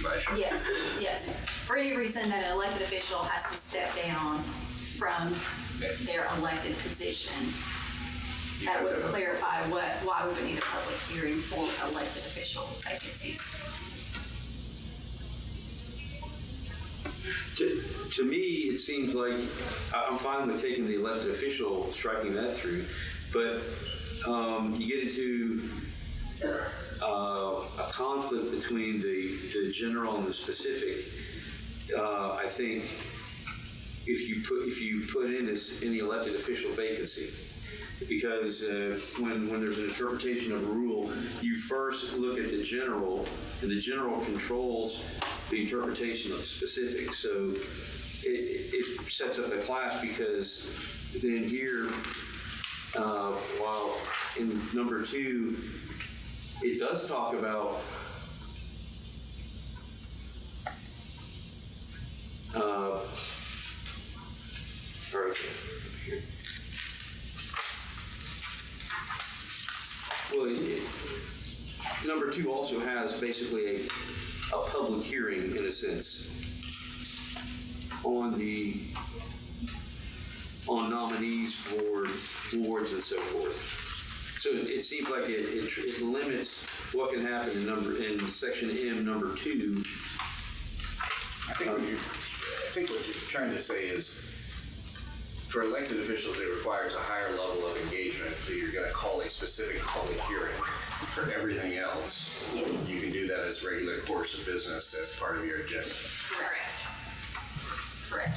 supervisor. Yes. For any reason that an elected official has to step down from their elected position, that would clarify why we would need a public hearing for elected official vacancies. To me, it seems like I'm fine with taking the elected official, striking that through, but you get into a conflict between the general and the specific. I think if you put in any elected official vacancy, because when there's an interpretation of a rule, you first look at the general, and the general controls the interpretation of the specific. So it sets up a clash, because then here, while in number 2, it does talk about number 2 also has basically a public hearing, in a sense, on nominees for boards and so forth. So it seems like it limits what can happen in section M, number 2. I think what you're trying to say is, for elected officials, it requires a higher level of engagement. So you're going to call a specific public hearing. For everything else, you can do that as regular course of business as part of your agenda. Correct.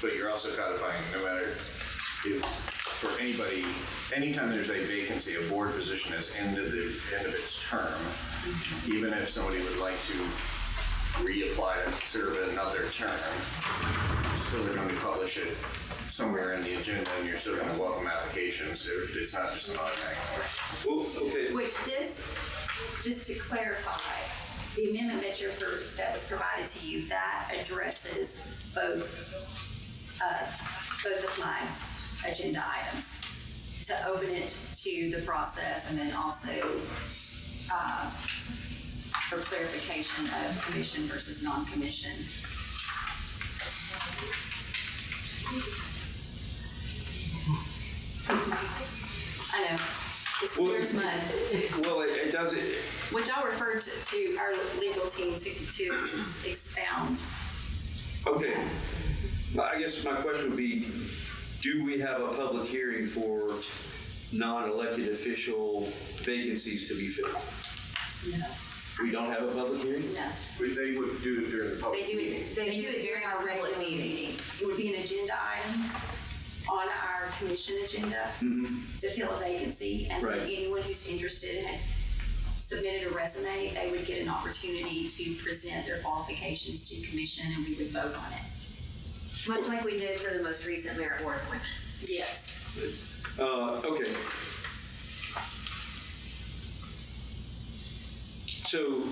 But you're also codifying, no matter if, for anybody, anytime there's a vacancy, a board position has ended the end of its term, even if somebody would like to reapply to serve another term, you're still going to publish it somewhere in the agenda, and you're still going to welcome applications. It's not just an automatic course. Well, okay. Which this, just to clarify, the amendment that was provided to you, that addresses both of my agenda items, to open it to the process, and then also for clarification of commission versus non-commission. I know, it's clear as mud. Well, it does it. Which I'll refer to our legal team to expound. Okay. I guess my question would be, do we have a public hearing for non-elected official vacancies to be filled? No. We don't have a public hearing? No. They would do it during the public meeting. They do it during our regular meeting. It would be an agenda item on our commission agenda to fill a vacancy, and then anyone who's interested and had submitted a resume, they would get an opportunity to present their qualifications to commission, and we would vote on it. Much like we did for the most recent merit board appointment. Yes. Okay. So,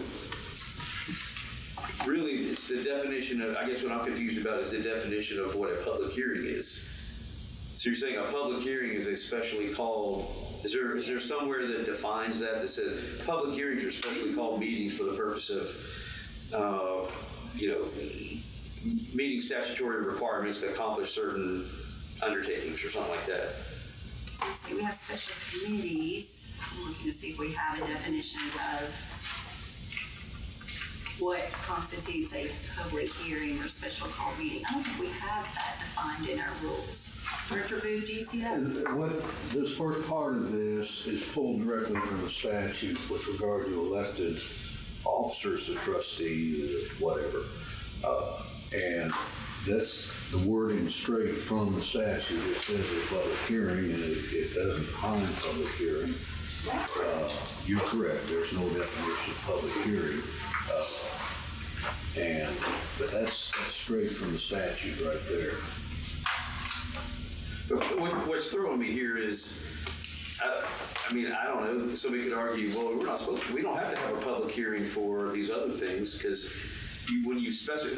really, it's the definition of, I guess what I'm confused about is the definition of what a public hearing is. So you're saying a public hearing is a specially called, is there somewhere that defines that says public hearings are specially called meetings for the purpose of, meeting statutory requirements to accomplish certain undertakings or something like that? Let's see, we have special committees. I'm looking to see if we have a definition of what constitutes a public hearing or special call meeting. I don't think we have that defined in our rules. Director Booth, do you see that? What this first part of this is pulled directly from the statute with regard to elected officers, the trustee, whatever. And that's the wording straight from the statute. It says a public hearing, and it doesn't define public hearing. You're correct. There's no definition of public hearing. But that's straight from the statute right there. What's throwing me here is, I don't know, somebody could argue, well, we don't have to have a public hearing for these other things, because when you specify,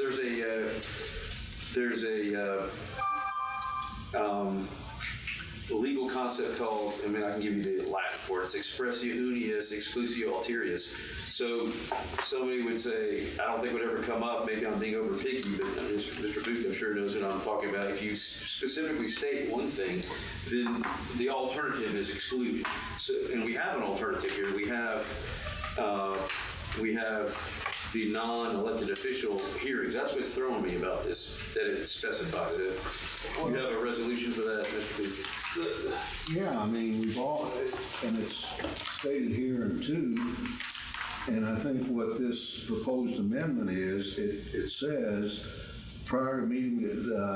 legal concept called, I mean, I can give you the Latin for it, it's expressio unius exclusio alterius. So somebody would say, I don't think would ever come up, maybe I'm being over picky, but Mr. Booth, I'm sure knows what I'm talking about. If you specifically state one thing, then the alternative is excluded. So, and we have an alternative here. We have the non-elected official hearings. That's what's throwing me about this, that it specifies it. You have a resolution for that, Mr. Booth? Yeah, I mean, we've all, and it's stated here in 2, and I think what this proposed amendment is, it says, prior to meeting,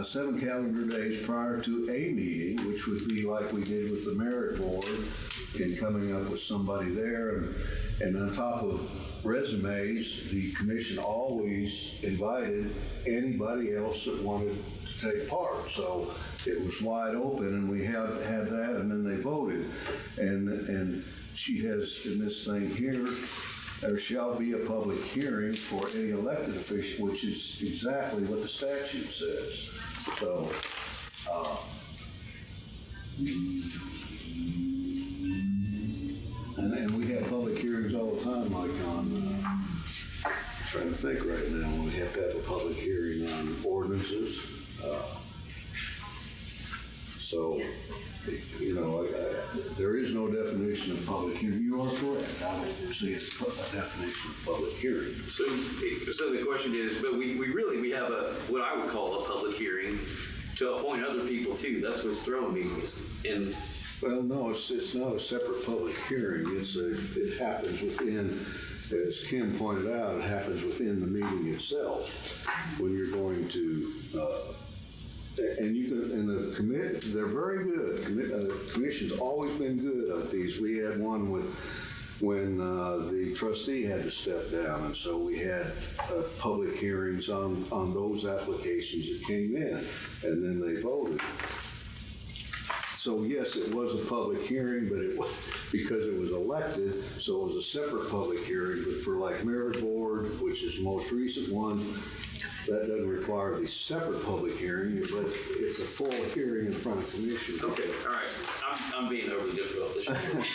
7 calendar days prior to a meeting, which would be like we did with the merit board, in coming up with somebody there, and on top of resumes, the commission always invited anybody else that wanted to take part. So it was wide open, and we had that, and then they voted. And she has in this thing here, there shall be a public hearing for any elected official, which is exactly what the statute says. So, and we have public hearings all the time, like on, I'm trying to think right now, when we have to have a public hearing on ordinances. So, you know, there is no definition of public hearing. You are correct. I don't see a definition of public hearing. So the question is, but we have what I would call a public hearing to appoint other people too. That's what's throwing me. And Well, no, it's not a separate public hearing. It happens within, as Kim pointed out, it happens within the meeting itself when you're going to, and you can, and the they're very good. Commission's always been good at these. We had one when the trustee had to step down, and so we had public hearings on those applications that came in, and then they voted. So yes, it was a public hearing, but it was because it was elected, so it was a separate public hearing. But for like merit board, which is the most recent one, that doesn't require the separate public hearing, but it's a full hearing in front of commission. okay, all right, I'm being overly difficult this year.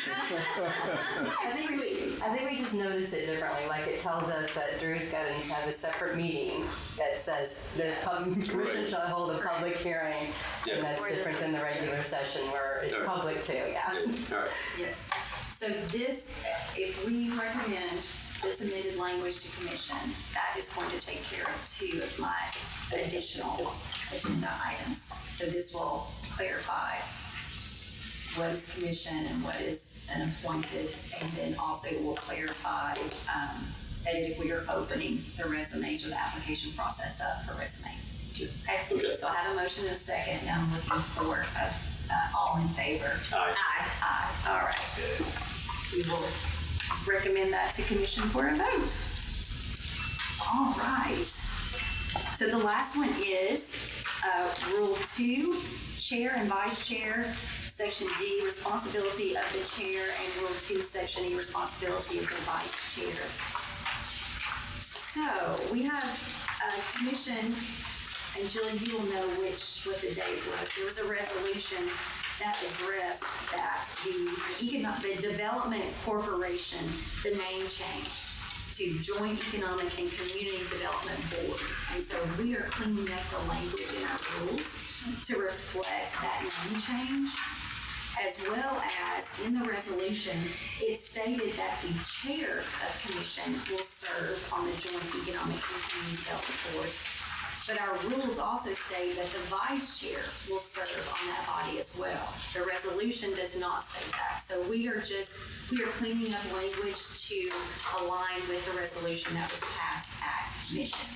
I think we just notice it differently. Like it tells us that Drew's got to have a separate meeting that says the commission Right. shall hold a public hearing, Yeah. and that's different than the regular session where it's All right. public too. Yeah. All right. Yes. So this, if we recommend this amended language to commission, that is going to take care of 2 of my additional agenda items. So this will clarify what is commission and what is an appointed, and then also will clarify that if we are opening the resumes or the application process up for resumes. Okay? So I have a motion and a second. Now I'm looking for all in favor. Aye. Aye. All right. We will recommend that to commission for a vote. All right. So the last one is Rule 2, Chair and Vice Chair, Section D, responsibility of the chair, and Rule 2, Section E, responsibility of the vice chair. So we have a commission, and Julie, you will know what the date was. There was a resolution that addressed that the Development Corporation, the name change to Joint Economic and Community Development Board. And so we are cleaning up the language in our rules to reflect that name change, as well as in the resolution, it stated that the chair of commission will serve on the Joint Economic and Community Development Board. But our rules also state that the vice chair will serve on that body as well. The resolution does not state that. So we are cleaning up language to align with the resolution that was passed at commission.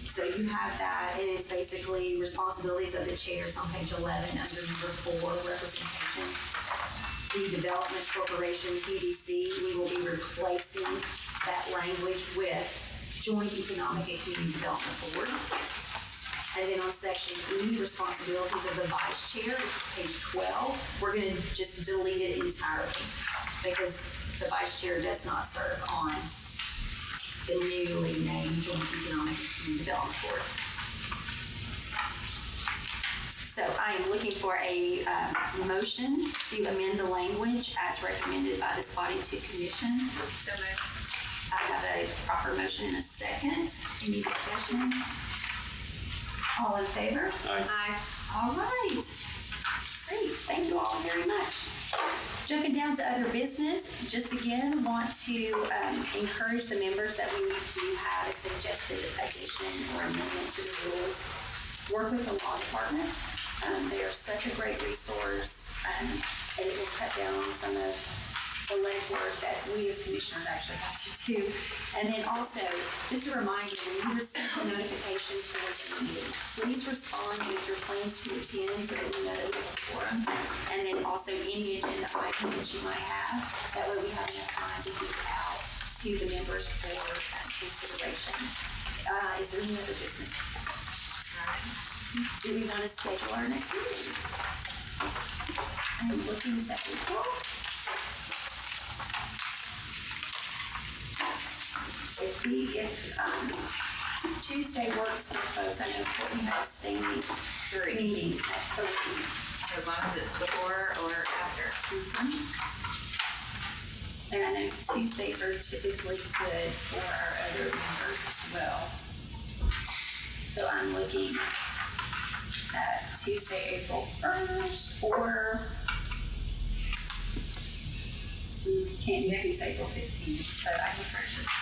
So you have that, and it's basically responsibilities of the chairs on page 11 under number 4, representation. The Development Corporation, TDC, we will be replacing that language with Joint Economic and Community Development Board. And then on Section E, responsibilities of the vice chair, which is page 12, we're going to just delete it entirely because the vice chair does not serve on the newly named Joint Economic and Community Development Board. So I am looking for a motion to amend the language as recommended by this body to commission. So moved. I have a proper motion and a second. Any discussion? All in favor? Aye. All right. Great, thank you all very much. Jumping down to other business, just again want to encourage the members that we do have a suggested addition or amendment to the rules. Work with the law department. They are such a great resource, and it will cut down on some of the legwork that we as commissioners actually have to do. And then also, just a reminder, when you receive a notification for the meeting, please respond with your plans to attend so that we know that we have a forum. And then also any agenda items that you might have, that way we have enough time to get it out to the members for consideration. Is there any other business? Do we want to schedule our next meeting? I'm looking to April. If Tuesday works for folks, I know Courtney has a standing meeting at 3. So as long as it's before or after. And I know Tuesdays are typically good for our other members as well. So I'm looking at Tuesday, April 1st, or can't do Tuesday, April 15th, but I can first.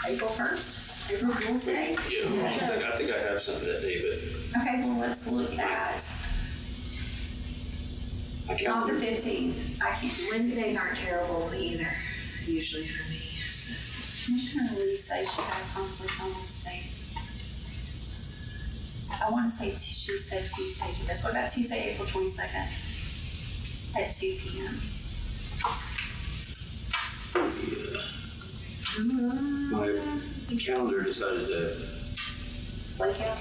April 1st, April Fool's Day. Yeah, I think I have something that day, but Okay, well, let's look at, I not the calendar. 15th. I can't do Wednesdays aren't terrible either, usually for me. Commissioner Lee says she had a conflict on Wednesdays. I want to say, she said Tuesdays are best. What about Tuesday, April 22nd at 2 p.m.? My calendar decided to, Blake out?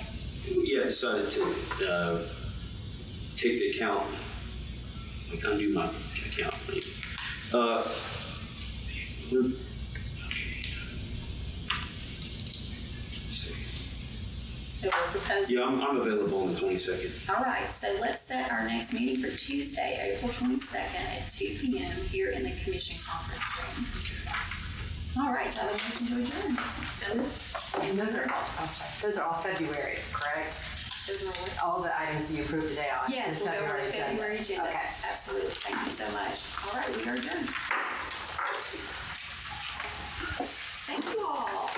decided to take the account, like undo my account. So we're proposing. Yeah, I'm available on the 22nd. All right, so let's set our next meeting for Tuesday, April 22nd at 2 p.m. here in the commission conference room. All right, y'all, motion to adjourn. So moved. And those are all February, correct? Those are what? All the items you approved today on. Yes, the we'll go over the agenda. February agenda. Okay. Absolutely. Thank you so much. All right, we are adjourned. Thank you all.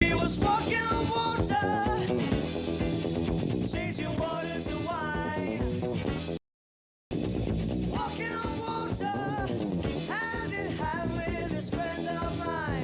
He was walking on water, changing water to wine. Walking on water, hand in hand with his friend of mine.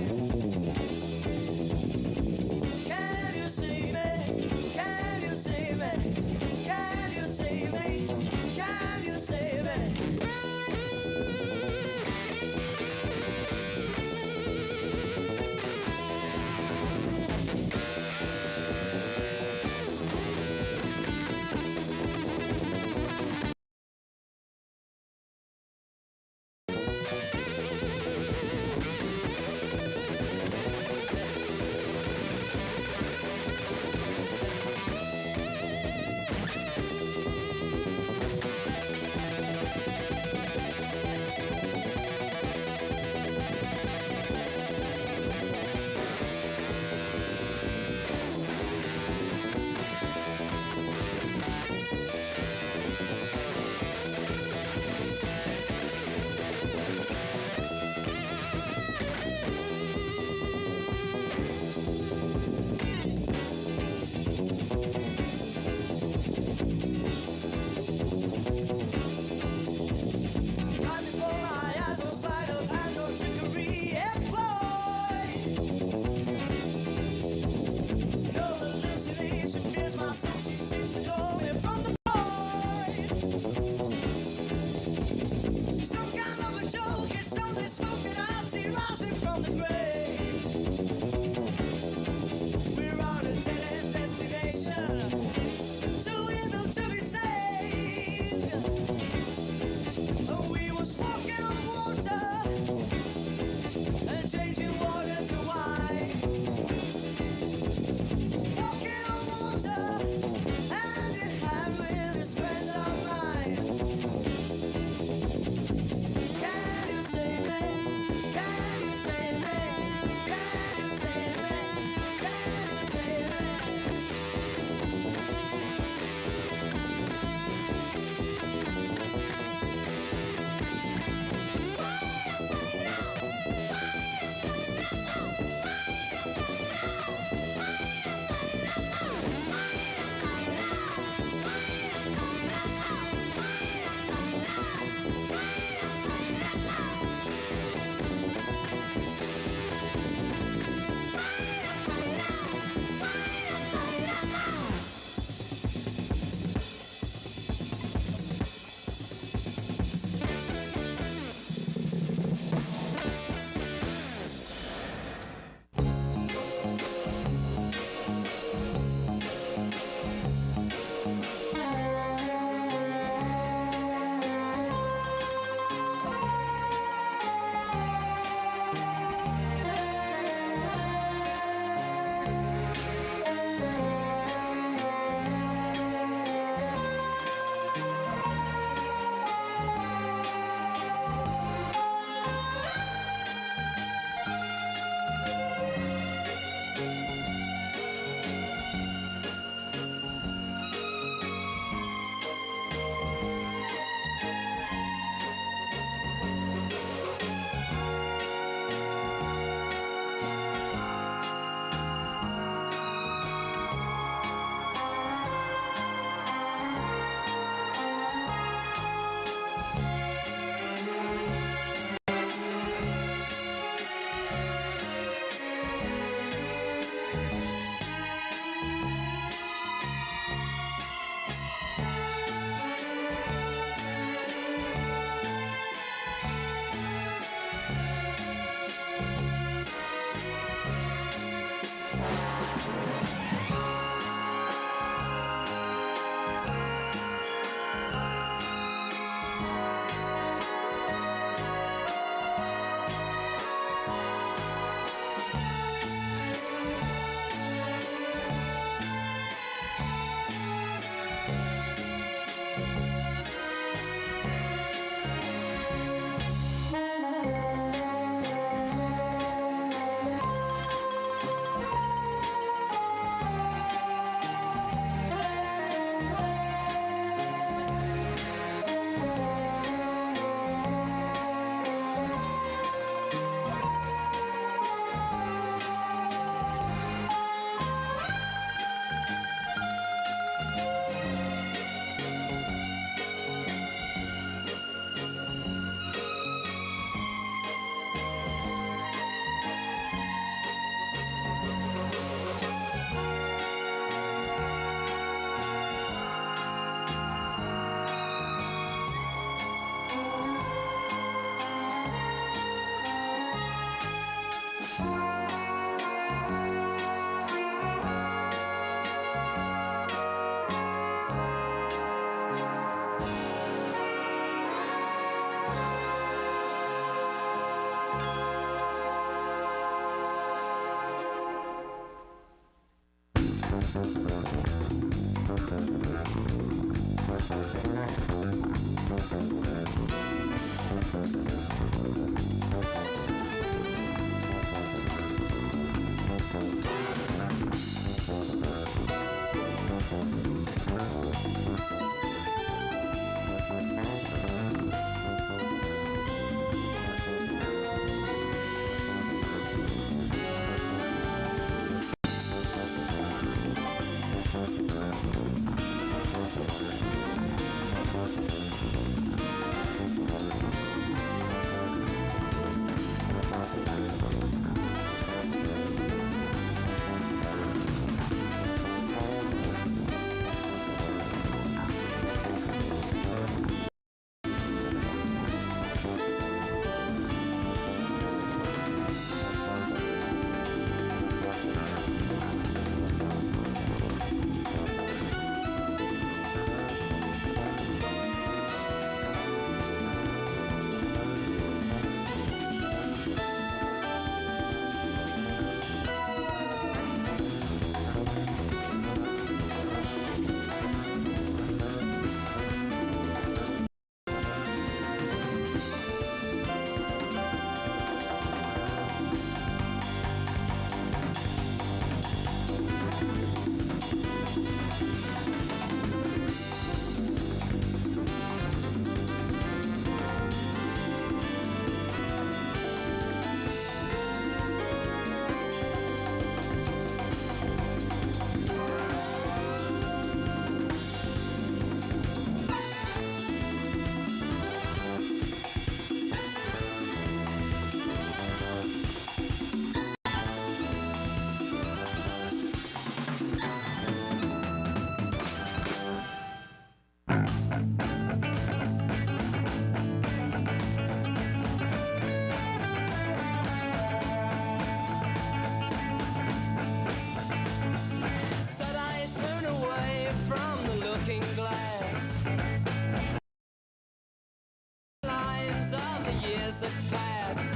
years have passed.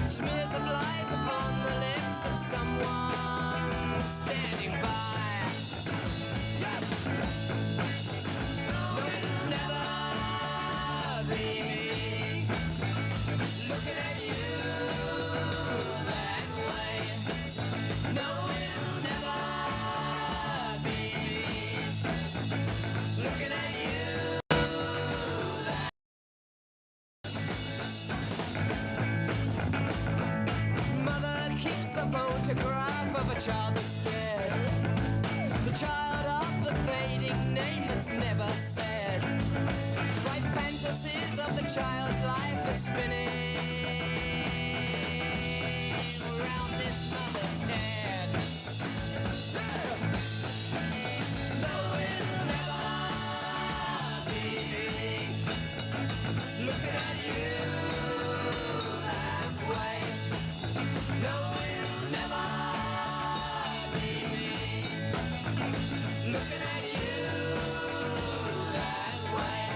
Smears of lies upon the lips of someone standing by. No, it'll never be me looking at you that way. No, it'll never be me looking at you. Photograph of a child that's dead, the child of the fading name that's never said. Bright fantasies of the child's life are spinning around this mother's head. No, it'll never be me looking at you that way. No, it'll never be me looking at you that way.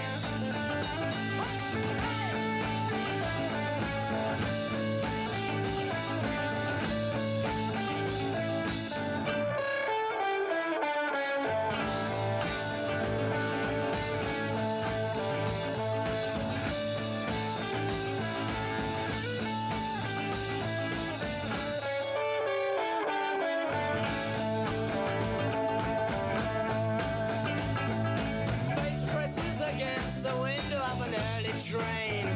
train.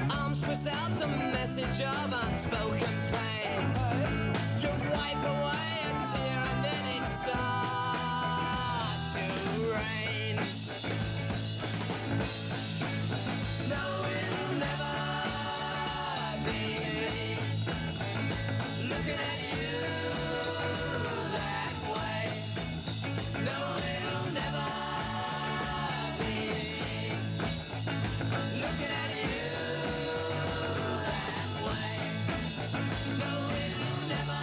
Arms twist out the message of unspoken pain. You wipe away a tear and then it starts to rain. No, it'll never be looking at you that way. No, it'll never be looking at you that way. No, it'll never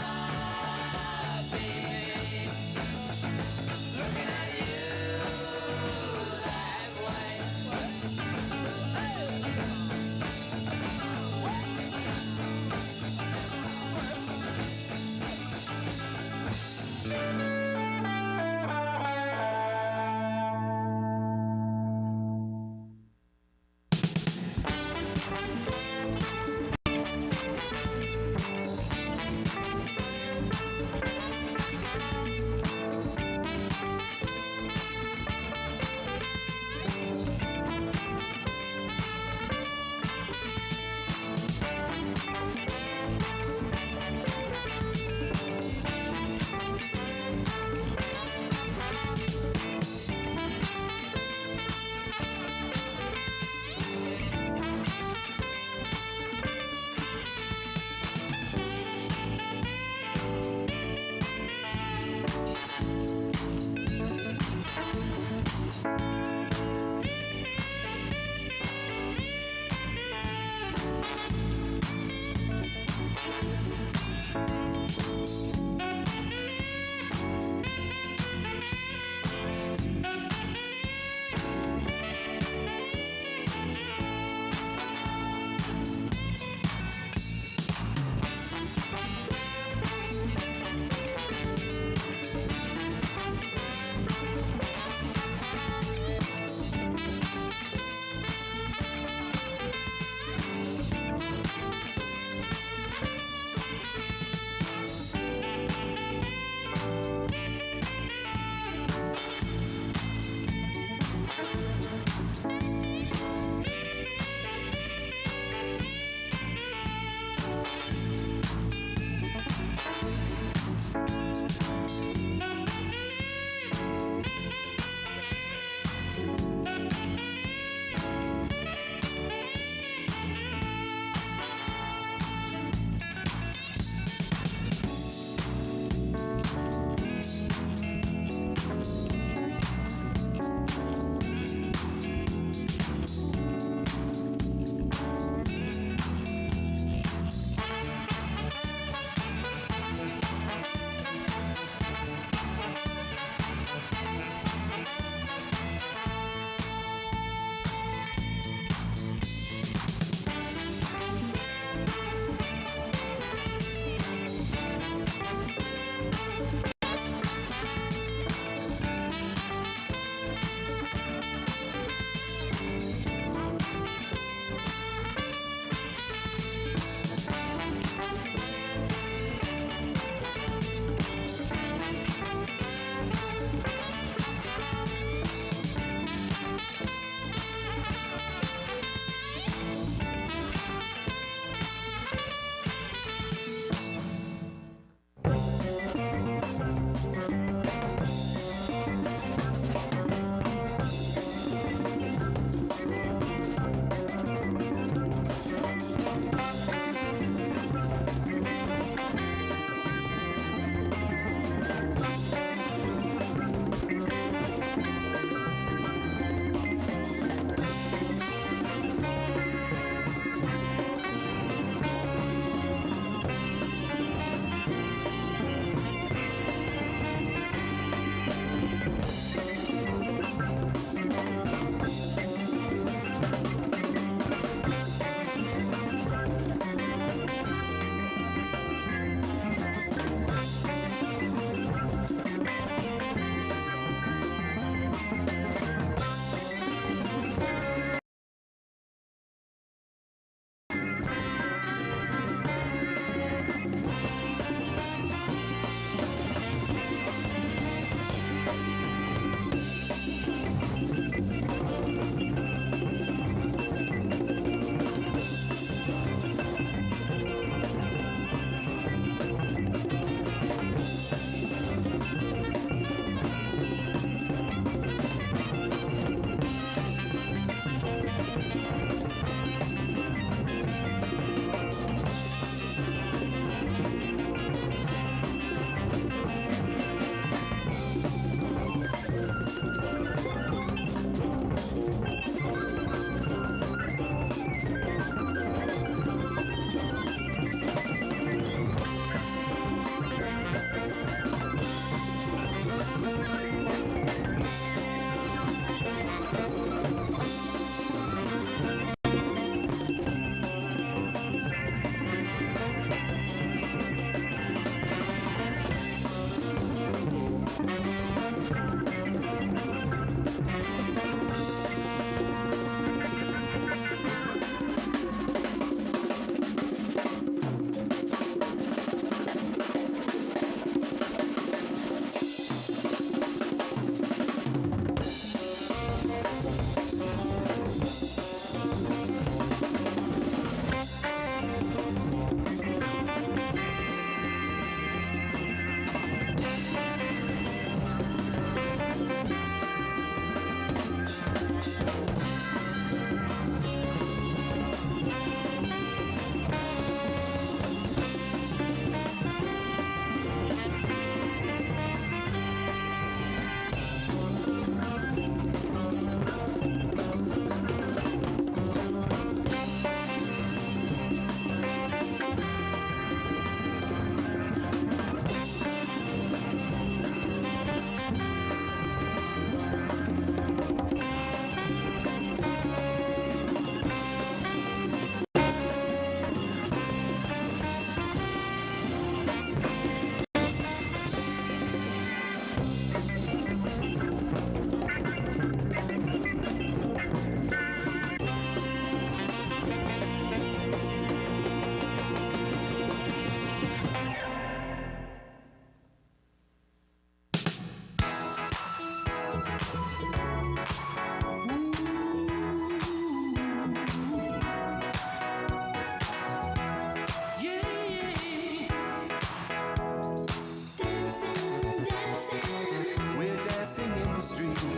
In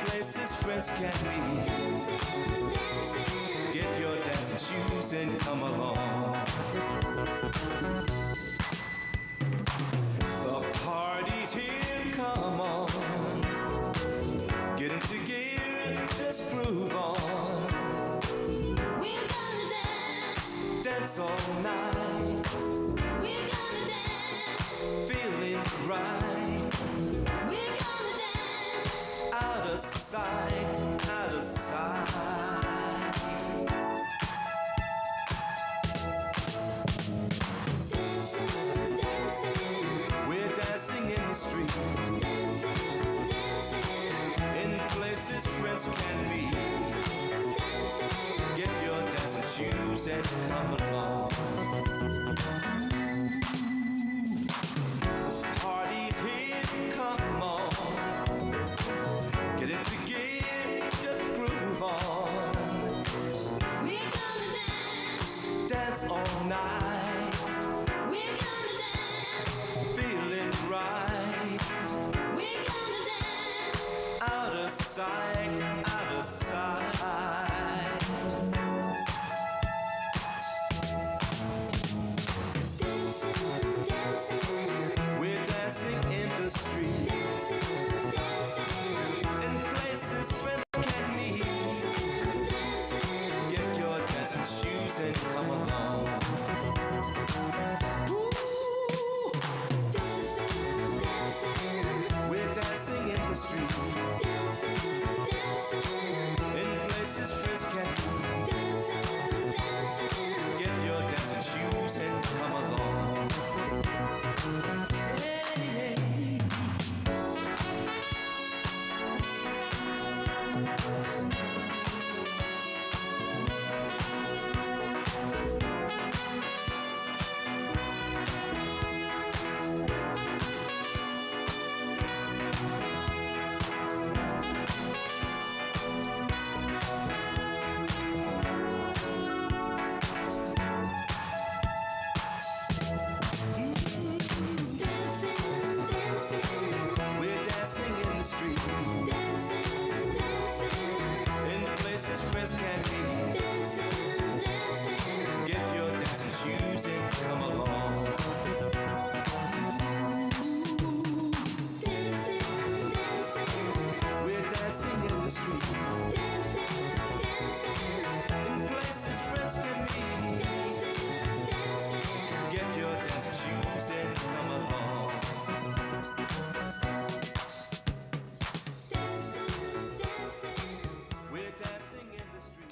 places friends can meet. Get your dancing shoes and come along. The party's here, come on. Get into gear, just groove on. We're gonna dance. Dance all night, We're gonna dance. feeling right. We're gonna dance. Out of sight, out of sight. Dancing, dancing, We're dancing in the street, dancing, dancing, in places friends can meet. dancing, dancing. Get your dancing shoes and come along. Party's here, come on. Get into gear, just groove on. We're gonna dance. Dance all night, We're gonna dance. feeling right. We're gonna dance. Out of sight, out of sight. Dancing, dancing, We're dancing in the street, dancing, dancing, in places friends can meet. dancing. Get your dancing shoes and come along. Ooh, Dancing, dancing, we're dancing in the street, dancing, dancing, in places friends can meet. dancing, dancing. Get your dancing shoes and come along. Hey, hey. Dancing, dancing, We're dancing in the street, dancing, dancing, in places friends can meet. dancing, dancing. Get your dancing shoes and come along. Dancing, dancing, We're dancing in the street, dancing, dancing, in places friends can meet. dancing, dancing. Get your dancing shoes and come along. Dancing, dancing. We're dancing in the street.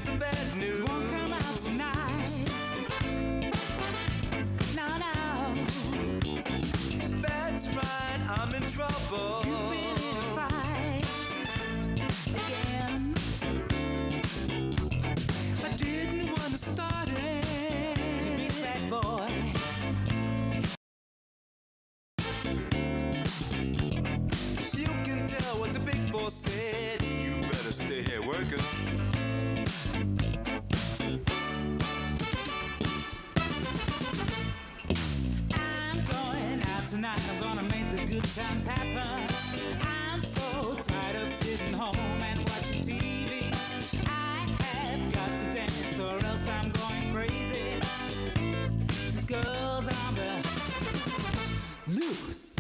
the bad news. Won't come out tonight. No, no. That's right, I'm in trouble. You've been in a fight again. I didn't want to start it. You big bad boy. You can tell what the big boss said. You better stay here working. Tonight I'm gonna make the good times happen. I'm so tired of sitting home and watching TV. I have got to dance or else I'm going crazy. This girl's on the loose.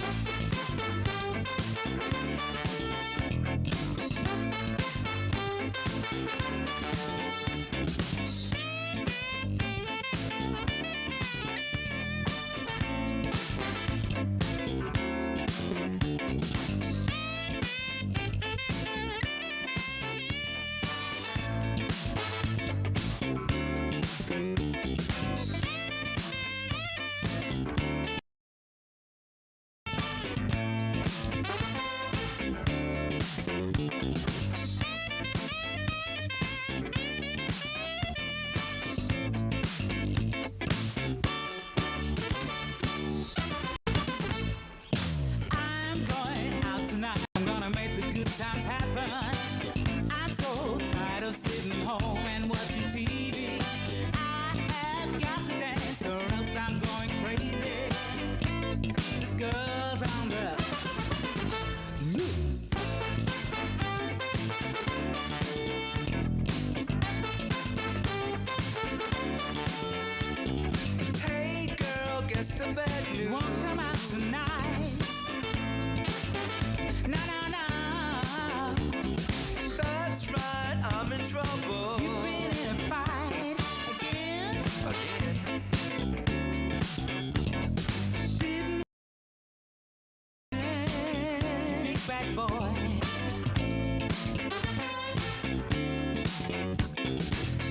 Times happen. I'm so tired of sitting home and watching TV. I have got to dance or else I'm going crazy. This girl's on the loose. Hey girl, guess the bad news won't come out tonight. No, no, no. That's right, I'm in trouble. You've been in a fight again. Didn't big bad boy.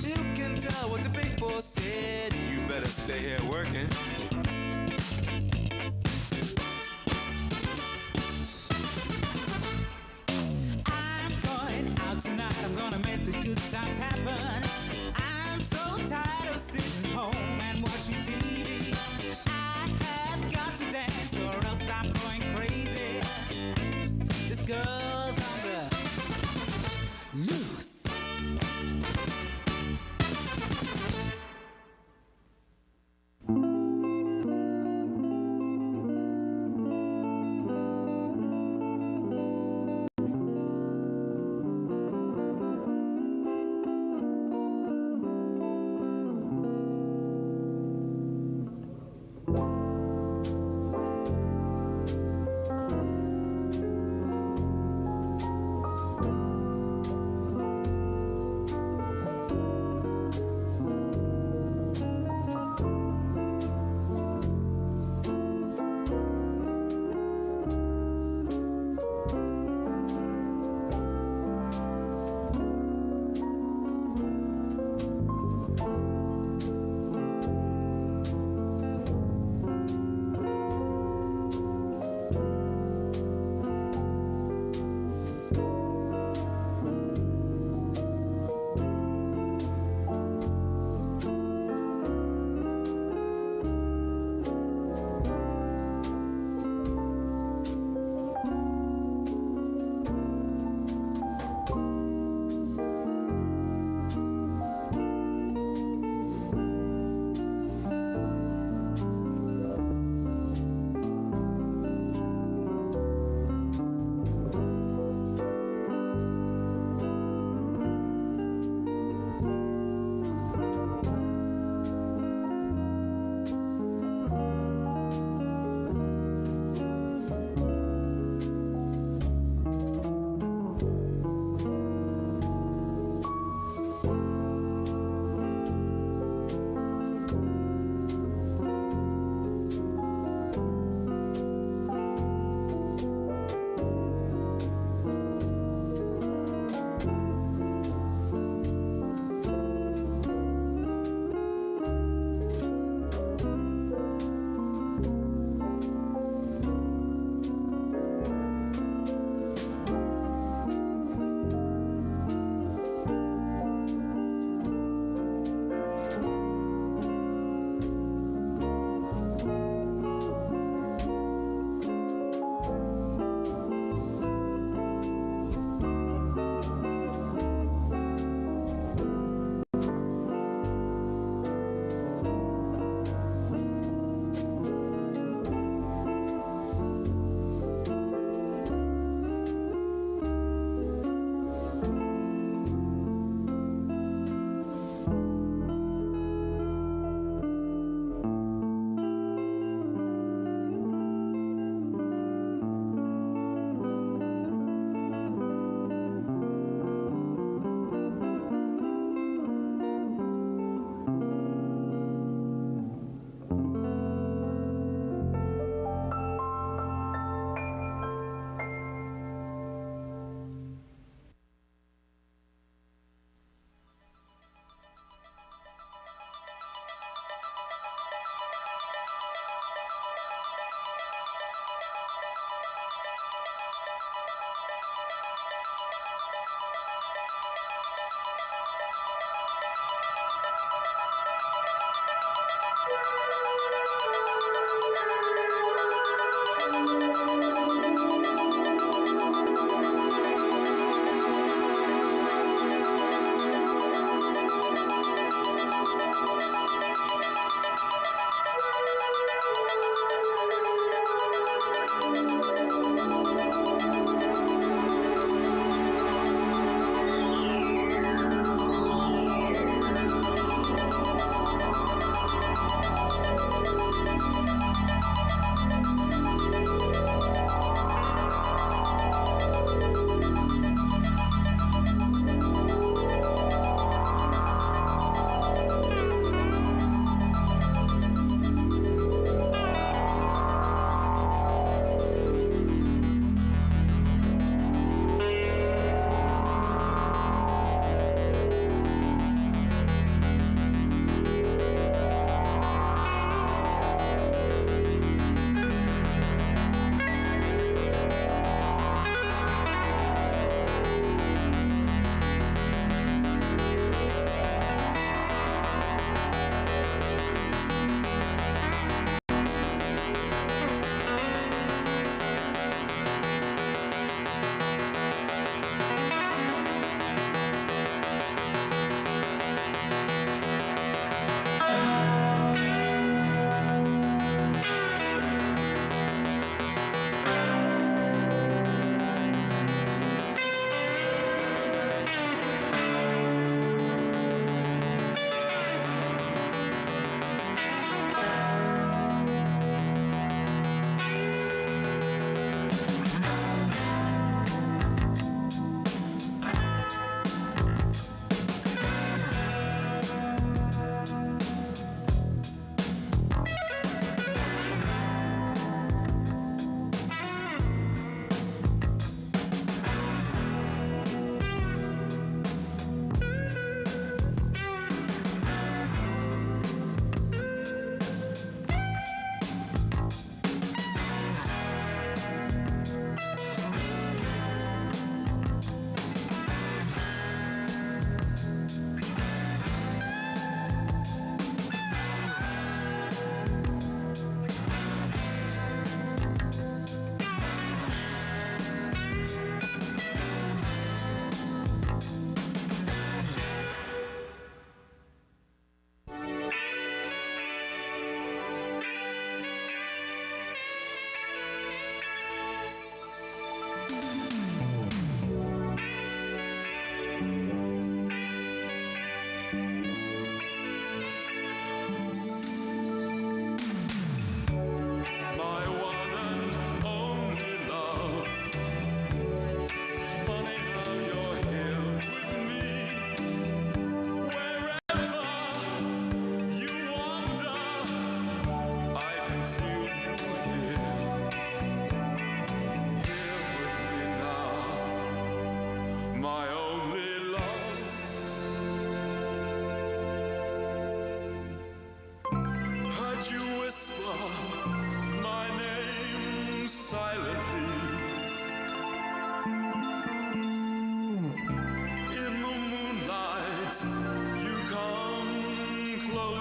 You can tell what the big boss said. You better stay here working. Tonight I'm gonna make the good times happen. I'm so tired of sitting home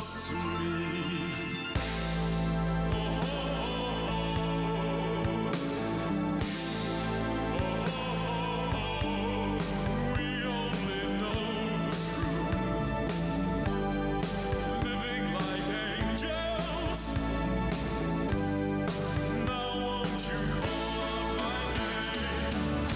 close to me. We only know the truth, living like angels. Now won't you call my name?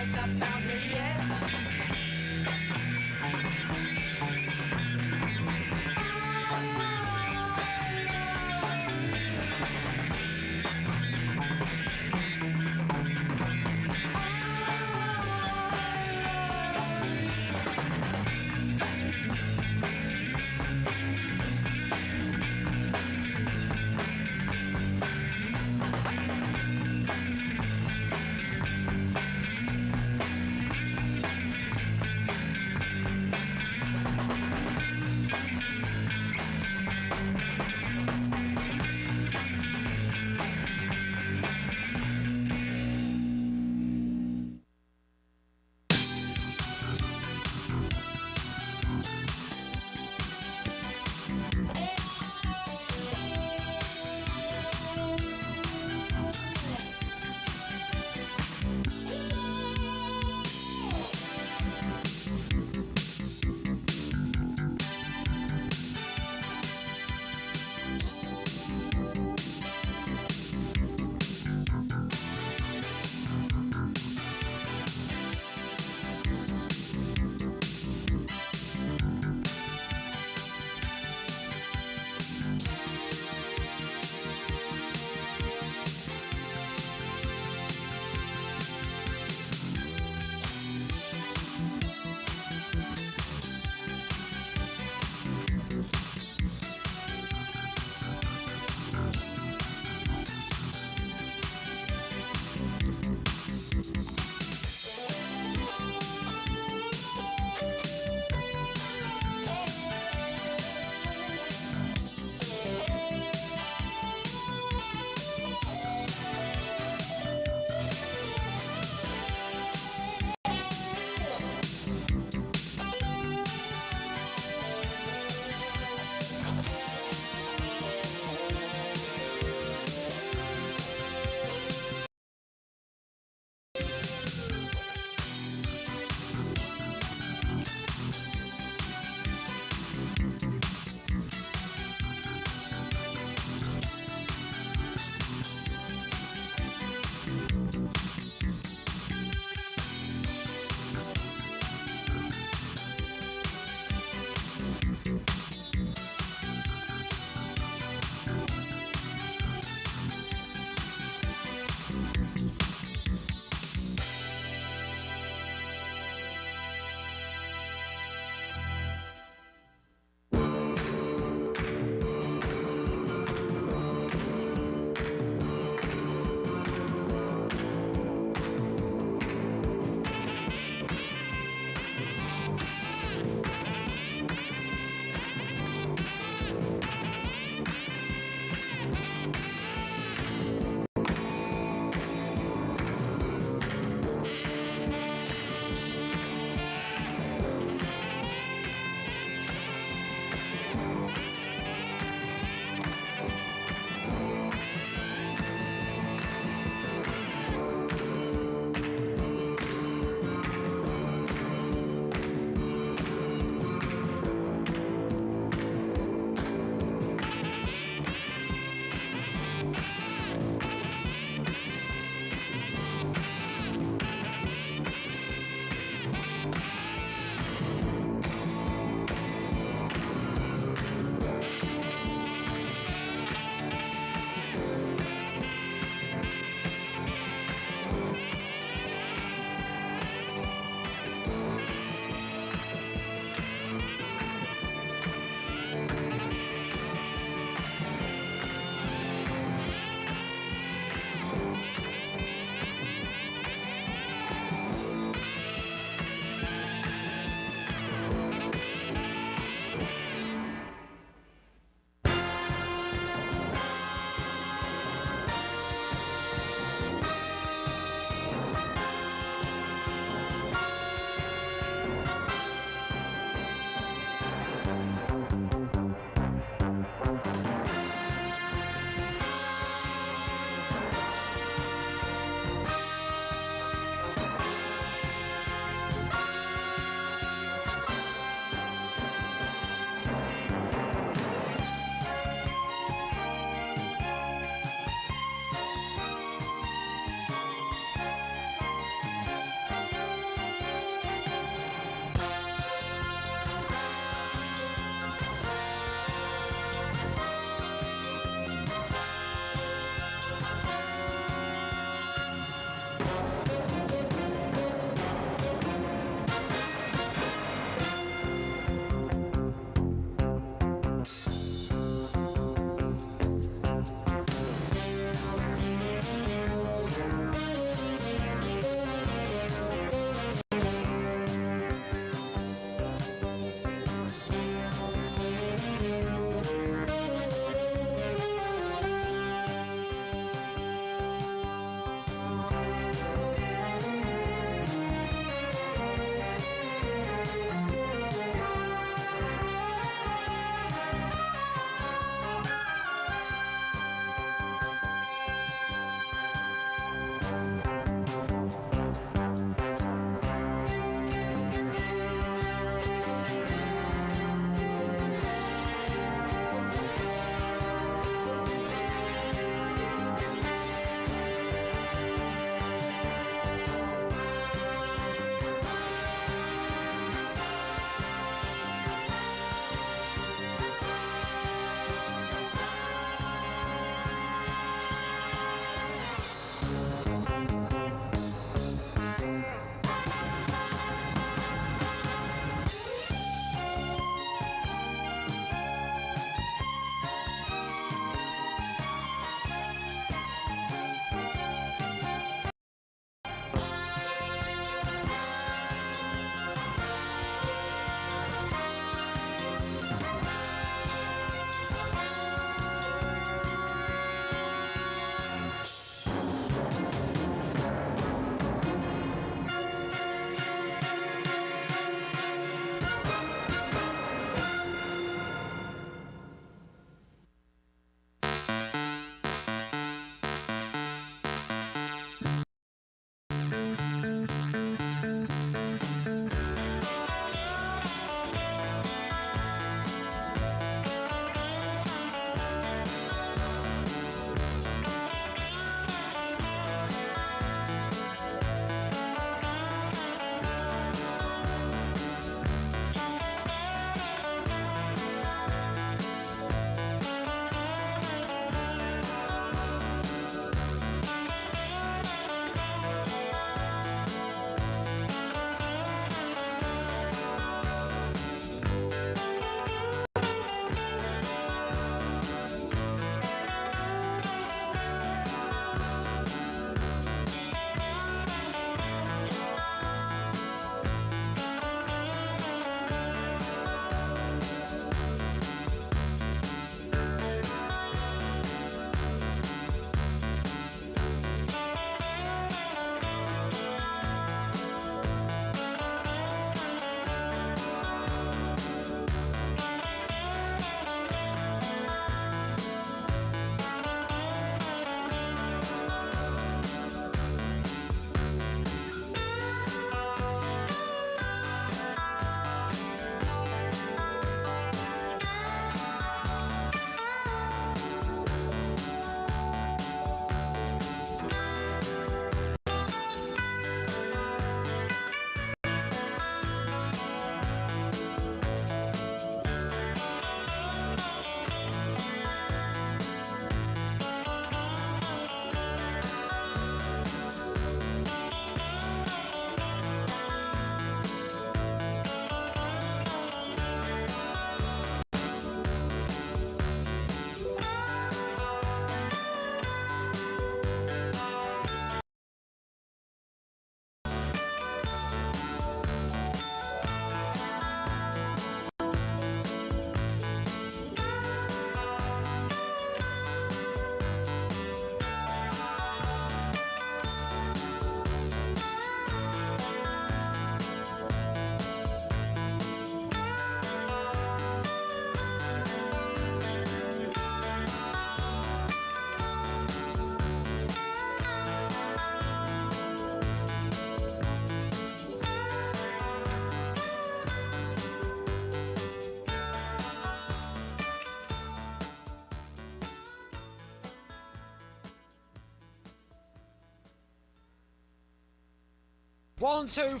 1, 2. People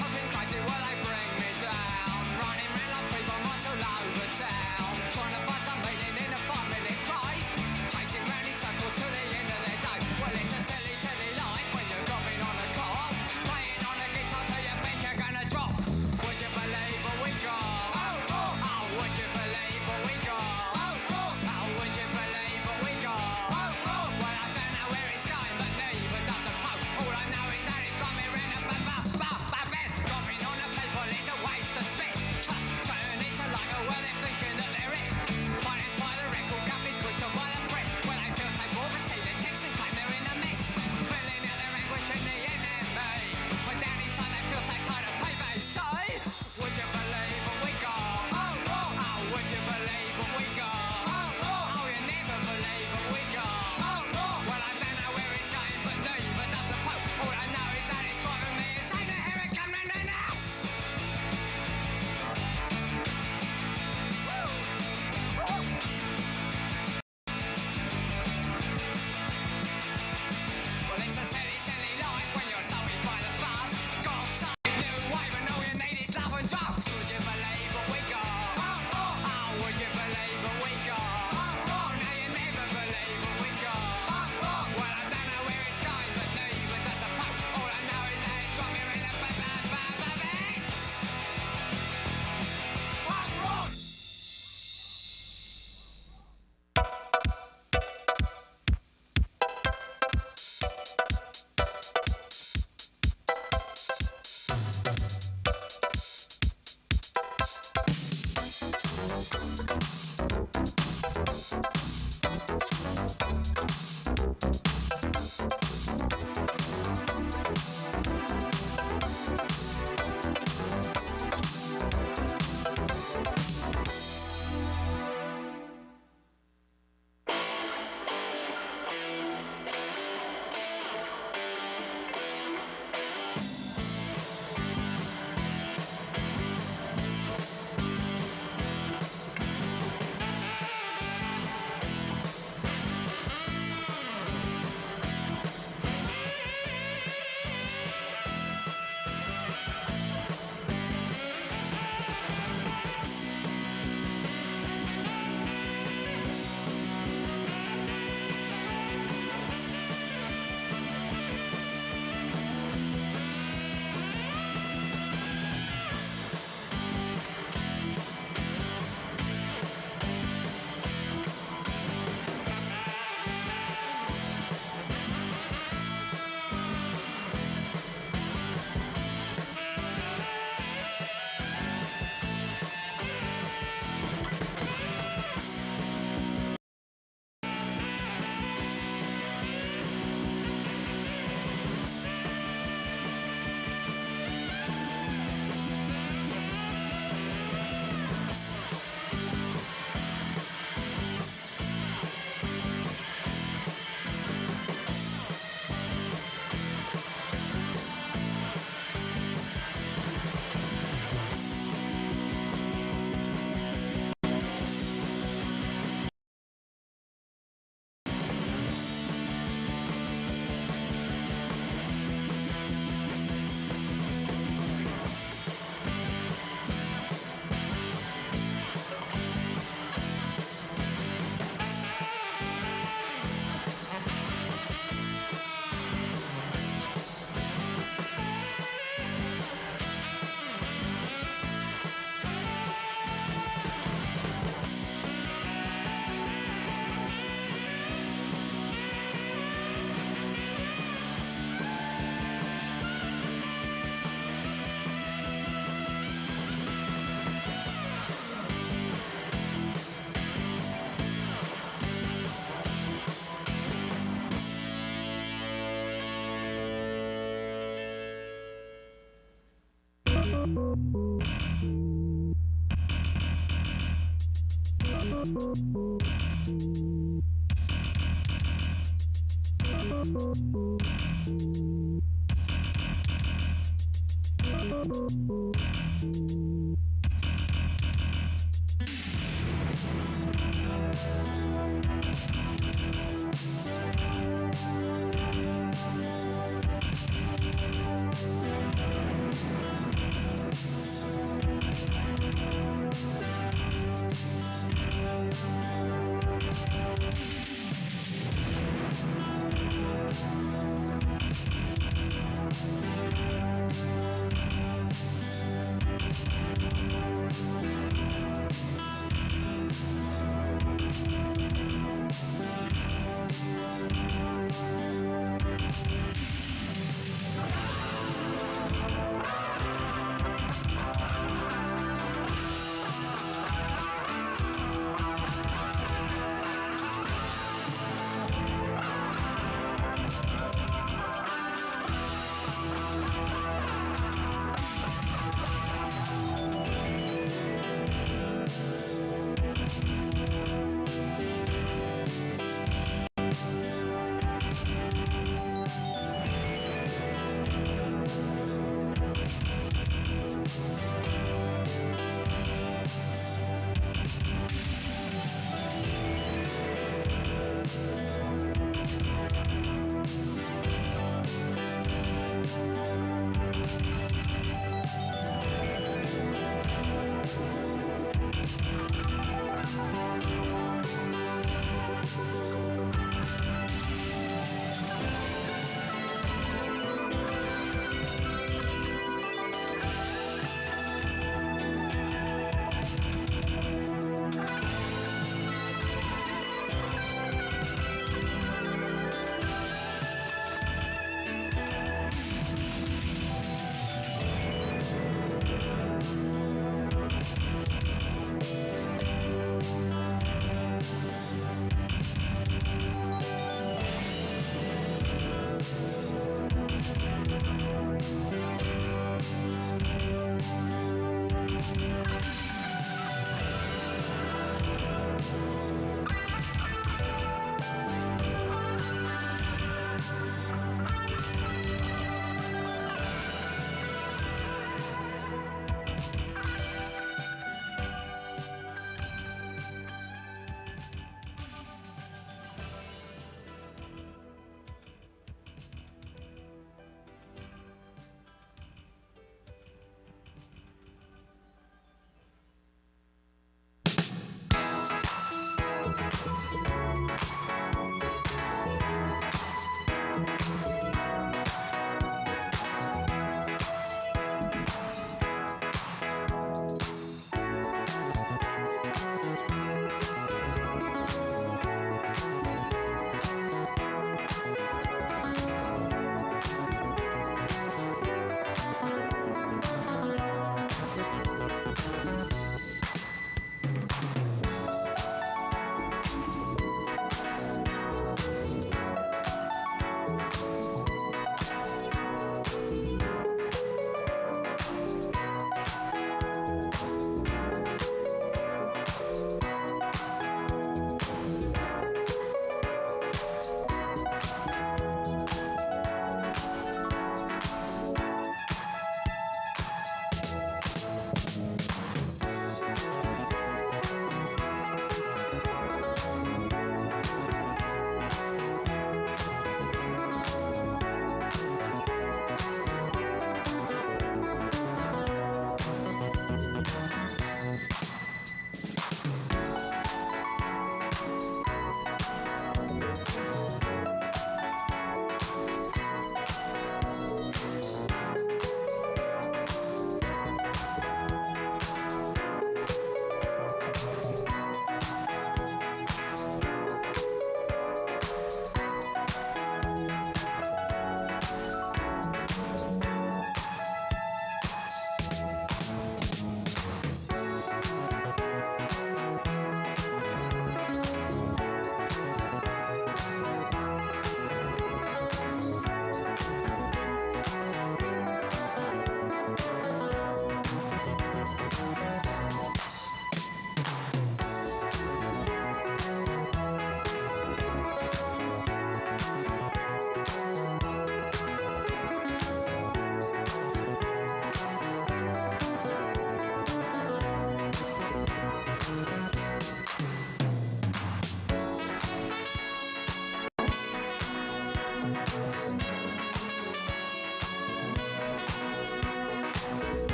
talking crazy, well they bring me down. Running round like people miles all over town. Trying to find some meaning in a 5-minute craze. Chasing round in circles to the end of the day. Well, it's a silly, silly life when you're dropping on a car. Playing on a guitar till you think you're gonna drop. Would you believe what we got? Oh, would you believe what we got? Oh, would you believe what we got? Well, I don't know where it's going, but neither does the Pope. All I know is that it's drumming round a bed. Dropping on the people is a waste of spit. Turn into like a well, they're thinking that they're it. Financed by the record companies, pushed on by the brick. Well, they feel safe for receiving checks and claim they're in a mess. Spilling out their anguish in the NME. But down inside they feel so tired of payback. So, would you believe what we got? Oh, would you believe what we got? Oh, you never believe what we got. Well, I don't know where it's going, but neither does the Pope. All I know is that it's driving me insane to hear it come round and out. Well, it's a silly, silly life when you're sorry by the bus. God's sake, new wave and all you need is love and drugs. Would you believe what we got? Oh, would you believe what we got? Oh, no, you never believe what we got. Well, I don't know where it's going, but neither does the Pope. All I know is that it's drumming in a bad.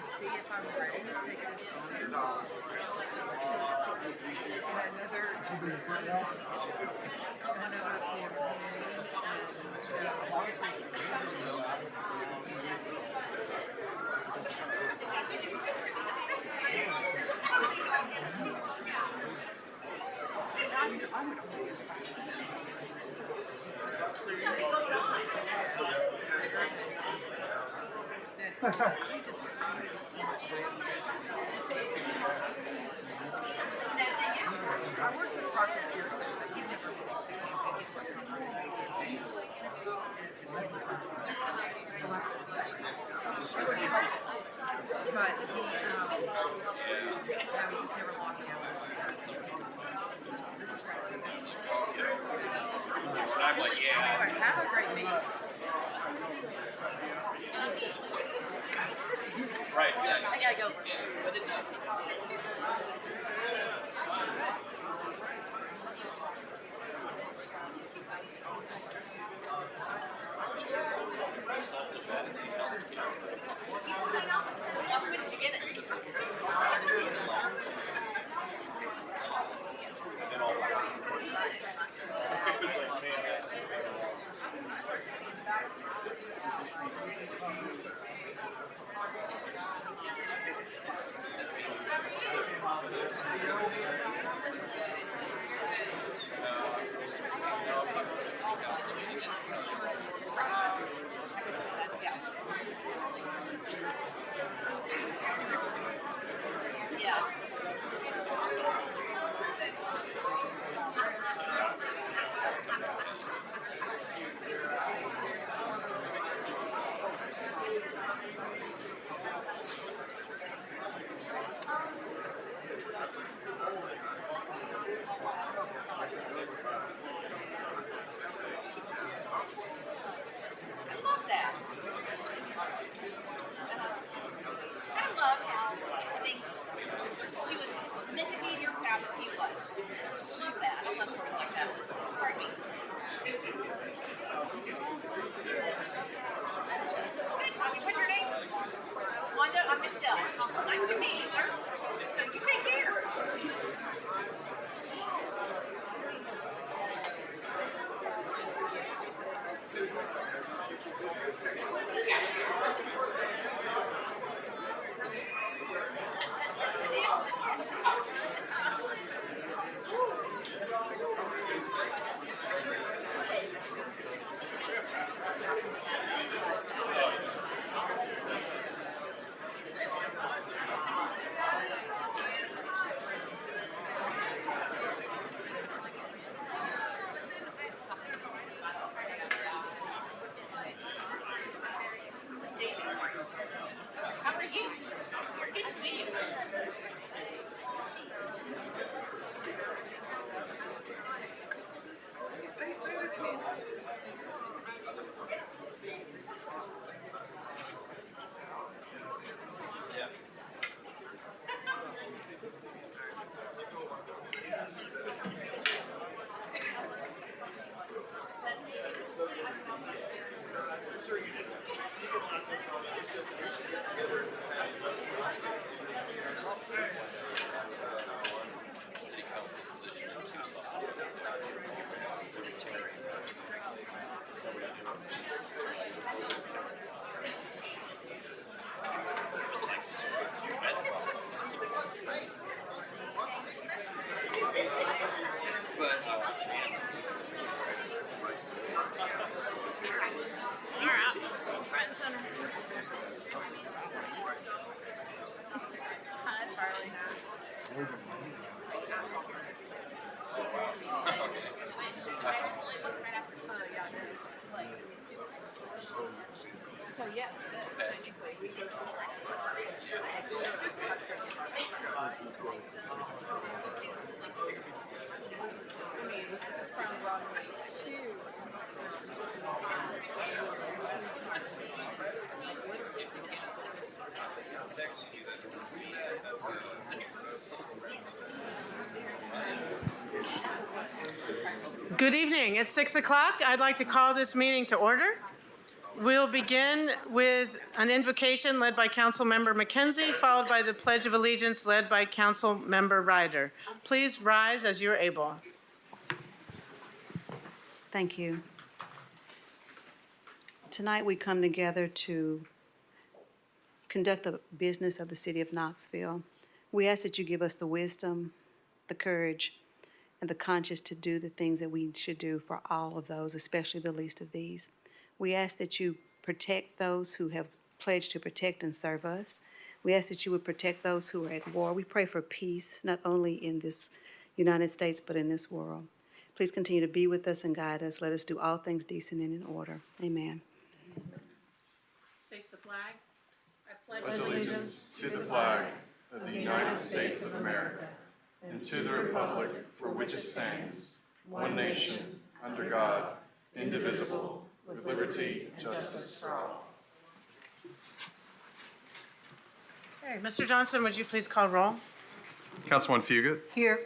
see if I'm ready to take this on. I worked with Parker years ago, but he never watched it. But he, yeah, we just never locked him. I'm like, yeah. Anyway, have a great meeting. Right. I gotta go. I'm Michelle. Nice to meet you, sir. So you take care. How are you? Good to see you. Hi, Charlie. So yes, technically. I mean, it's from Broadway to. Good evening. It's 6 o'clock. I'd like to call this meeting to order. We'll begin with an invocation led by Councilmember McKenzie, followed by the Pledge of Allegiance led by Councilmember Ryder. Please rise as you're able. Thank you. Tonight we come together to conduct the business of the city of Knoxville. We ask that you give us the wisdom, the courage, and the conscience to do the things that we should do for all of those, especially the least of these. We ask that you protect those who have pledged to protect and serve us. We ask that you would protect those who are at war. We pray for peace, not only in this United States, but in this world. Please continue to be with us and guide us. Let us do all things decent and in order. Amen. Face the flag. I Pledge allegiance to the flag of the United States of America and to the republic for which it stands, one nation, under God, indivisible, with liberty and justice for all. Okay, Mr. Johnson, would you please call roll? Councilwoman Fugit, Here.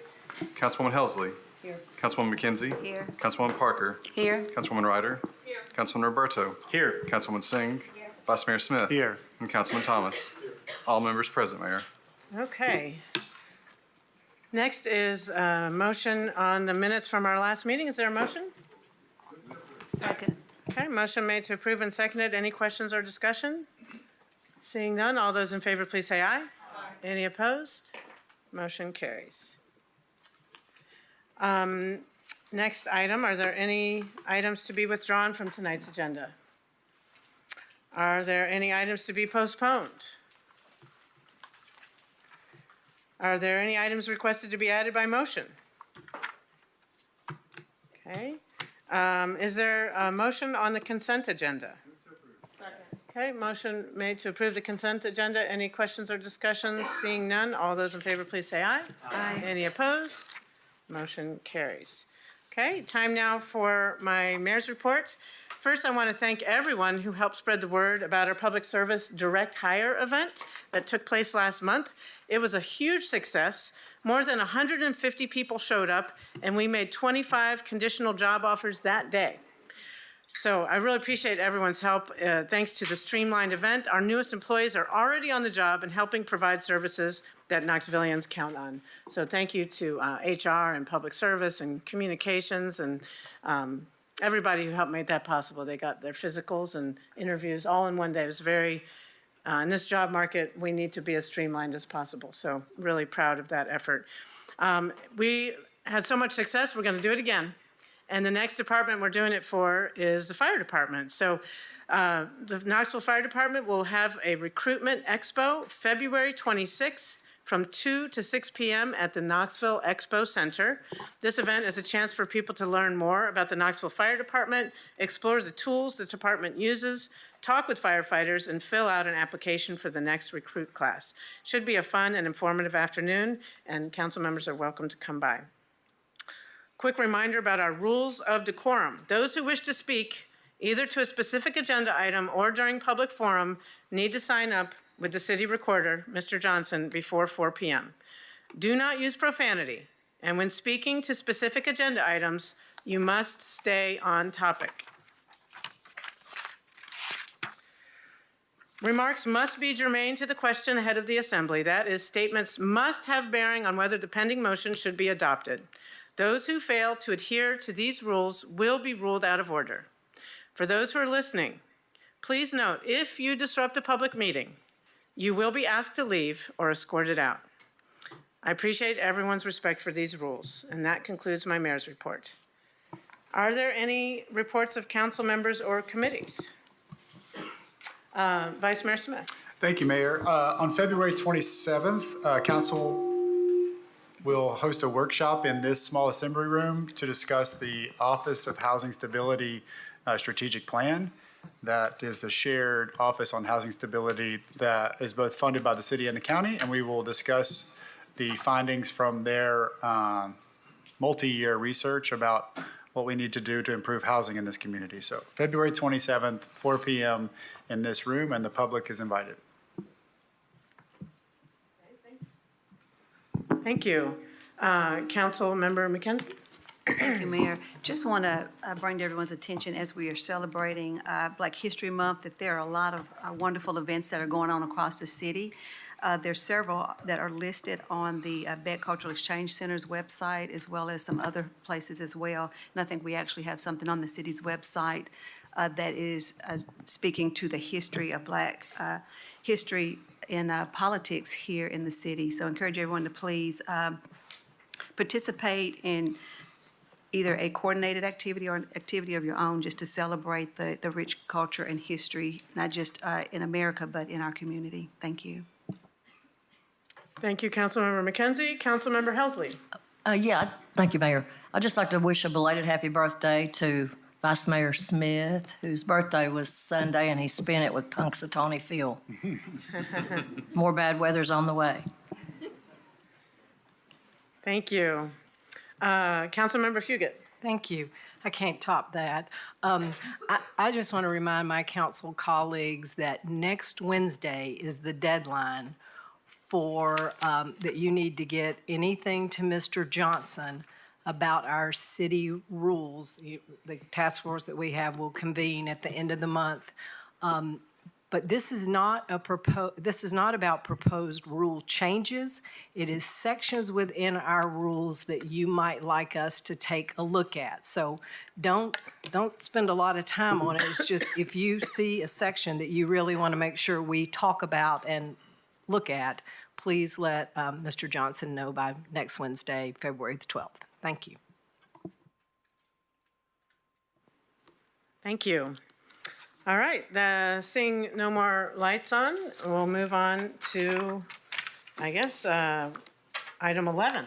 Councilwoman Helsley, Here. Councilwoman McKenzie, Here. Councilwoman Parker, Here. Councilwoman Ryder, Councilman Roberto, Here. Councilwoman Singh, Vice Mayor Smith, Here. and Councilman Thomas. All members present, Mayor. Okay. Next is a motion on the minutes from our last meeting. Is there a motion? Second. Okay, motion made to approve and seconded. Any questions or discussion? Seeing none, all those in favor, please say aye. Aye. Any opposed? Motion carries. Next item, are there any items to be withdrawn from tonight's agenda? Are there any items to be postponed? Are there any items requested to be added by motion? Okay. Is there a motion on the consent agenda? Okay, motion made to approve the consent agenda. Any questions or discussions? Seeing none, all those in favor, please say aye. Aye. Any opposed? Motion carries. Okay, time now for my mayor's report. First, I want to thank everyone who helped spread the word about our public service direct hire event that took place last month. It was a huge success. More than 150 people showed up, and we made 25 conditional job offers that day. So I really appreciate everyone's help. Thanks to the streamlined event, our newest employees are already on the job and helping provide services that Knoxvillians count on. So thank you to HR and public service and communications and everybody who helped make that possible. They got their physicals and interviews all in one day. It was very, in this job market, we need to be as streamlined as possible. So really proud of that effort. We had so much success, we're gonna do it again. And the next department we're doing it for is the fire department. So the Knoxville Fire Department will have a recruitment expo February 26th from 2 to 6 p.m. at the Knoxville Expo Center. This event is a chance for people to learn more about the Knoxville Fire Department, explore the tools the department uses, talk with firefighters, and fill out an application for the next recruit class. Should be a fun and informative afternoon, and council members are welcome to come by. Quick reminder about our rules of decorum. Those who wish to speak, either to a specific agenda item or during public forum, need to sign up with the city recorder, Mr. Johnson, before 4 p.m. Do not use profanity, and when speaking to specific agenda items, you must stay on topic. Remarks must be germane to the question ahead of the assembly. That is, statements must have bearing on whether the pending motion should be adopted. Those who fail to adhere to these rules will be ruled out of order. For those who are listening, please note, if you disrupt a public meeting, you will be asked to leave or escorted out. I appreciate everyone's respect for these rules, and that concludes my mayor's report. Are there any reports of council members or committees? Vice Mayor Smith. Thank you, Mayor. On February 27th, Council will host a workshop in this small assembly room to discuss the Office of Housing Stability Strategic Plan. That is the shared Office on Housing Stability that is both funded by the city and the county, and we will discuss the findings from their multi-year research about what we need to do to improve housing in this community. So February 27th, 4 p.m. in this room, and the public is invited. Thank you. Council Member McKenzie? Thank you, Mayor. Just want to bring to everyone's attention as we are celebrating Black History Month that there are a lot of wonderful events that are going on across the city. There's several that are listed on the Beck Cultural Exchange Center's website, as well as some other places as well. And I think we actually have something on the city's website that is speaking to the history of Black history in politics here in the city. So I encourage everyone to please participate in either a coordinated activity or an activity of your own just to celebrate the rich culture and history, not just in America, but in our community. Thank you. Thank you, Councilmember McKenzie. Councilmember Helsley. Yeah, thank you, Mayor. I'd just like to wish a belated happy birthday to Vice Mayor Smith, whose birthday was Sunday, and he spent it with Punxsutawney Phil. More bad weather's on the way. Thank you. Councilmember Fugit. Thank you. I can't top that. I just want to remind my council colleagues that next Wednesday is the deadline for, that you need to get anything to Mr. Johnson about our city rules. The task force that we have will convene at the end of the month. But this is not about proposed rule changes. It is sections within our rules that you might like us to take a look at. So don't spend a lot of time on it. It's just if you see a section that you really want to make sure we talk about and look at, please let Mr. Johnson know by next Wednesday, February the 12th. Thank you. Thank you. All right, seeing no more lights on, we'll move on to, I guess, item 11,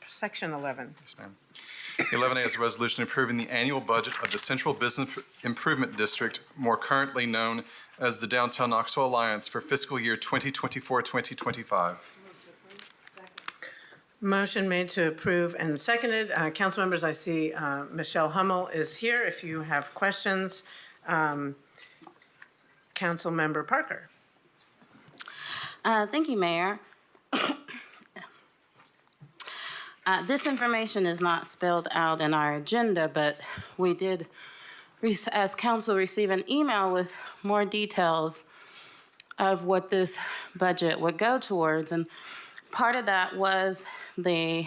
section 11. Yes, ma'am. 11A is a resolution approving the annual budget of the Central Business Improvement District, more currently known as the Downtown Knoxville Alliance, for fiscal year 2024-2025. Motion made to approve and seconded. Council members, I see Michelle Hummel is here. If you have questions, Council Member Parker. Thank you, Mayor. This information is not spelled out in our agenda, but we did, as council, receive an email with more details of what this budget would go towards. And part of that was the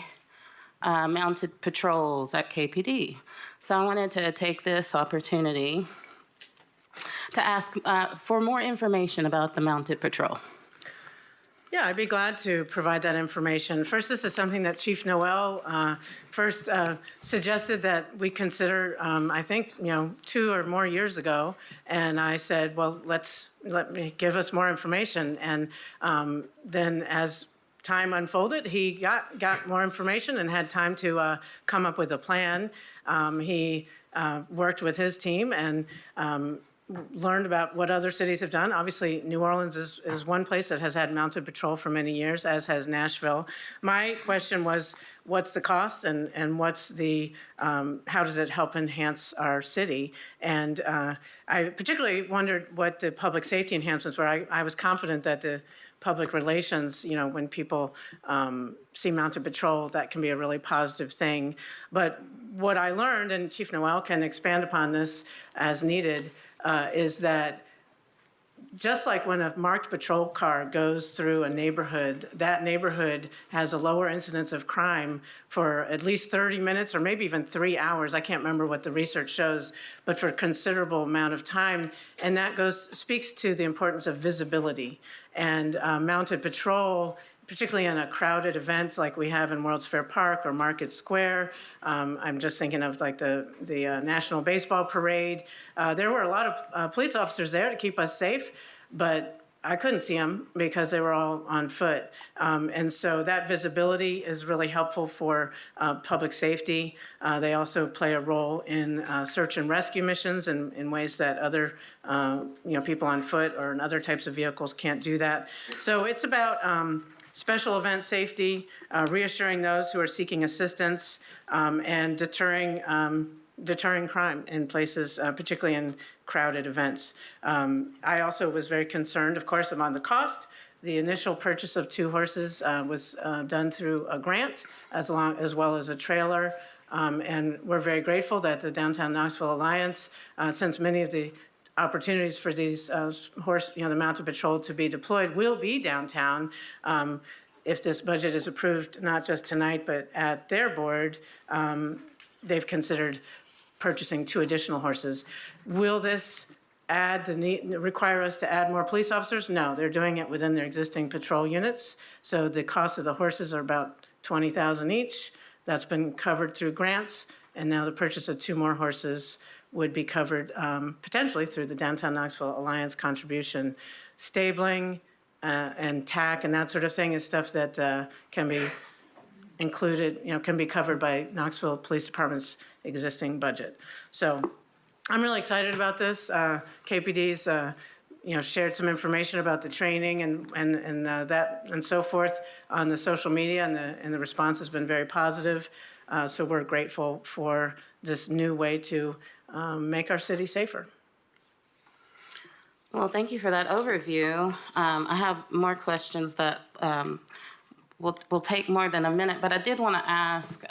mounted patrols at KPD. So I wanted to take this opportunity to ask for more information about the mounted patrol. Yeah, I'd be glad to provide that information. First, this is something that Chief Noel first suggested that we consider, I think, 2 or more years ago. And I said, well, let me give us more information. And then as time unfolded, he got more information and had time to come up with a plan. He worked with his team and learned about what other cities have done. Obviously, New Orleans is one place that has had mounted patrol for many years, as has Nashville. My question was, what's the cost and what's the, how does it help enhance our city? And I particularly wondered what the public safety enhancements were. I was confident that the public relations, when people see mounted patrol, that can be a really positive thing. But what I learned, and Chief Noel can expand upon this as needed, is that just like when a marked patrol car goes through a neighborhood, that neighborhood has a lower incidence of crime for at least 30 minutes or maybe even 3 hours. I can't remember what the research shows, but for a considerable amount of time. And that speaks to the importance of visibility. And mounted patrol, particularly in a crowded events like we have in World's Fair Park or Market Square. I'm just thinking of like the National Baseball Parade. There were a lot of police officers there to keep us safe, but I couldn't see them because they were all on foot. And so that visibility is really helpful for public safety. They also play a role in search and rescue missions in ways that other people on foot or in other types of vehicles can't do that. So it's about special event safety, reassuring those who are seeking assistance, and deterring crime in places, particularly in crowded events. I also was very concerned, of course, about the cost, The initial purchase of 2 horses was done through a grant as well as a trailer. And we're very grateful that the Downtown Knoxville Alliance, since many of the opportunities for these the mounted patrol to be deployed will be downtown. If this budget is approved, not just tonight, but at their board, they've considered purchasing 2 additional horses. Will this require us to add more police officers? No, they're doing it within their existing patrol units. So the cost of the horses are about $20,000 each. That's been covered through grants, and now the purchase of 2 more horses would be covered potentially through the Downtown Knoxville Alliance contribution. Stabling and tack and that sort of thing is stuff that can be included, can be covered by Knoxville Police Department's existing budget. So I'm really excited about this. KPD's shared some information about the training and that and so forth on the social media, and the response has been very positive. So we're grateful for this new way to make our city safer. Well, thank you for that overview. I have more questions that will take more than a minute, but I did want to ask,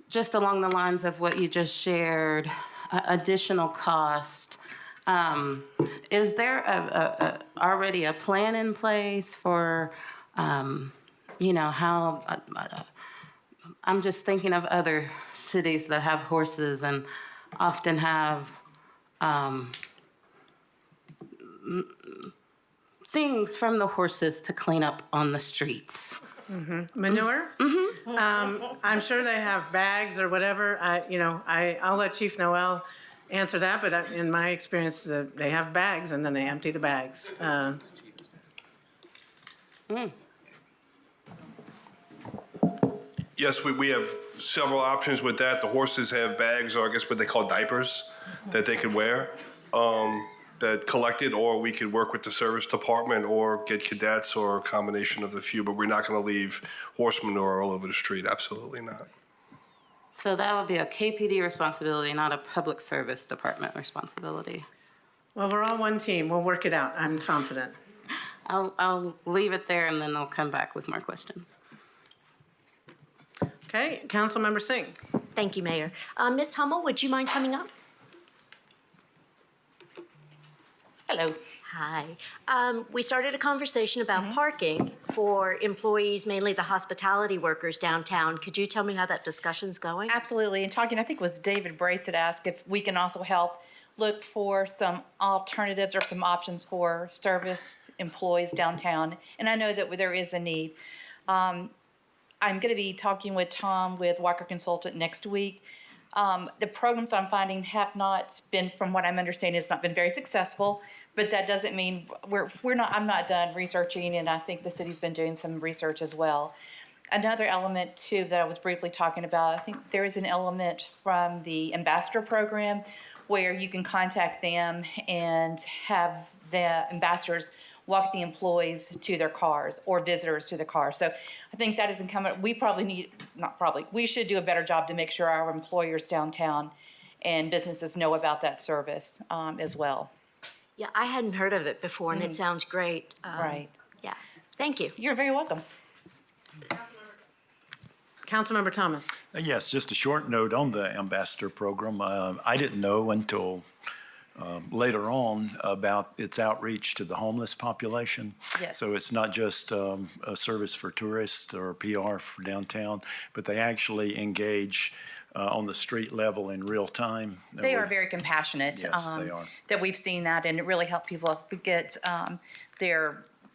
just along the lines of what you just shared, additional cost. Is there already a plan in place for, how, I'm just thinking of other cities that have horses and often have things from the horses to clean up on the streets. Manure? I'm sure they have bags or whatever. I'll let Chief Noel answer that, but in my experience, they have bags and then they empty the bags. Yes, we have several options with that. The horses have bags, or I guess what they call diapers, that they could wear, that collected, or we could work with the service department or get cadets or a combination of the few, but we're not going to leave horse manure all over the street. Absolutely not. So that would be a KPD responsibility, not a public service department responsibility. Well, we're all one team. We'll work it out. I'm confident. I'll leave it there and then I'll come back with more questions. Okay, Councilmember Singh. Thank you, Mayor. Ms. Hummel, would you mind coming up? Hello. Hi. We started a conversation about parking for employees, mainly the hospitality workers downtown. Could you tell me how that discussion's going? Absolutely. And talking, I think it was David Brace that asked if we can also help look for some alternatives or some options for service employees downtown. And I know that there is a need. I'm going to be talking with Tom with Walker Consultant next week. The programs I'm finding have not been, from what I'm understanding, has not been very successful. But that doesn't mean I'm not done researching, and I think the city's been doing some research as well. Another element too that I was briefly talking about, I think there is an element from the ambassador program where you can contact them and have the ambassadors walk the employees to their cars or visitors to the cars. So I think that is incumbent. We should do a better job to make sure our employers downtown and businesses know about that service as well. Yeah, I hadn't heard of it before, and it sounds great. Right. Yeah, thank you. You're very welcome. Councilmember Thomas. Yes, just a short note on the ambassador program. I didn't know until later on about its outreach to the homeless population. Yes. So it's not just a service for tourists or PR for downtown, but they actually engage on the street level in real time. They are very compassionate. Yes, they are. That we've seen that, and it really helped people get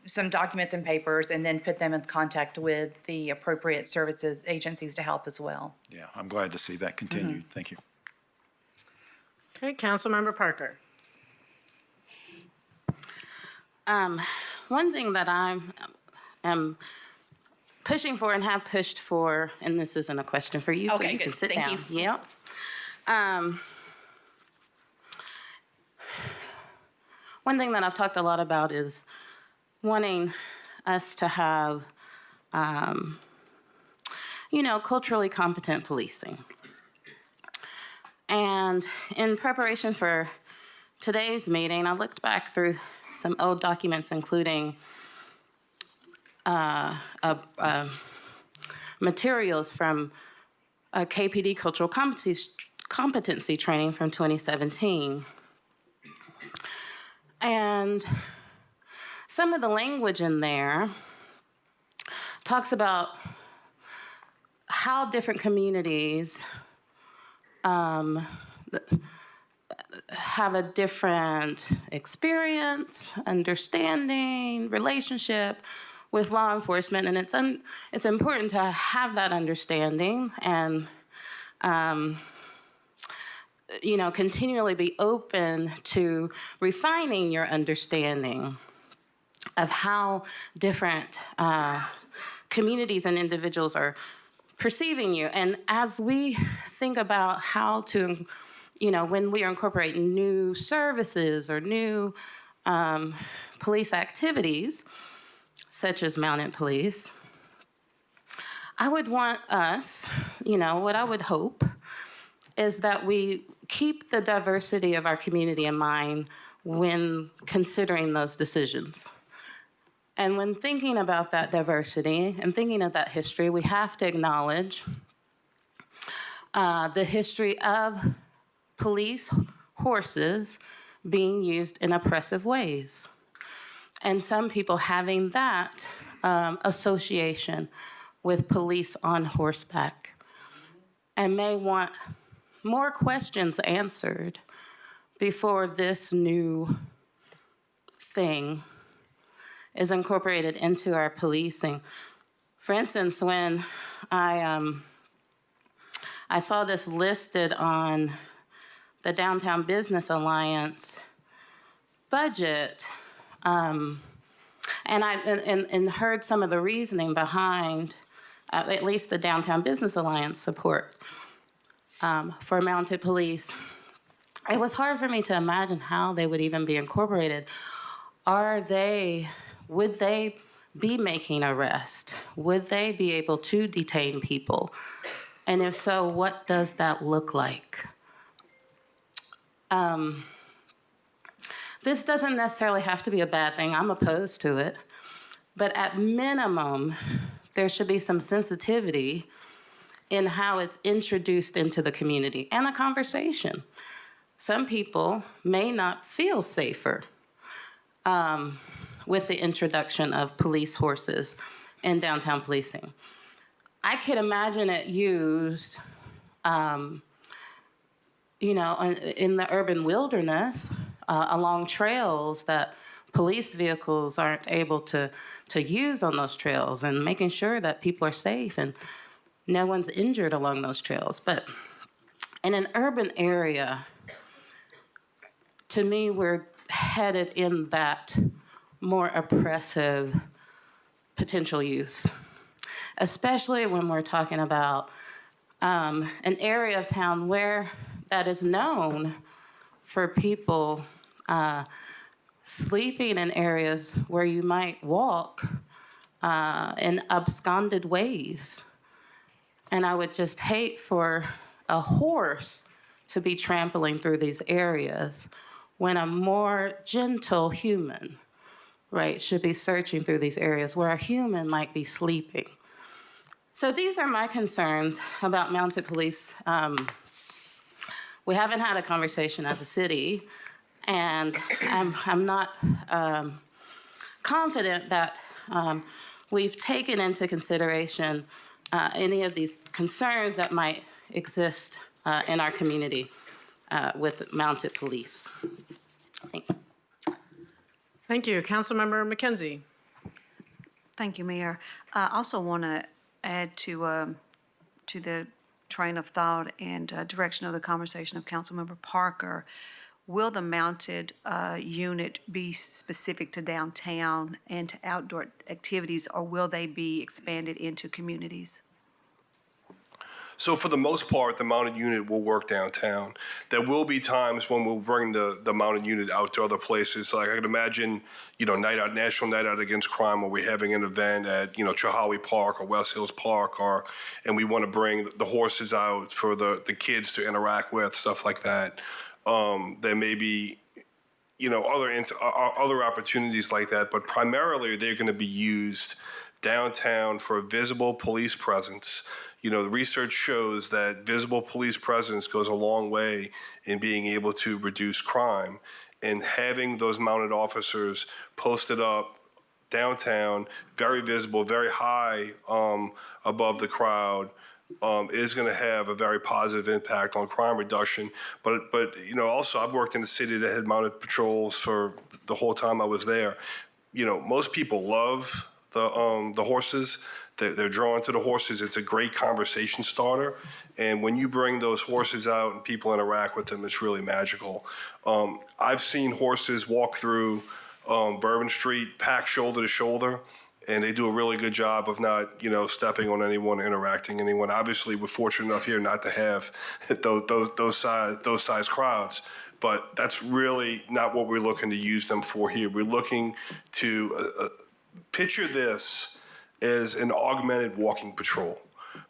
some documents and papers, and then put them in contact with the appropriate services agencies to help as well. Yeah, I'm glad to see that continued. Thank you. Okay, Councilmember Parker. One thing that I am pushing for and have pushed for, and this isn't a question for you, so you can sit down. Thank you. Yeah. One thing that I've talked a lot about is wanting us to have, culturally competent policing. And in preparation for today's meeting, I looked back through some old documents, including materials from KPD Cultural Competency Training from 2017. And some of the language in there talks about how different communities have a different experience, understanding, relationship with law enforcement, and it's important to have that understanding and continually be open to refining your understanding of how different communities and individuals are perceiving you. And as we think about how to, when we are incorporating new services or new police activities, such as mounted police, I would want us, what I would hope is that we keep the diversity of our community in mind when considering those decisions. And when thinking about that diversity and thinking of that history, we have to acknowledge the history of police horses being used in oppressive ways. And some people having that association with police on horseback and may want more questions answered before this new thing is incorporated into our policing. For instance, when I saw this listed on the Downtown Business Alliance budget, and heard some of the reasoning behind at least the Downtown Business Alliance support for mounted police, it was hard for me to imagine how they would even be incorporated. Would they be making arrests? Would they be able to detain people? And if so, what does that look like? This doesn't necessarily have to be a bad thing. I'm opposed to it. But at minimum, there should be some sensitivity in how it's introduced into the community and a conversation. Some people may not feel safer with the introduction of police horses in downtown policing. I could imagine it used, in the urban wilderness, along trails that police vehicles aren't able to use on those trails, and making sure that people are safe and no one's injured along those trails. But in an urban area, to me, we're headed in that more oppressive potential use, especially when we're talking about an area of town where that is known for people sleeping in areas where you might walk in absconded ways. And I would just hate for a horse to be trampling through these areas when a more gentle human, right, should be searching through these areas where a human might be sleeping. So these are my concerns about mounted police. We haven't had a conversation as a city, and I'm not confident that we've taken into consideration any of these concerns that might exist in our community with mounted police. Thank you. Thank you. Councilmember McKenzie. Thank you, Mayor. I also want to add to the train of thought and direction of the conversation of Councilmember Parker. Will the mounted unit be specific to downtown and to outdoor activities, or will they be expanded into communities? So for the most part, the mounted unit will work downtown. There will be times when we'll bring the mounted unit out to other places. Like I can imagine, National Night Out Against Crime, where we're having an event at, Chihawi Park or West Hills Park, and we want to bring the horses out for the kids to interact with, stuff like that. There may be, other opportunities like that, but primarily they're going to be used downtown for a visible police presence. You know, the research shows that visible police presence goes a long way in being able to reduce crime. And having those mounted officers posted up downtown, very visible, very high above the crowd, is going to have a very positive impact on crime reduction. But you know, also I've worked in a city that had mounted patrols for the whole time I was there. You know, most people love the horses. They're drawn to the horses. It's a great conversation starter. And when you bring those horses out and people interact with them, it's really magical. I've seen horses walk through Bourbon Street packed shoulder to shoulder, and they do a really good job of not, you know, stepping on anyone, interacting anyone. Obviously, we're fortunate enough here not to have those size crowds, but that's really not what we're looking to use them for here. We're looking to picture this as an augmented walking patrol.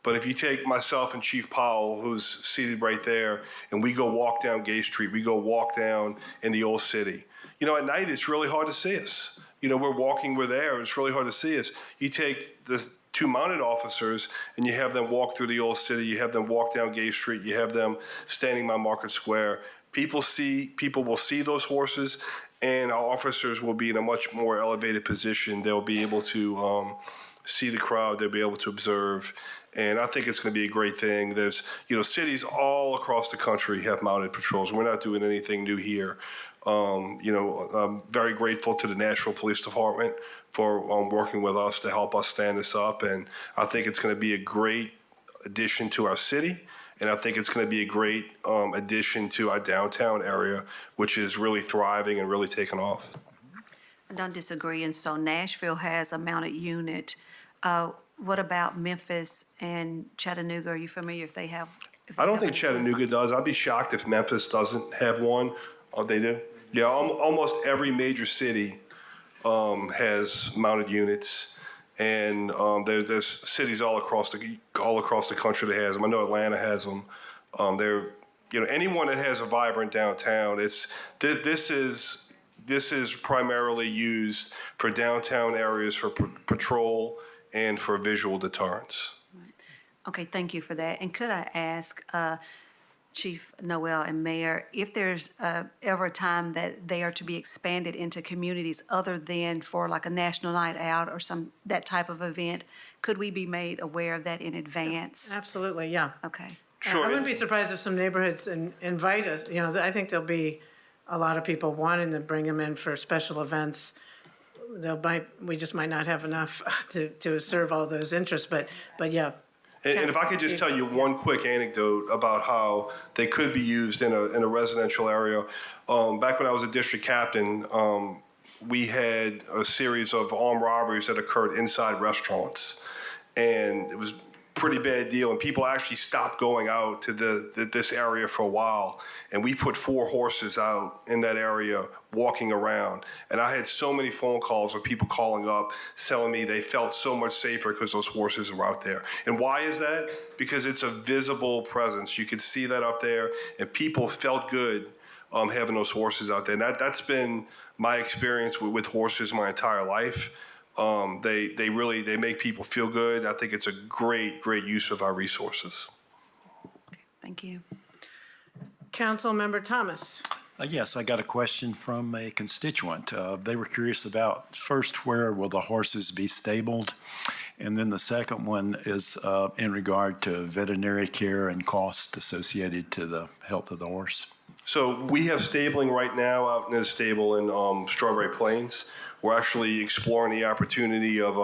But if you take myself and Chief Powell, who's seated right there, and we go walk down Gay Street, we go walk down in the old city, you know, at night it's really hard to see us. You know, we're there, it's really hard to see us. You take the 2 mounted officers and you have them walk through the old city, you have them walk down Gay Street, you have them standing by Market Square. People will see those horses, and our officers will be in a much more elevated position. They'll be able to see the crowd, they'll be able to observe. And I think it's going to be a great thing. There's, you know, cities all across the country have mounted patrols. We're not doing anything new here. You know, I'm very grateful to the Nashville Police Department for working with us to help us stand this up. And I think it's going to be a great addition to our city. And I think it's going to be a great addition to our downtown area, which is really thriving and really taking off. I don't disagree. And so Nashville has a mounted unit. What about Memphis and Chattanooga? Are you familiar if they have? I don't think Chattanooga does. I'd be shocked if Memphis doesn't have one. Oh, they do? Yeah, almost every major city has mounted units, and there's cities all across the country that has them. I know Atlanta has them. You know, anyone that has a vibrant downtown, this is primarily used for downtown areas for patrol and for visual deterrence. Okay, thank you for that. And could I ask Chief Noel and Mayor, if there's ever a time that they are to be expanded into communities other than for like a national night out or that type of event, could we be made aware of that in advance? Absolutely, yeah. Okay. Sure. I wouldn't be surprised if some neighborhoods invite us. You know, I think there'll be a lot of people wanting to bring them in for special events. We just might not have enough to serve all those interests, but yeah. And if I could just tell you one quick anecdote about how they could be used in a residential area. Back when I was a district captain, we had a series of armed robberies that occurred inside restaurants. And it was a pretty bad deal. And people actually stopped going out to this area for a while. And we put 4 horses out in that area walking around. And I had so many phone calls of people calling up telling me they felt so much safer because those horses were out there. And why is that? Because it's a visible presence. You could see that up there, and people felt good having those horses out there. And that's been my experience with horses my entire life. They make people feel good. I think it's a great use of our resources. Thank you. Councilmember Thomas. Yes, I got a question from a constituent. They were curious about, first, where will the horses be stabled? And then the second one is in regard to veterinary care and cost associated to the health of the horse. So we have stabling right now out in a stable in Strawberry Plains. We're actually exploring the opportunity of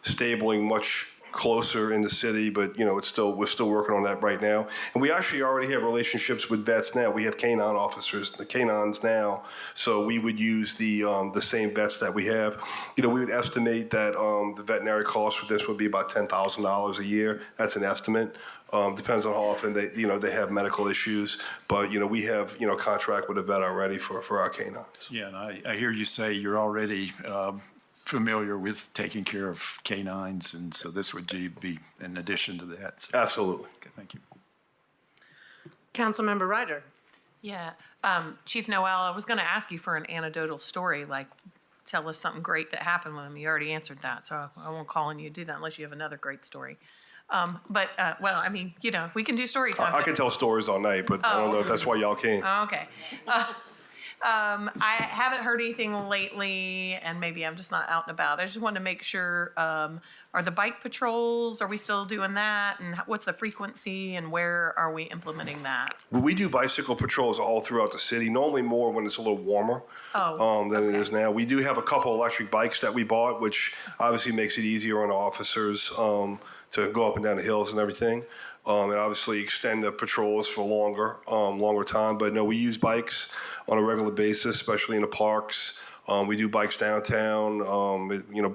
stabling much closer in the city, but you know, we're still working on that right now. And we actually already have relationships with vets now. We have canine officers, the canines now, so we would use the same vets that we have. You know, we would estimate that the veterinary cost for this would be about $10,000 a year. That's an estimate. Depends on how often they have medical issues, but you know, we have contract with a vet already for our canines. Yeah, and I hear you say you're already familiar with taking care of canines, and so this would be in addition to that. So. Absolutely. Okay, thank you. Councilmember Ryder. Yeah, Chief Noel, I was going to ask you for an anecdotal story, like tell us something great that happened with them. You already answered that, so I won't call on you to do that unless you have another great story. Well, I mean, we can do story time. I can tell stories all night, but I don't know if that's why y'all came. Okay. I haven't heard anything lately, and maybe I'm just not out and about. I just want to make sure, are the bike patrols, are we still doing that? And what's the frequency, and where are we implementing that? We do bicycle patrols all throughout the city, normally more when it's a little warmer than it is now. We do have a couple electric bikes that we bought, which obviously makes it easier on officers to go up and down the hills and everything. And obviously extend the patrols for longer time. But no, we use bikes on a regular basis, especially in the parks. We do bikes downtown.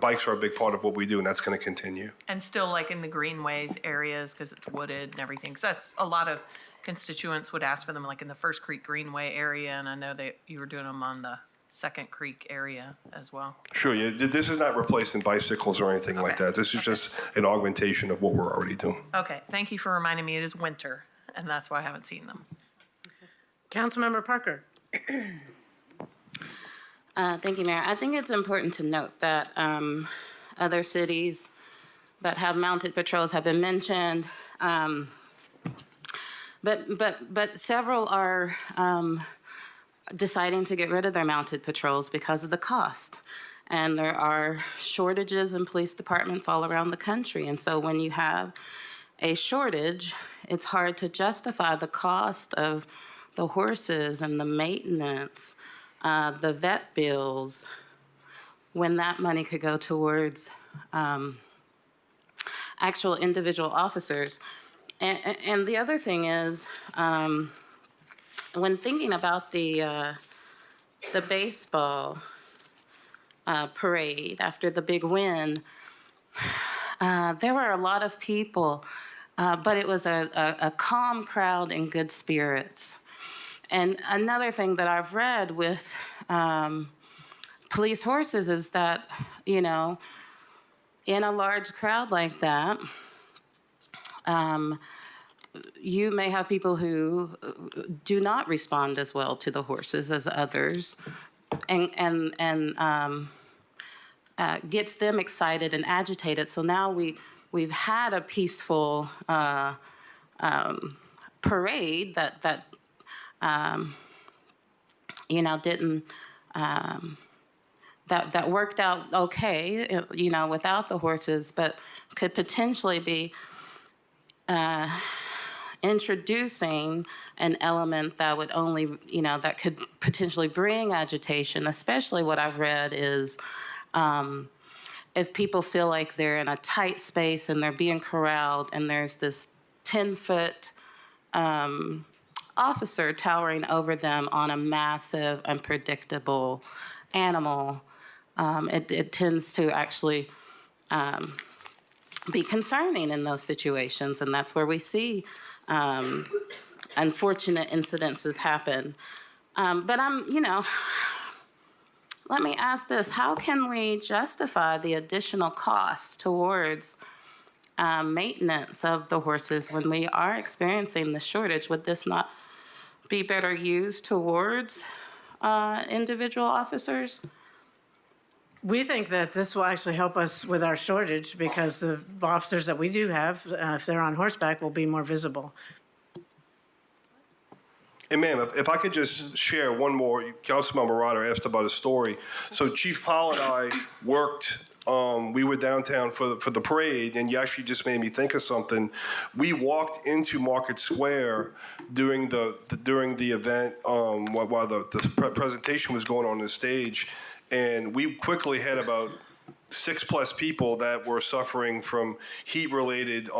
Bikes are a big part of what we do, and that's going to continue. And still like in the greenways areas, because it's wooded and everything. So that's a lot of constituents would ask for them, like in the First Creek Greenway area, and I know that you were doing them on the Second Creek area as well. Sure, yeah. This is not replacing bicycles or anything like that. This is just an augmentation of what we're already doing. Okay, thank you for reminding me it is winter, and that's why I haven't seen them. Councilmember Parker. Thank you, Mayor. I think it's important to note that other cities that have mounted patrols have been mentioned, but several are deciding to get rid of their mounted patrols because of the cost. And there are shortages in police departments all around the country. And so when you have a shortage, it's hard to justify the cost of the horses and the maintenance, the vet bills, when that money could go towards actual individual officers. And the other thing is, when thinking about the baseball parade after the big win, there were a lot of people, but it was a calm crowd in good spirits. And another thing that I've read with police horses is that, in a large crowd like that, you may have people who do not respond as well to the horses as others, and gets them excited and agitated. So now we've had a peaceful parade that didn't that worked out okay, without the horses, but could potentially be introducing an element that would only, that could potentially bring agitation. Especially what I've read is if people feel like they're in a tight space and they're being corralled and there's this 10-foot officer towering over them on a massive, unpredictable animal, it tends to actually be concerning in those situations, and that's where we see unfortunate incidences happen. But let me ask this: how can we justify the additional costs towards maintenance of the horses when we are experiencing the shortage? Would this not be better used towards individual officers? We think that this will actually help us with our shortage because the officers that we do have, if they're on horseback, will be more visible. And ma'am, if I could just share one more, Councilmember Ryder asked about a story. So Chief Powell and I worked, we were downtown for the parade, and you actually just made me think of something. We walked into Market Square during the event while the presentation was going on the stage, and we quickly had about 6+ people that were suffering from heat-related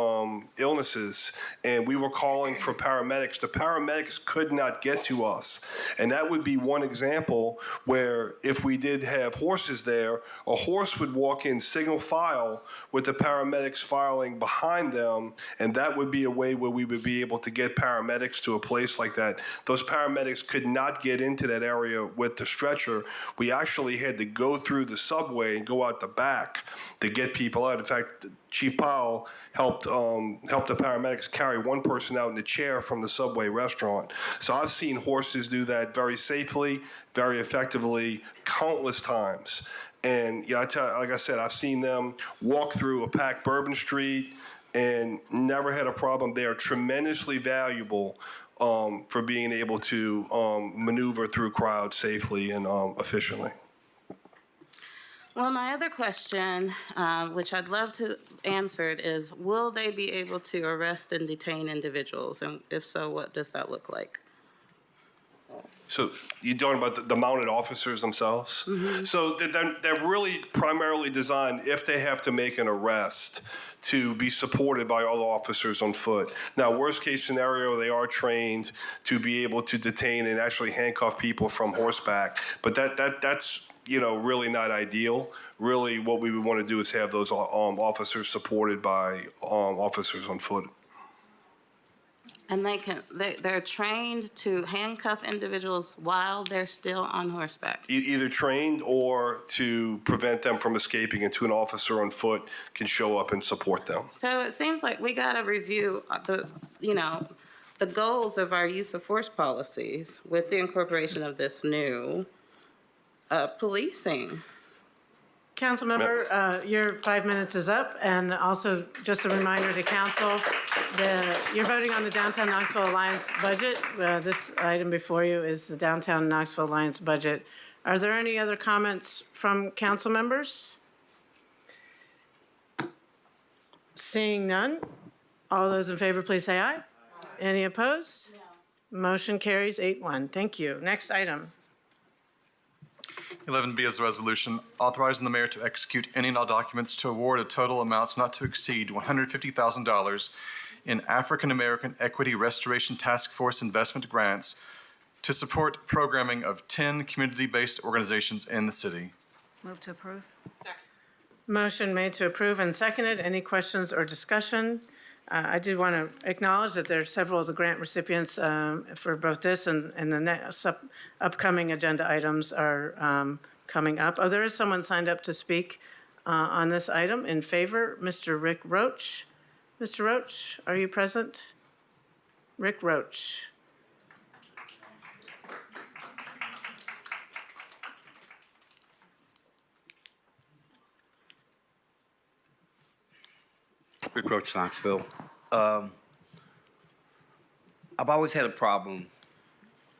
illnesses, and we were calling for paramedics. The paramedics could not get to us, and that would be one example where if we did have horses there, a horse would walk in single file with the paramedics filing behind them, and that would be a way where we would be able to get paramedics to a place like that. Those paramedics could not get into that area with the stretcher. We actually had to go through the subway and go out the back back to get people out. In fact, Chief Powell helped the paramedics carry one person out in a chair from the Subway restaurant. So I've seen horses do that very safely, very effectively, countless times. And yeah, like I said, I've seen them walk through a packed Bourbon Street and never had a problem. They are tremendously valuable for being able to maneuver through crowds safely and efficiently. Well, my other question, which I'd love to answer it, is will they be able to arrest and detain individuals? And if so, what does that look like? So you're talking about the mounted officers themselves? Mhm. So they're really primarily designed, if they have to make an arrest, to be supported by other officers on foot. Now, worst case scenario, they are trained to be able to detain and actually handcuff people from horseback. But that's really not ideal. Really, what we would want to do is have those officers supported by officers on foot. And they're trained to handcuff individuals while they're still on horseback. Either trained or to prevent them from escaping until an officer on foot can show up and support them. So it seems like we got to review the goals of our use of force policies with the incorporation of this new policing. Councilmember, your 5 minutes is up, and also just a reminder to council, you're voting on the Downtown Knoxville Alliance budget. This item before you is the Downtown Knoxville Alliance budget. Are there any other comments from council members? Seeing none, all those in favor, please say aye. Any opposed? No. Motion carries 8-1. Thank you. Next item. 11B is a resolution authorizing the mayor to execute any and all documents to award a total amounts not to exceed $150,000 in African American Equity Restoration Task Force investment grants to support programming of 10 community-based organizations in the city. Move to approve. Motion made to approve and seconded. Any questions or discussion? I do want to acknowledge that there are several of the grant recipients for both this and the next upcoming agenda items are coming up. Oh, there is someone signed up to speak on this item in favor, Mr. Rick Roach. Mr. Roach, are you present? Rick Roach. Rick Roach, Knoxville. I've always had a problem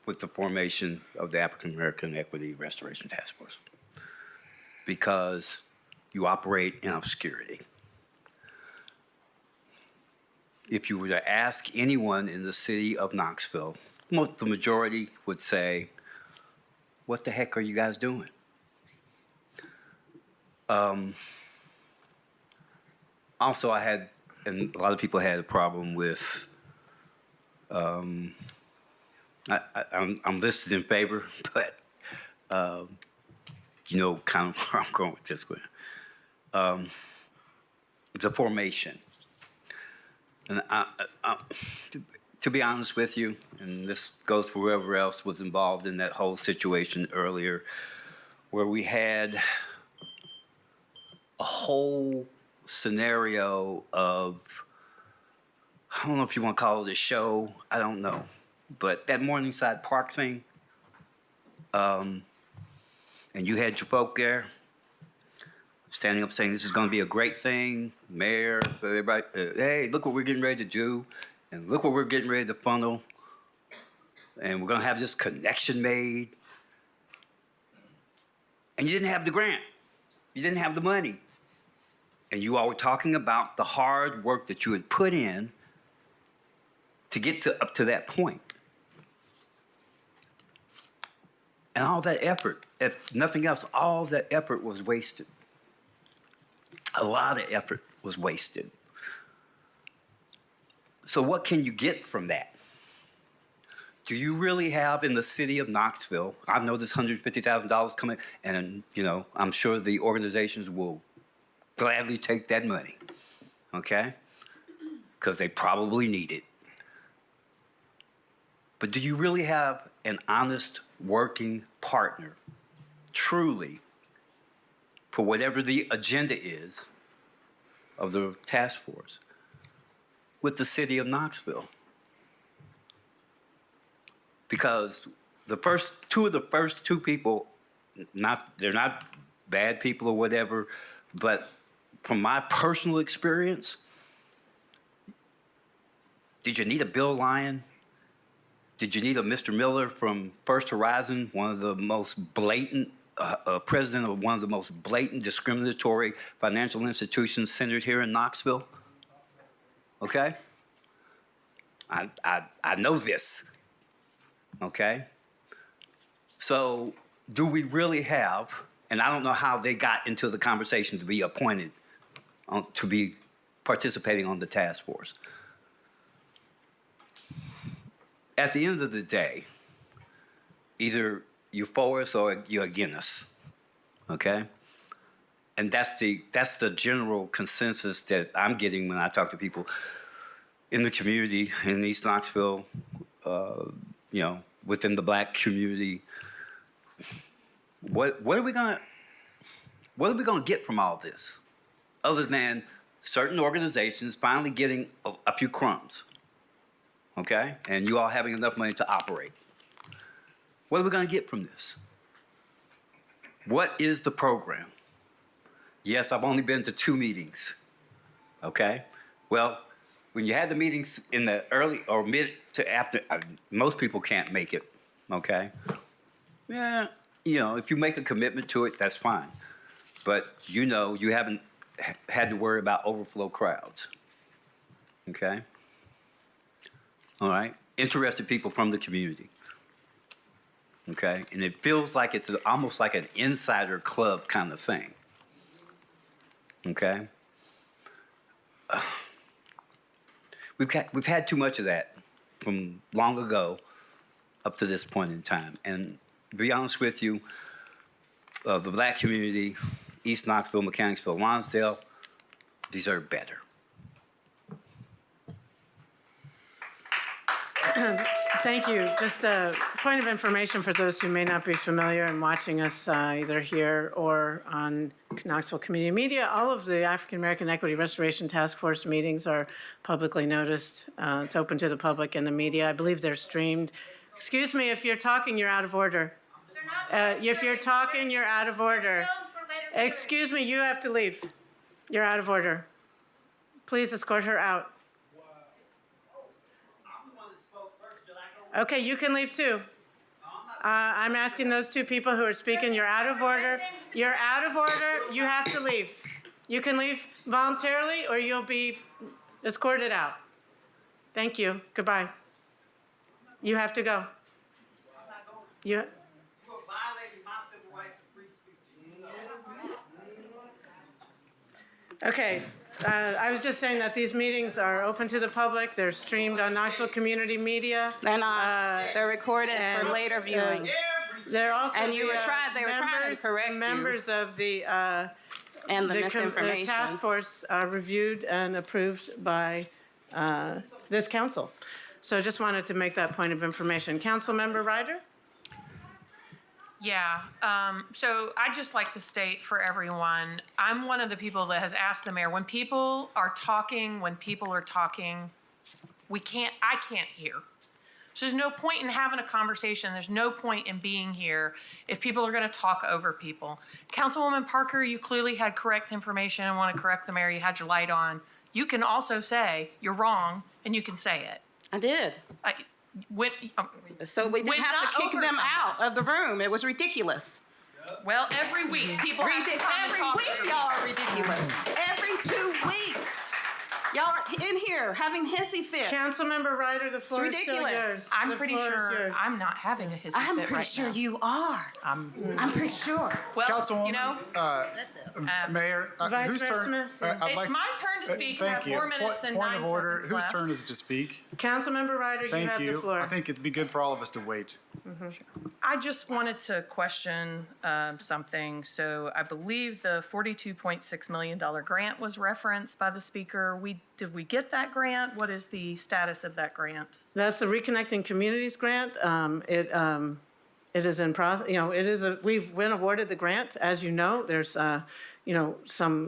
with the formation of the African American Equity Restoration Task Force because you operate in obscurity. If you were to ask anyone in the city of Knoxville, the majority would say, "What the heck are you guys doing?" Also, and a lot of people had a problem with, I'm listed in favor, but kind of where I'm going with this one. The formation. And to be honest with you, and this goes for whoever else was involved in that whole situation earlier, where we had a whole scenario of, I don't know if you want to call it a show, I don't know, but that Morningside Park thing, and you had your folk there standing up saying this is going to be a great thing, mayor, everybody, hey, look what we're getting ready to do, and look what we're getting ready to funnel, and we're going to have this connection made. And you didn't have the grant. You didn't have the money. And you all were talking about the hard work that you had put in to get up to that point. And all that effort, if nothing else, all that effort was wasted. A lot of effort was wasted. So what can you get from that? Do you really have in the city of Knoxville, I know this $150,000 coming, and I'm sure the organizations will gladly take that money, okay? Because they probably need it. But do you really have an honest working partner, truly, for whatever the agenda is of the task force with the city of Knoxville. Because the first two people, they're not bad people or whatever, but from my personal experience, did you need a Bill Lyon? Did you need a Mr. Miller from First Horizon, one of the most blatant, president of one of the most blatant discriminatory financial institutions centered here in Knoxville? Okay? I know this. Okay? So do we really have, and I don't know how they got into the conversation to be appointed, to be participating on the task force. At the end of the day, either you're for us or you're against us, okay? And that's the general consensus that I'm getting when I talk to people in the community in East Knoxville, within the Black community. What are we gonna get from all this, other than certain organizations finally getting a few crumbs? Okay? And you all having enough money to operate. What are we going to get from this? What is the program? Yes, I've only been to 2 meetings. Okay? Well, when you had the meetings in the early or mid to after, most people can't make it. Okay? Yeah, if you make a commitment to it, that's fine. But you haven't had to worry about overflow crowds. Okay? All right? Interested people from the community. Okay? And it feels like it's almost like an insider club kind of thing. Okay? We've had too much of that from long ago up to this point in time. And to be honest with you, the Black community, East Knoxville, Mechanicsville, Lonsdale, deserve better. Thank you. Just a point of information for those who may not be familiar and watching us either here or on Knoxville Community Media. All of the African American Equity Restoration Task Force meetings are publicly noticed. It's open to the public and the media. I believe they're streamed. Excuse me, if you're talking, you're out of order. If you're talking, you're out of order. Excuse me, you have to leave. You're out of order. Please escort her out. Okay, you can leave too. I'm asking those 2 people who are speaking, you're out of order. You're out of order, you have to leave. You can leave voluntarily or you'll be escorted out. Thank you, goodbye. You have to go. You. Okay, I was just saying that these meetings are open to the public. They're streamed on Knoxville Community Media. They're not. They're recorded for later viewing. They're also and they were trying to correct members of the and the misinformation. The task force reviewed and approved by this council. So just wanted to make that point of information. Councilmember Ryder? Yeah, so I'd just like to state for everyone, I'm one of the people that has asked the mayor, when people are talking, I can't hear. So there's no point in having a conversation. There's no point in being here if people are going to talk over people. Councilwoman Parker, you clearly had correct information and want to correct the mayor. You had your light on. You can also say you're wrong, and you can say it. I did. So we didn't have to kick them out of the room. It was ridiculous. Well, every week people have to come and talk every week y'all are ridiculous. Every 2 weeks. Y'all are in here having hissy fits. Councilmember Ryder, the floor is still yours. I'm pretty sure I'm not having a hissy fit right now. I'm pretty sure you are. I'm pretty sure. Well, Councilwoman, that's it. Mayor, Vice whose Mayor turn? Smith. It's my turn to speak. I have 4 minutes and 9 Point of order. seconds Whose left. turn is it to speak? Councilmember Ryder, you have the floor. I think it'd be good for all of us to wait. I just wanted to question something. So I believe the $42.6 million grant was referenced by the speaker. Did we get that grant? What is the status of that grant? That's the Reconnecting Communities grant. it is in process, we've been awarded the grant, as you know. There's, some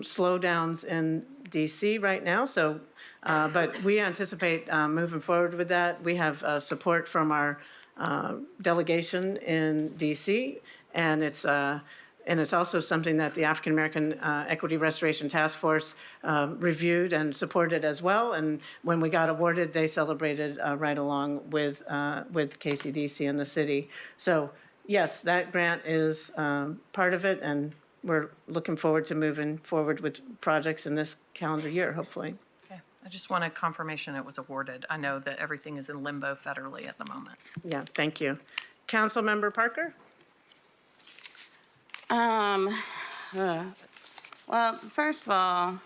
slowdowns in DC right now, so, but we anticipate moving forward with that. We have support from our delegation in DC, and it's also something that the African American Equity Restoration Task Force reviewed and supported as well. And when we got awarded, they celebrated right along with KCDC and the city. So yes, that grant is part of it, and we're looking forward to moving forward with projects in this calendar year, hopefully. Okay, I just wanted confirmation it was awarded. I know that everything is in limbo federally at the moment. Yeah, thank you. Councilmember Parker? Well, first of all,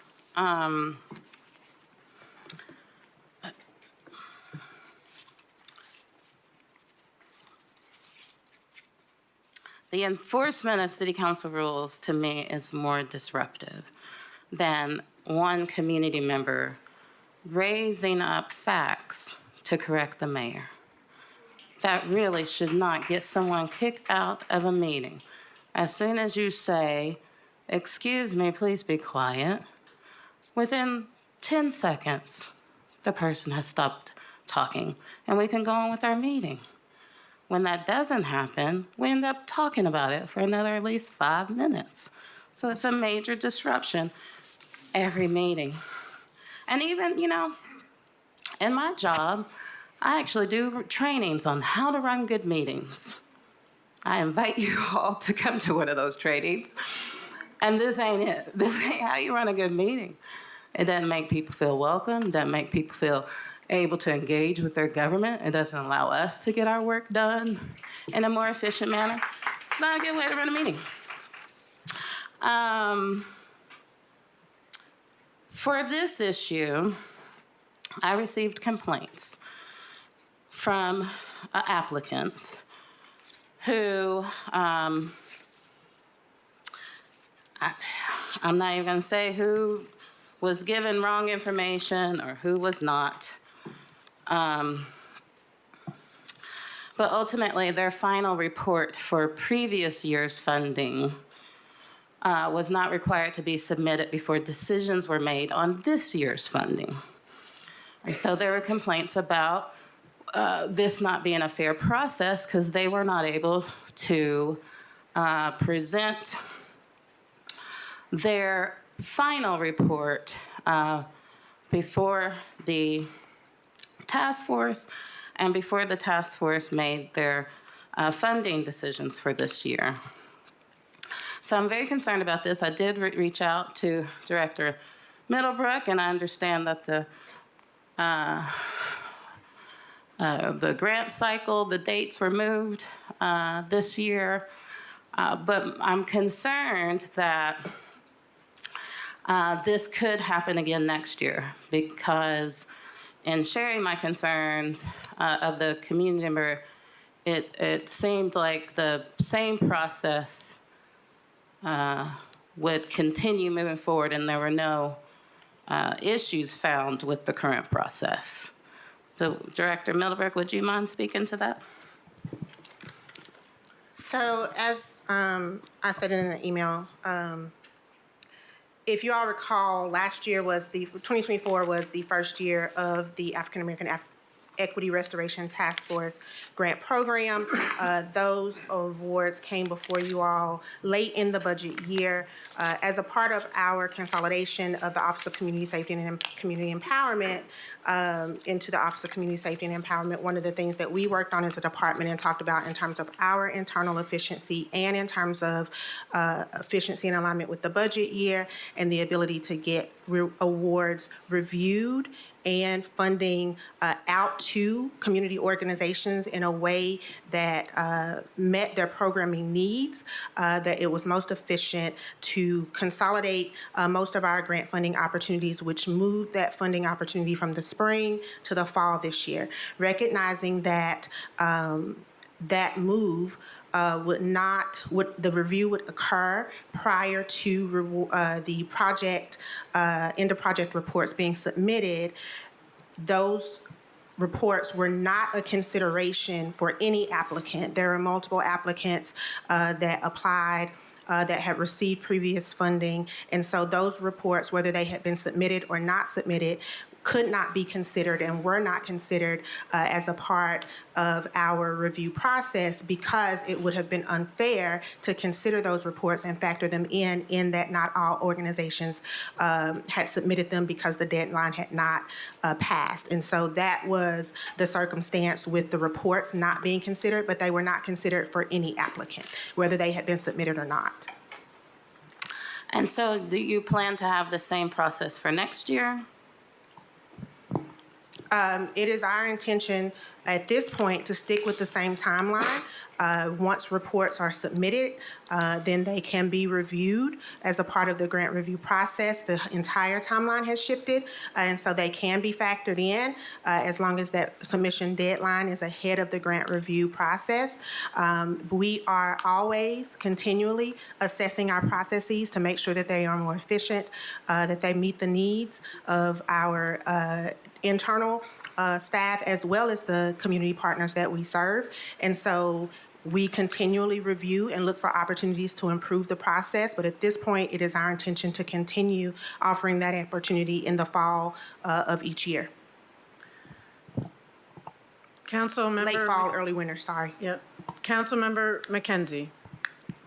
the enforcement of city council rules to me is more disruptive than one community member raising up facts to correct the mayor. That really should not get someone kicked out of a meeting. As soon as you say, "Excuse me, please be quiet," within 10 seconds, the person has stopped talking and we can go on with our meeting. When that doesn't happen, we end up talking about it for another at least 5 minutes. So it's a major disruption every meeting. And even, in my job, I actually do trainings on how to run good meetings. I invite you all to come to one of those trainings. And this ain't it. This ain't how you run a good meeting. It doesn't make people feel welcome. It doesn't make people feel able to engage with their government. It doesn't allow us to get our work done in a more efficient manner. It's not a good way to run a meeting. For this issue, I received complaints from applicants who, I'm not even going to say who was given wrong information or who was not. But ultimately, their final report for previous year's funding was not required to be submitted before decisions were made on this year's funding. And so there were complaints about this not being a fair process because they were not able to present their final report before the task force and before the task force made their funding decisions for this year. So I'm very concerned about this. I did reach out to Director Middlebrook, and I understand that the grant cycle, the dates were moved this year, but I'm concerned that this could happen again next year, because in sharing my concerns of the community member, it seemed like the same process would continue moving forward, and there were no issues found with the current process. So, Director Middlebrook, would you mind speaking to that? So, as I said in the email, if you all recall, last year 2024 was the first year of the African American Equity Restoration Task Force grant program. Those awards came before you all late in the budget year. As a part of our consolidation of the Office of Community Safety and Community Empowerment into the Office of Community Safety and Empowerment, one of the things that we worked on as a department and talked about in terms of our internal efficiency and in terms of efficiency and alignment with the budget year and the ability to get awards reviewed and funding out to community organizations in a way that met their programming needs, that it was most efficient to consolidate most of our grant funding opportunities, which moved that funding opportunity from the spring to the fall this year, recognizing that that move the review would occur prior to the project, end of project reports being submitted. Those reports were not a consideration for any applicant. There were multiple applicants that applied that had received previous funding. And so those reports, whether they had been submitted or not submitted, could not be considered and were not considered as a part of our review process because it would have been unfair to consider those reports and factor them in that not all organizations had submitted them because the deadline had not passed. And so that was the circumstance with the reports not being considered, but they were not considered for any applicant, whether they had been submitted or not. And so do you plan to have the same process for next year? It is our intention at this point to stick with the same timeline. Once reports are submitted, then they can be reviewed as a part of the grant review process. The entire timeline has shifted, and so they can be factored in as long as that submission deadline is ahead of the grant review process. We are always continually assessing our processes to make sure that they are more efficient, that they meet the needs of our internal staff as well as the community partners that we serve. And so we continually review and look for opportunities to improve the process. But at this point, it is our intention to continue offering that opportunity in the fall of each year. Councilmember. Late fall, early winter, sorry. Yep. Councilmember McKenzie.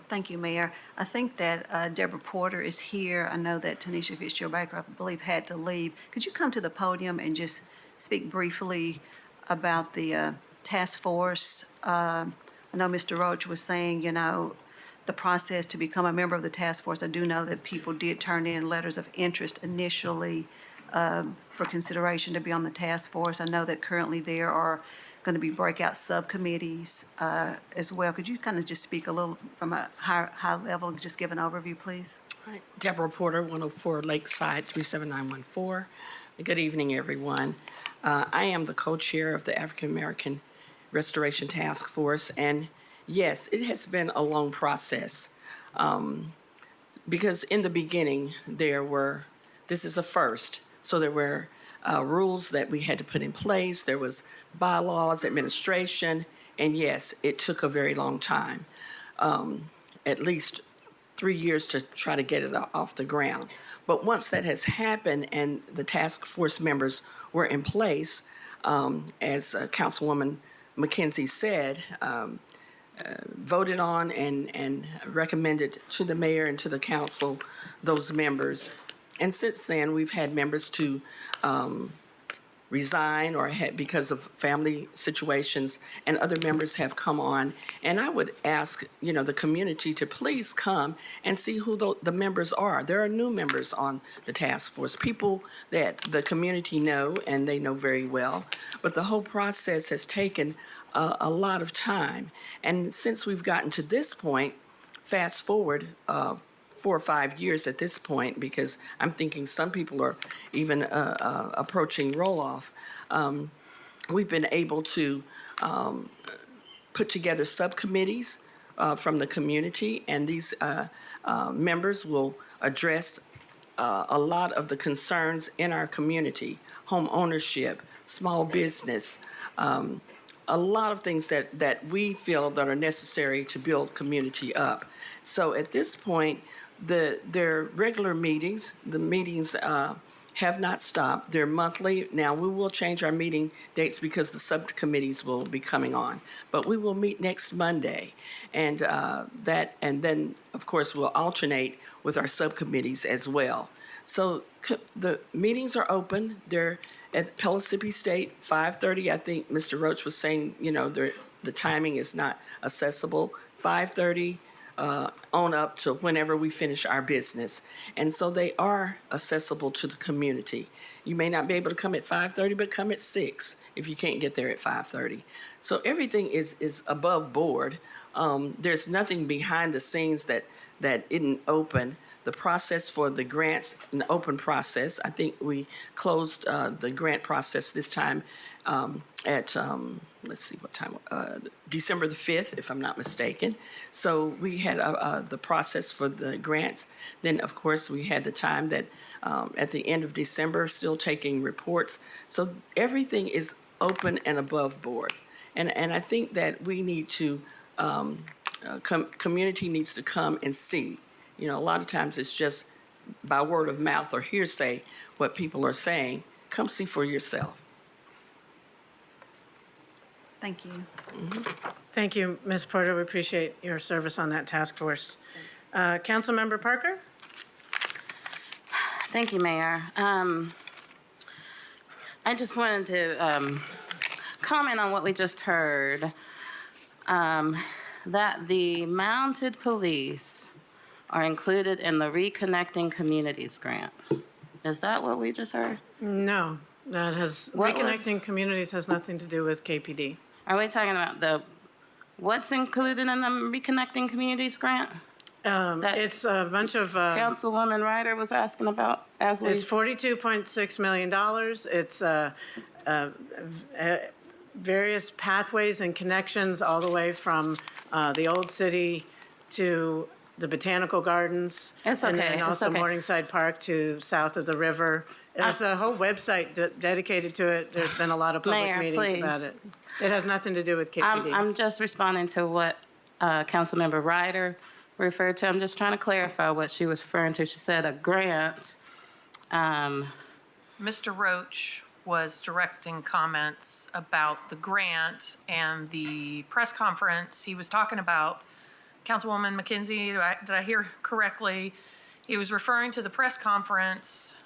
Thank you, Mayor. I think that Deborah Porter is here. I know that Tanisha Fitzgerald-Baker, I believe, had to leave. Could you come to the podium and just speak briefly about the task force? I know Mr. Roach was saying, you know, the process to become a member of the task force. I do know that people did turn in letters of interest initially for consideration to be on the task force. I know that currently there are going to be breakout subcommittees as well. Could you kind of just speak a little from a high level, just give an overview, please? Right. Deborah Porter, 104 Lakeside, 37914. Good evening, everyone. I am the co-chair of the African American Restoration Task Force, and yes, it has been a long process because in the beginning this is a first, so there were rules that we had to put in place. There was bylaws, administration, and yes, it took a very long time, at least 3 years to try to get it off the ground. But once that has happened and the task force members were in place, as Councilwoman McKenzie said, voted on and recommended to the mayor and to the council those members. And since then, we've had members to resign or because of family situations, and other members have come on. And I would ask, you know, the community to please come and see who the members are. There are new members on the task force, people that the community know and they know very well. But the whole process has taken a lot of time. And since we've gotten to this point, fast forward 4 or 5 years at this point, because I'm thinking some people are even approaching roll-off. We've been able to put together subcommittees from the community, and these members will address a lot of the concerns in our community: home ownership, small business, a lot of things that we feel that are necessary to build community up. So at this point, their regular meetings, the meetings have not stopped. They're monthly. Now, we will change our meeting dates because the subcommittees will be coming on. But we will meet next Monday. And then, of course, we'll alternate with our subcommittees as well. So the meetings are open. They're at Pellissippi State, 5:30. I think Mr. Roach was saying, you know, the timing is not accessible. 5:30. On up to whenever we finish our business. And so they are accessible to the community. You may not be able to come at 5:30, but come at 6 if you can't get there at 5:30. So everything is above board. There's nothing behind the scenes that isn't open. The process for the grants, an open process. I think we closed the grant process this time at, let's see what time, December the 5th, if I'm not mistaken. So we had the process for the grants. Then, of course, we had the time that at the end of December, still taking reports. So everything is open and above board. And I think that we need to, community needs to come and see. You know, a lot of times it's just by word of mouth or hearsay what people are saying. Come see for yourself. Thank you. Thank you, Ms. Porter. We appreciate your service on that task force. Councilmember Parker? Thank you, Mayor. I just wanted to comment on what we just heard, that the mounted police are included in the Reconnecting Communities grant. Is that what we just heard? No, that has, What was- Reconnecting Communities has nothing to do with KPD. Are we talking about what's included in the Reconnecting Communities grant? It's a bunch of. Councilwoman Ryder was asking about as we. It's $42.6 million. It's various pathways and connections all the way from the old city to the Botanical Gardens. It's And okay, then it's also okay. Morningside Park to south of the river. There's a whole website dedicated to it. There's been a lot of public Mayor, meetings about please. it. It has nothing to do with KPD. I'm just responding to what Councilmember Ryder referred to. I'm just trying to clarify what she was referring to. She said a grant. Mr. Roach was directing comments about the grant and the press conference. He was talking about Councilwoman McKenzie. Did I hear correctly? He was referring to the press conference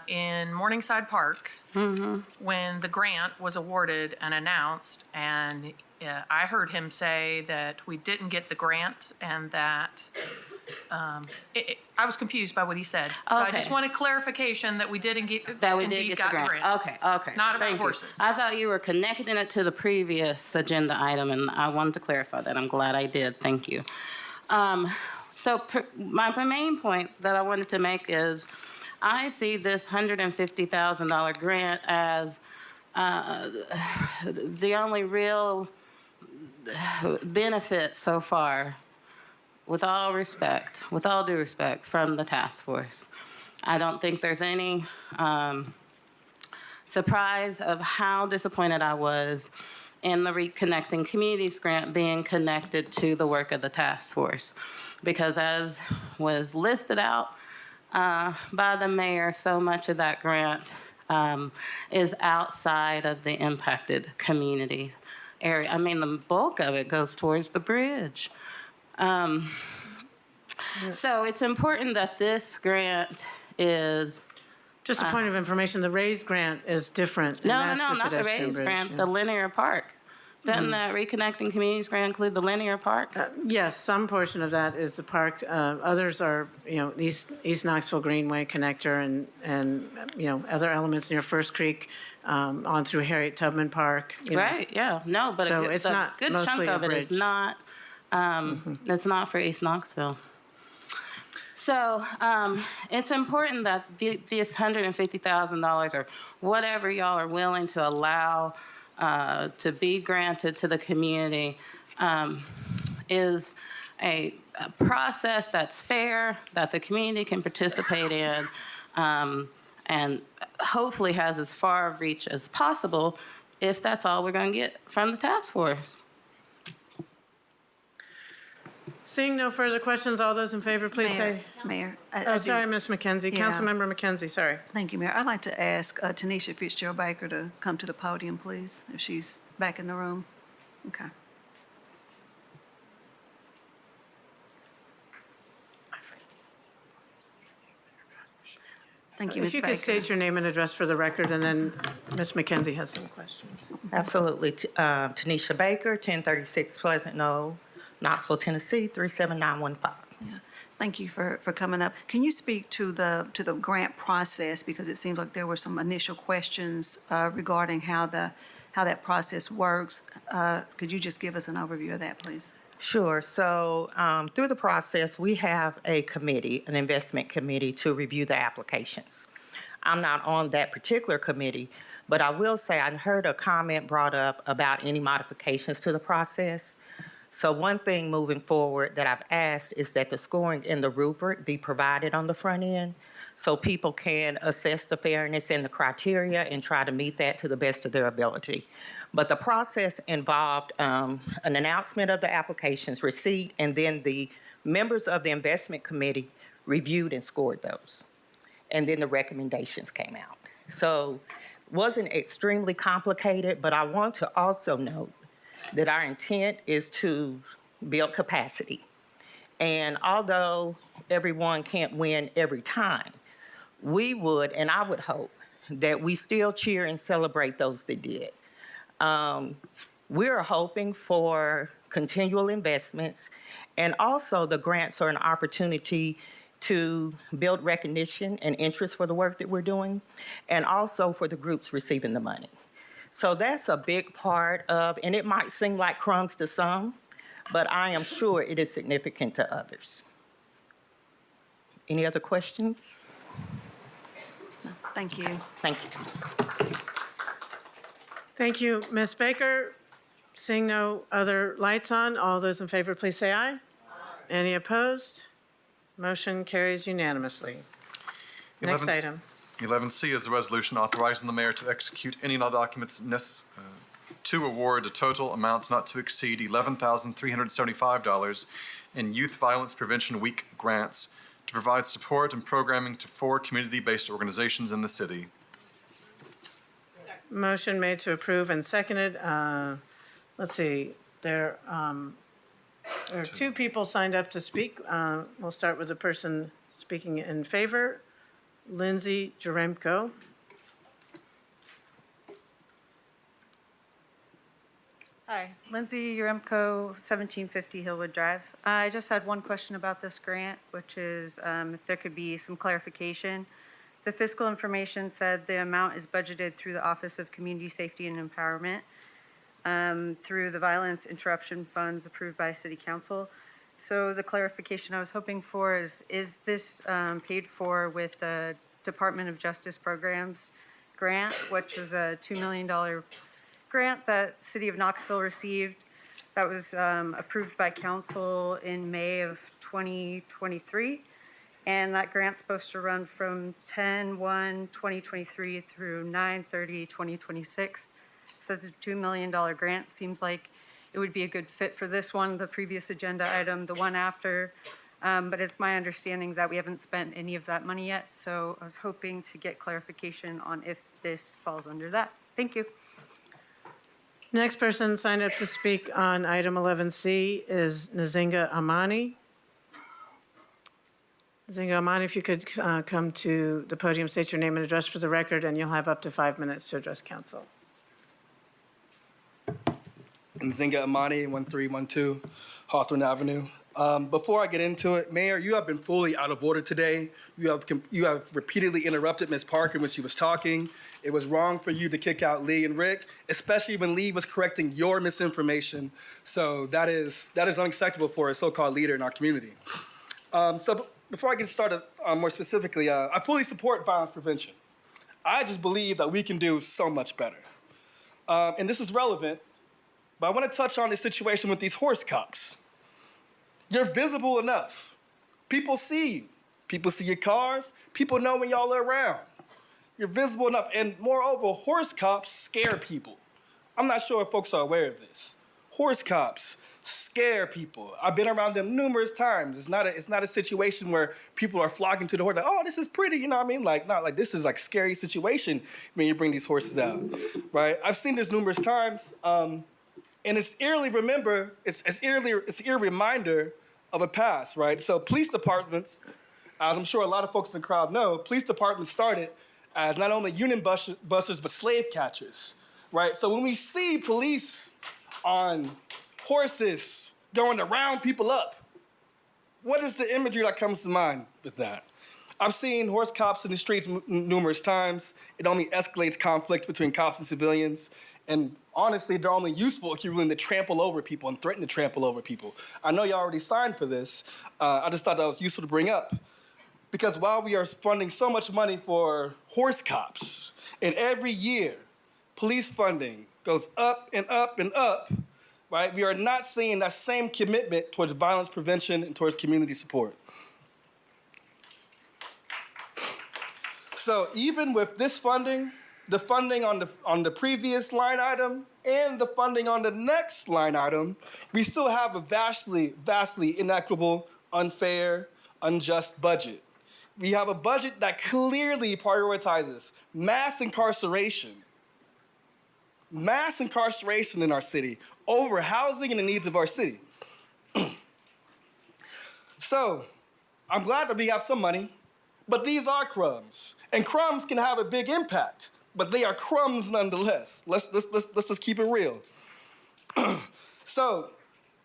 in Morningside Park when the grant was awarded and announced. And I heard him say that we didn't get the grant and that I was confused by what he said. So I just Okay. wanted clarification that we didn't get, That we did indeed get got the grant. Okay. Not about Thank you. horses. I thought you were connecting it to the previous agenda item, and I wanted to clarify that. I'm glad I did. Thank you. My main point that I wanted to make is I see this $150,000 grant as the only real benefit so far, with all due respect, from the task force. I don't think there's any surprise of how disappointed I was in the Reconnecting Communities grant being connected to the work of the task force. Because as was listed out by the mayor, so much of that grant is outside of the impacted community area. I mean, the bulk of it goes towards the bridge. So it's important that this grant is. Just a point of information, the RAISE grant is different. and No, that's not the pedestrian RAISE bridge, grant, yeah. the linear park. Doesn't that Reconnecting Communities grant include the linear park? Yes, some portion of that is the park. Others are, East Knoxville Greenway connector and other elements near First Creek on through Harriet Tubman Park. Right, yeah, no, but So a it's good not chunk mostly a of it is bridge. not, it's not for East Knoxville. So it's important that this $150,000 or whatever y'all are willing to allow to be granted to the community is a process that's fair, that the community can participate in, and hopefully has as far of reach as possible if that's all we're going to get from the task force. Seeing no further questions, all those in favor, please say. Mayor. Oh, sorry, Ms. McKenzie. Yeah. Councilmember McKenzie, sorry. Thank you, Mayor. I'd like to ask Tanisha Fitzgerald-Baker to come to the podium, please, if she's back in the room. Okay. Thank you, Ms. If you Baker. could state your name and address for the record, and then Ms. McKenzie has some questions. Absolutely. Tanisha Baker, 1036 Pleasant Knoll, Knoxville, Tennessee, 37915. Thank you for coming up. Can you speak to the grant process? Because it seems like there were some initial questions regarding how that process works. Could you just give us an overview of that, please? Sure. So through the process, we have a committee, an investment committee, to review the applications. I'm not on that particular committee, but I will say I heard a comment brought up about any modifications to the process. So one thing moving forward that I've asked is that the scoring in the rubric be provided on the front end so people can assess the fairness and the criteria and try to meet that to the best of their ability. But the process involved an announcement of the applications, receipt, and then the members of the investment committee reviewed and scored those. And then the recommendations came out. So wasn't extremely complicated, but I want to also note that our intent is to build capacity. And although everyone can't win every time, we would, and I would hope, that we still cheer and celebrate those that did. We're hoping for continual investments, and also the grants are an opportunity to build recognition and interest for the work that we're doing, and also for the groups receiving the money. So that's a big part of, and it might seem like crumbs to some, but I am sure it is significant to others. Any other questions? Thank you. Thank you. Thank you, Ms. Baker. Seeing no other lights on, all those in favor, please say aye. Any opposed? Motion carries unanimously. Next item. 11C is a resolution authorizing the mayor to execute any and all documents to award a total amount not to exceed $11,375 in Youth Violence Prevention Week grants to provide support and programming to 4 community-based organizations in the city. Motion made to approve and seconded. Let's see, there are 2 people signed up to speak. We'll start with the person speaking in favor, Lindsay Jaremko. Hi, Lindsay Uremko, 1750 Hillwood Drive. I just had one question about this grant, which is if there could be some clarification. The fiscal information said the amount is budgeted through the Office of Community Safety and Empowerment through the Violence Interruption Funds approved by City Council. So the clarification I was hoping for is this paid for with the Department of Justice Programs grant, which was a $2 million grant that City of Knoxville received that was approved by council in May of 2023. And that grant's supposed to run from 10/1/2023 through 9/30/2026. So it's a $2 million grant. Seems like it would be a good fit for this one, the previous agenda item, the one after. But it's my understanding that we haven't spent any of that money yet. So I was hoping to get clarification on if this falls under that. Thank you. Next person signed up to speak on item 11C is Nzinga Amani. Nzinga Amani, if you could come to the podium, state your name and address for the record, and you'll have up to 5 minutes to address council. Nzinga Amani, 1312 Hawthorne Avenue. Before I get into it, Mayor, you have been fully out of order today. You have repeatedly interrupted Ms. Parker when she was talking. It was wrong for you to kick out Lee and Rick, especially when Lee was correcting your misinformation. So that is unacceptable for a so-called leader in our community. So before I get started more specifically, I fully support violence prevention. I just believe that we can do so much better. And this is relevant, but I want to touch on the situation with these horse cops. You're visible enough. People see you. People see your cars. People know when y'all are around. You're visible enough. And moreover, horse cops scare people. I'm not sure if folks are aware of this. Horse cops scare people. I've been around them numerous times. It's not a situation where people are flocking to the horse like, oh, this is pretty, you know what I mean? Like, this is like scary situation when you bring these horses out, right? I've seen this numerous times. And it's eerily reminder of a past, right? So police departments, as I'm sure a lot of folks in the crowd know, police departments started as not only union busters, but slave catchers, right? So when we see police on horses going to round people up, what is the imagery that comes to mind with that? I've seen horse cops in the streets numerous times. It only escalates conflict between cops and civilians. And honestly, they're only useful if you're willing to trample over people and threaten to trample over people. I know you already signed for this. I just thought that was useful to bring up. Because while we are funding so much money for horse cops, and every year police funding goes up and up and up, right? We are not seeing that same commitment towards violence prevention and towards community support. So even with this funding, the funding on the previous line item, and the funding on the next line item, we still have a vastly inequitable, unfair, unjust budget. We have a budget that clearly prioritizes mass incarceration in our city over housing and the needs of our city. So, I'm glad that we have some money, but these are crumbs, and crumbs can have a big impact, but they are crumbs nonetheless. Let's just keep it real. So,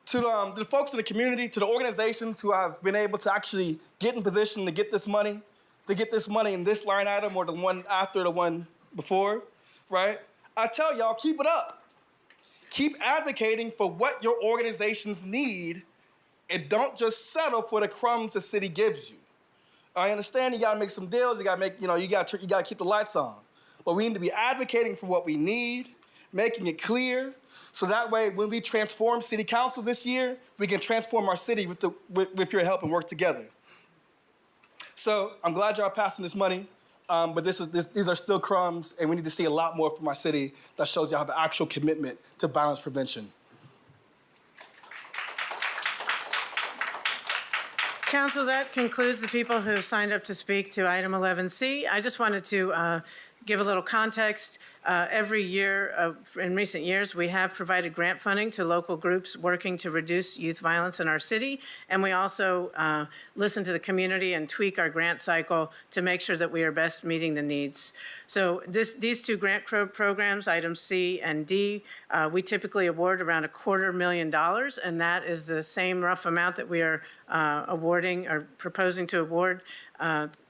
to the folks in the community, to the organizations who have been able to actually get in position to get this money in this line item or the one after the one before, right? I tell y'all, keep it up. Keep advocating for what your organizations need, and don't just settle for the crumbs the city gives you. I understand you gotta make some deals, you gotta keep the lights on. But we need to be advocating for what we need, making it clear, so that way when we transform city council this year, we can transform our city with your help and work together. So I'm glad y'all are passing this money, but these are still crumbs, and we need to see a lot more from our city that shows y'all have an actual commitment to violence prevention. Council, that concludes the people who signed up to speak to item 11C. I just wanted to give a little context. Every year, in recent years, we have provided grant funding to local groups working to reduce youth violence in our city. And we also listen to the community and tweak our grant cycle to make sure that we are best meeting the needs. So these two grant programs, items C and D, we typically award around $250,000, and that is the same rough amount that we are awarding or proposing to award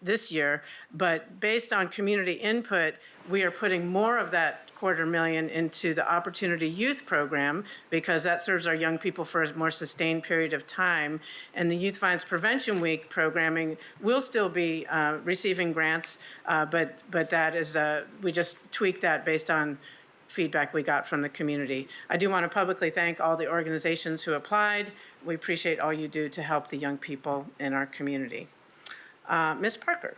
this year. But based on community input, we are putting more of that $250,000 into the Opportunity Youth Program, because that serves our young people for a more sustained period of time. And the Youth Violence Prevention Week programming will still be receiving grants, but that is, we just tweaked that based on feedback we got from the community. I do want to publicly thank all the organizations who applied. We appreciate all you do to help the young people in our community. Ms. Parker.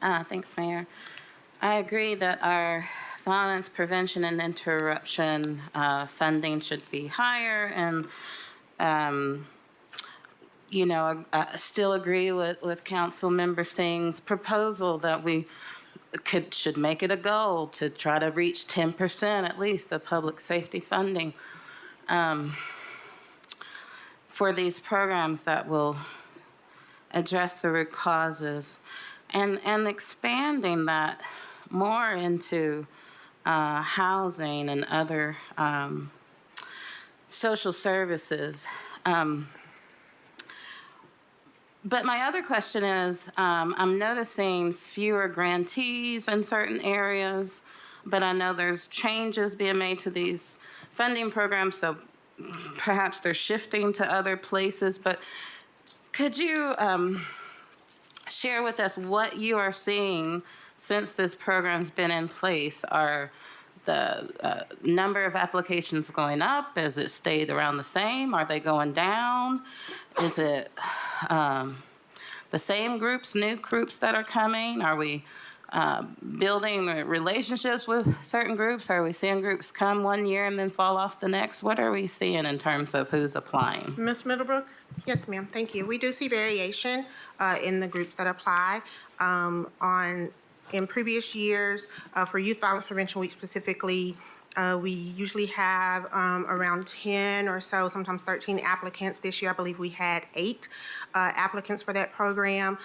Thanks, Mayor. I agree that our violence prevention and interruption funding should be higher, and I still agree with Councilmember Singh's proposal that we should make it a goal to try to reach 10% at least of public safety funding for these programs that will address the root causes, and expanding that more into housing and other social services. But my other question is, I'm noticing fewer grantees in certain areas, but I know there's changes being made to these funding programs, so perhaps they're shifting to other places. But could you share with us what you are seeing since this program's been in place? Are the number of applications going up? Has it stayed around the same? Are they going down? Is it the same groups, new groups that are coming? Are we building relationships with certain groups? Are we seeing groups come one year and then fall off the next? What are we seeing in terms of who's applying? Ms. Middlebrook? Yes, ma'am. Thank you. We do see variation in the groups that apply. In previous years, for Youth Violence Prevention Week specifically, we usually have around 10 or so, sometimes 13 applicants. This year, I believe we had 8 applicants for that program.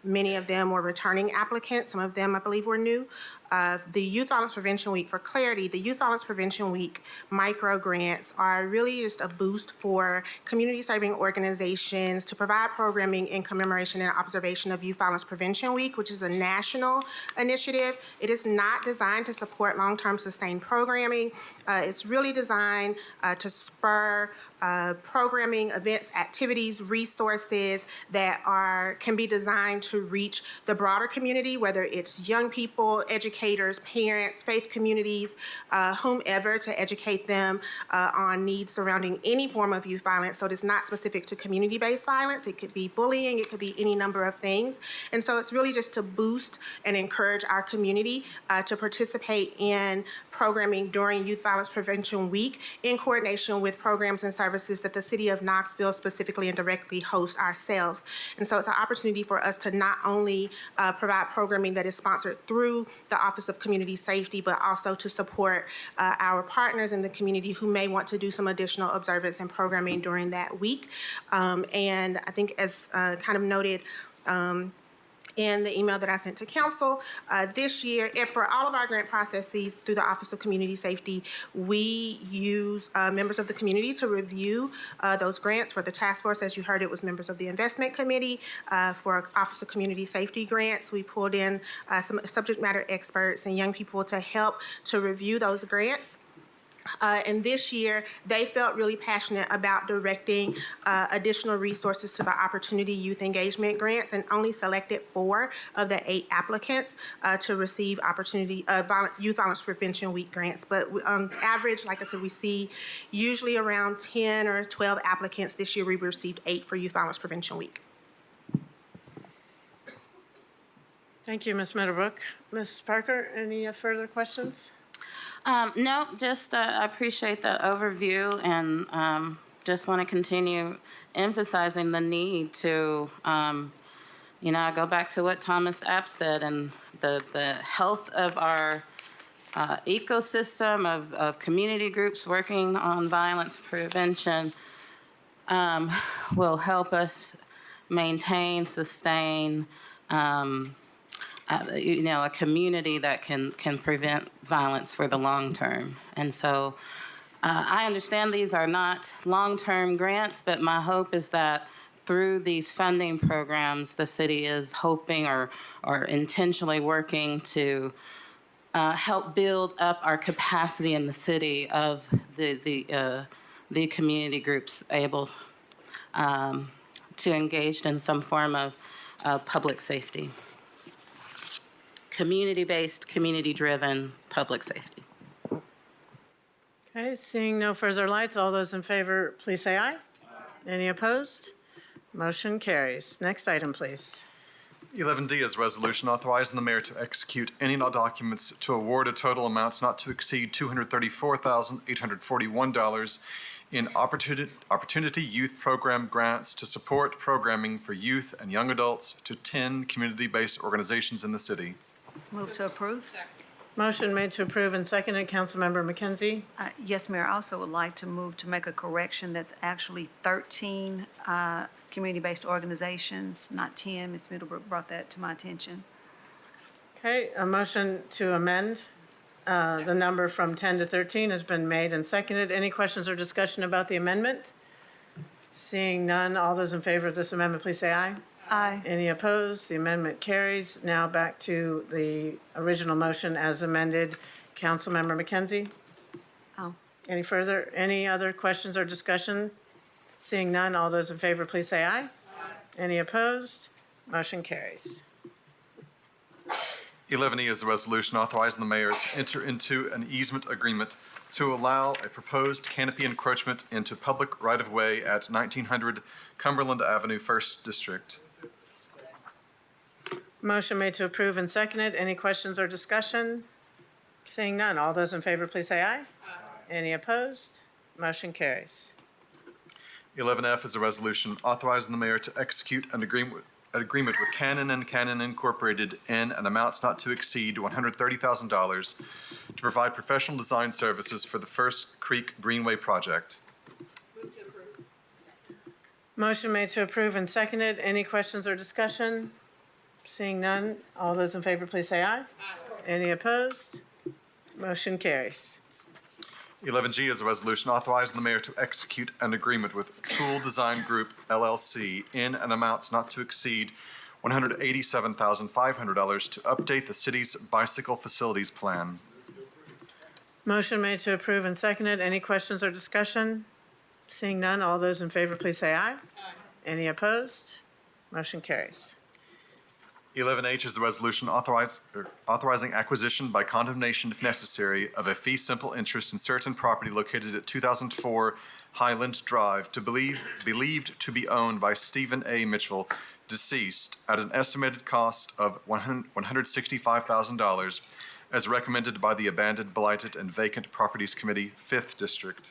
Many of them were returning applicants. Some of them, I believe, were new. The Youth Violence Prevention Week, for clarity, the Youth Violence Prevention Week micro grants are really just a boost for community-serving organizations to provide programming in commemoration and observation of Youth Violence Prevention Week, which is a national initiative. It is not designed to support long-term sustained programming. It's really designed to spur programming, events, activities, resources that can be designed to reach the broader community, whether it's young people, educators, educators, parents, faith communities, whomever, to educate them on needs surrounding any form of youth violence. So it is not specific to community-based violence. It could be bullying. It could be any number of things. And so it's really just to boost and encourage our community to participate in programming during Youth Violence Prevention Week in coordination with programs and services that the City of Knoxville specifically and directly hosts ourselves. And so it's an opportunity for us to not only provide programming that is sponsored through the Office of Community Safety, but also to support our partners in the community who may want to do some additional observance and programming during that week. And I think as kind of noted, in the email that I sent to council this year, and for all of our grant processes through the Office of Community Safety, we use members of the community to review those grants. For the task force, as you heard, it was members of the investment committee. For Office of Community Safety grants, we pulled in some subject matter experts and young people to help to review those grants. And this year, they felt really passionate about directing additional resources to the Opportunity Youth Engagement Grants and only selected 4 of the 8 applicants to receive Opportunity Youth Violence Prevention Week grants. But on average, like I said, we see usually around 10 or 12 applicants. This year, we received 8 for Youth Violence Prevention Week. Thank you, Ms. Middlebrook. Ms. Parker, any further questions? No, just I appreciate the overview and just want to continue emphasizing the need to, I go back to what Thomas App said and the health of our ecosystem of community groups working on violence prevention will help us maintain, sustain, a community that can prevent violence for the long term. And so I understand these are not long-term grants, but my hope is that through these funding programs, the city is hoping or intentionally working to help build up our capacity in the city of the community groups able to engage in some form of public safety. Community-based, community-driven public safety. Okay, seeing no further lights, all those in favor, please say aye. Any opposed? Motion carries. Next item, please. 11D is a resolution authorizing the mayor to execute any and all documents to award a total amounts not to exceed $234,841 in Opportunity Youth Program grants to support programming for youth and young adults to 10 community-based organizations in the city. Move to approve. Motion made to approve and seconded. Councilmember McKenzie. Yes, Mayor, I also would like to move to make a correction. That's actually 13 community-based organizations, not 10. Ms. Middlebrook brought that to my attention. Okay, a motion to amend the number from 10 to 13 has been made and seconded. Any questions or discussion about the amendment? Seeing none, all those in favor of this amendment, please say aye. Aye. Any opposed? The amendment carries. Now back to the original motion as amended. Councilmember McKenzie? Oh. Any other questions or discussion? Seeing none, all those in favor, please say aye. Aye. Any opposed? Motion carries. 11E is a resolution authorizing the mayor to enter into an easement agreement to allow a proposed canopy encroachment into public right-of-way at 1900 Cumberland Avenue, 1st District. Motion made to approve and seconded. Any questions or discussion? Seeing none, all those in favor, please say aye. Aye. Any opposed? Motion carries. 11F is a resolution authorizing the mayor to execute an agreement with Canon and Canon Incorporated in an amount not to exceed $130,000 to provide professional design services for the First Creek Greenway project. Motion made to approve and seconded. Any questions or discussion? Seeing none, all those in favor, please say aye. Aye. Any opposed? Motion carries. 11G is a resolution authorizing the mayor to execute an agreement with Tool Design Group LLC in an amount not to exceed $187,500 to update the city's bicycle facilities plan. Motion made to approve and seconded. Any questions or discussion? Seeing none, all those in favor, please say aye. Aye. Any opposed? Motion carries. 11H is a resolution authorizing acquisition by condemnation, if necessary, of a fee simple interest in certain property located at 2004 Highland Drive believed to be owned by Stephen A. Mitchell, deceased, at an estimated cost of $165,000, as recommended by the Abandoned, Blighted, and Vacant Properties Committee, 5th District.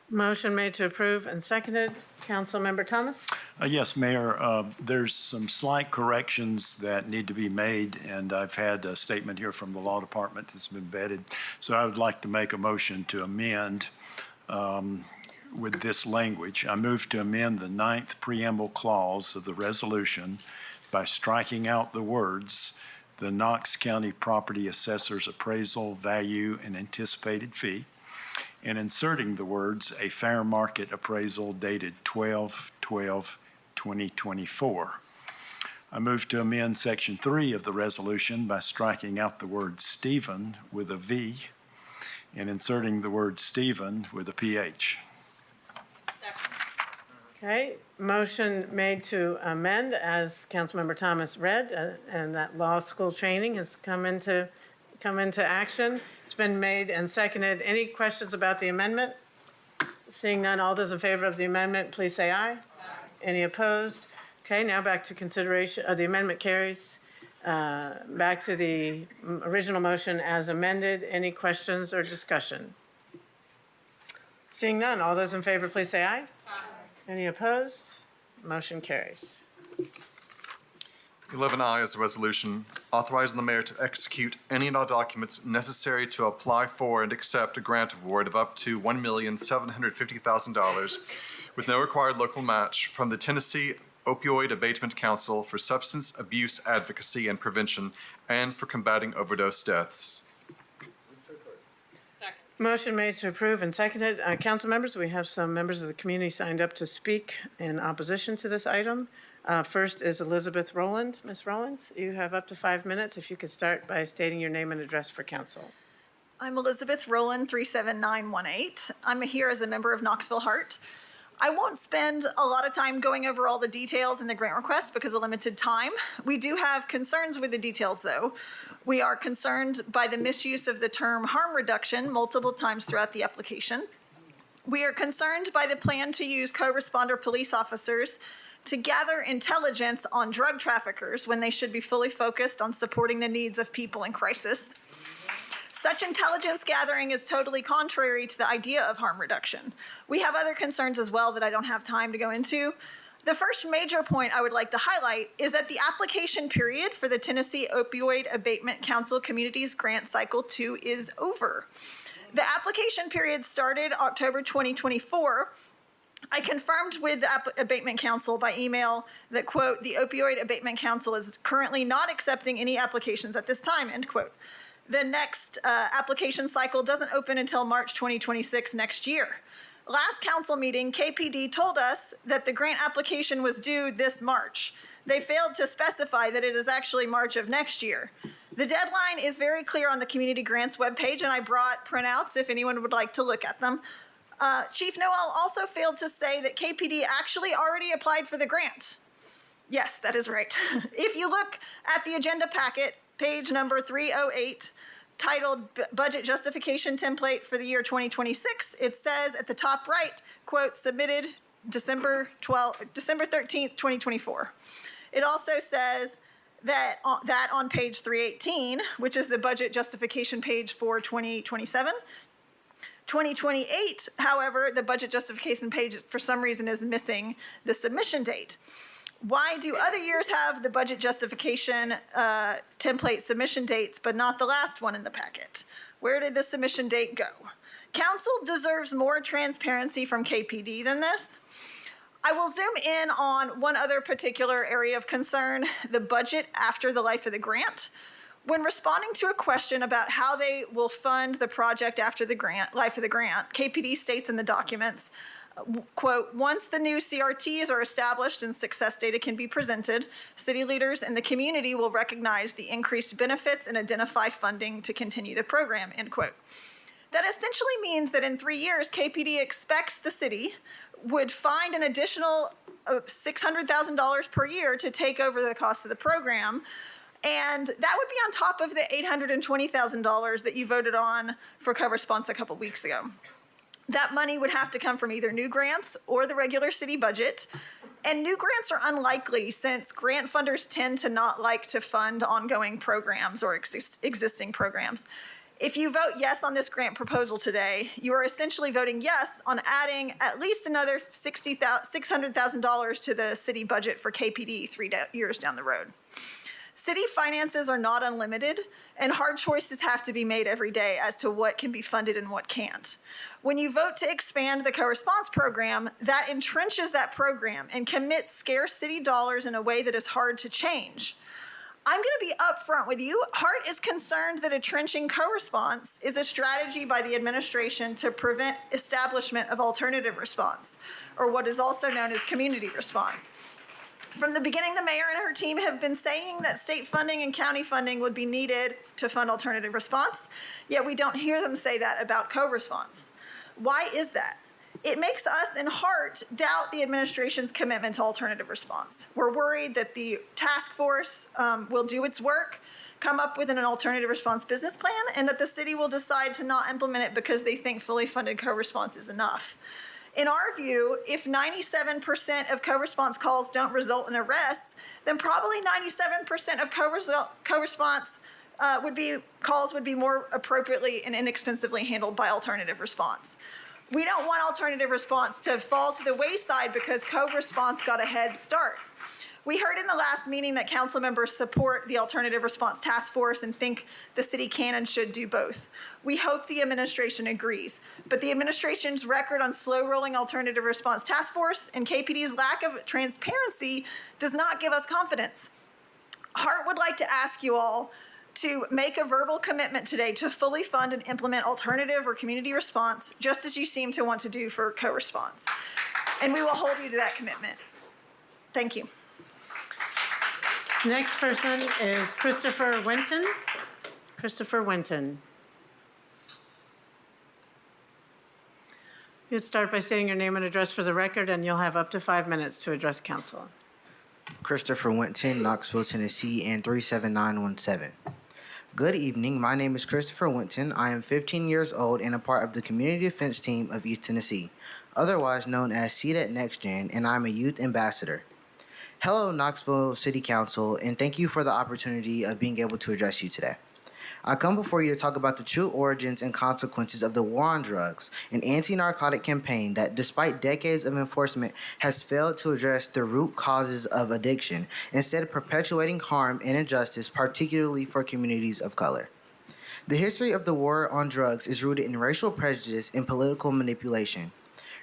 Motion made to approve and seconded. Councilmember Thomas? Yes, Mayor, there's some slight corrections that need to be made, and I've had a statement here from the Law Department that's been vetted. So I would like to make a motion to amend with this language. I move to amend the 9th preamble clause of the resolution by striking out the words, "the Knox County Property Assessor's appraisal, value, and anticipated fee," and inserting the words, "a fair market appraisal dated 12/12/2024. I move to amend Section 3 of the resolution by striking out the word Stephen with a V and inserting the word Stephen with a PH. Okay, motion made to amend, as Councilmember Thomas read, and that law school training has come into action. It's been made and seconded. Any questions about the amendment? Seeing none, all those in favor of the amendment, please say aye. Aye. Any opposed? Okay, now back to consideration. The amendment carries. Back to the original motion as amended. Any questions or discussion? Seeing none, all those in favor, please say aye. Aye. Any opposed? Motion carries. 11I is a resolution authorizing the mayor to execute any and all documents necessary to apply for and accept a grant award of up to $1,750,000 with no required local match from the Tennessee Opioid Abatement Council for substance abuse advocacy and prevention and for combating overdose deaths. Motion made to approve and seconded. Council members, we have some members of the community signed up to speak in opposition to this item. First is Elizabeth Rowland. Ms. Rowland, you have up to 5 minutes. If you could start by stating your name and address for council. I'm Elizabeth Rowland, 37918. I'm here as a member of Knoxville Heart. I won't spend a lot of time going over all the details in the grant request because of limited time. We do have concerns with the details, though. We are concerned by the misuse of the term harm reduction multiple times throughout the application. We are concerned by the plan to use co-responder police officers to gather intelligence on drug traffickers when they should be fully focused on supporting the needs of people in crisis. Such intelligence gathering is totally contrary to the idea of harm reduction. We have other concerns as well that I don't have time to go into. The first major point I would like to highlight is that the application period for the Tennessee Opioid Abatement Council Communities Grant Cycle 2 is over. The application period started October 2024. I confirmed with the Abatement Council by email that, quote, "the Opioid Abatement Council is currently not accepting any applications at this time," end quote. The next application cycle doesn't open until March 2026 next year. Last council meeting, KPD told us that the grant application was due this March. They failed to specify that it is actually March of next year. The deadline is very clear on the Community Grants webpage, and I brought printouts if anyone would like to look at them. Chief Noel also failed to say that KPD actually already applied for the grant. Yes, that is right. If you look at the agenda packet, page number 308, titled Budget Justification Template for the year 2026, it says at the top right, quote, "submitted December 13th, 2024. It also says that on page 318, which is the budget justification page for 2027, 2028, however, the budget justification page for some reason is missing the submission date. Why do other years have the budget justification template submission dates, but not the last one in the packet? Where did the submission date go? Council deserves more transparency from KPD than this. I will zoom in on one other particular area of concern, the budget after the life of the grant. When responding to a question about how they will fund the project after the life of the grant, KPD states in the documents, quote, "once the new CRTs are established and success data can be presented, city leaders and the community will recognize the increased benefits and identify funding to continue the program," end quote. That essentially means that in 3 years, KPD expects the city would find an additional $600,000 per year to take over the cost of the program. And that would be on top of the $820,000 that you voted on for co-response a couple weeks ago. That money would have to come from either new grants or the regular city budget. And new grants are unlikely since grant funders tend to not like to fund ongoing programs or existing programs. If you vote yes on this grant proposal today, you are essentially voting yes on adding at least another $600,000 to the city budget for KPD 3 years down the road. City finances are not unlimited, and hard choices have to be made every day as to what can be funded and what can't. When you vote to expand the co-response program, that entrenches that program and commits scarce city dollars in a way that is hard to change. I'm going to be upfront with you. HART is concerned that entrenching co-response is a strategy by the administration to prevent establishment of alternative response, or what is also known as community response. From the beginning, the mayor and her team have been saying that state funding and county funding would be needed to fund alternative response, yet we don't hear them say that about co-response. Why is that? It makes us in HART doubt the administration's commitment to alternative response. We're worried that the task force will do its work, come up with an alternative response business plan, and that the city will decide to not implement it because they think fully funded co-response is enough. In our view, if 97% of co-response calls don't result in arrests, then probably 97% of co-response calls would be more appropriately and inexpensively handled by alternative response. We don't want alternative response to fall to the wayside because co-response got a head start. We heard in the last meeting that council members support the Alternative Response Task Force and think the city can and should do both. We hope the administration agrees, but the administration's record on slow-rolling Alternative Response Task Force and KPD's lack of transparency does not give us confidence. HART would like to ask you all to make a verbal commitment today to fully fund and implement alternative or community response, just as you seem to want to do for co-response. And we will hold you to that commitment. Thank you. Next person is Christopher Winton. Christopher Winton. You'd start by stating your name and address for the record, and you'll have up to 5 minutes to address council. Christopher Winton, Knoxville, Tennessee, and 37917. Good evening. My name is Christopher Winton. I am 15 years old and a part of the Community Defense Team of East Tennessee, otherwise known as CDET Next Gen, and I'm a youth ambassador. Hello, Knoxville City Council, and thank you for the opportunity of being able to address you today. I come before you to talk about the true origins and consequences of the war on drugs, an anti-narcotic campaign that, despite decades of enforcement, has failed to address the root causes of addiction, instead of perpetuating harm and injustice, particularly for communities of color. The history of the war on drugs is rooted in racial prejudice and political manipulation.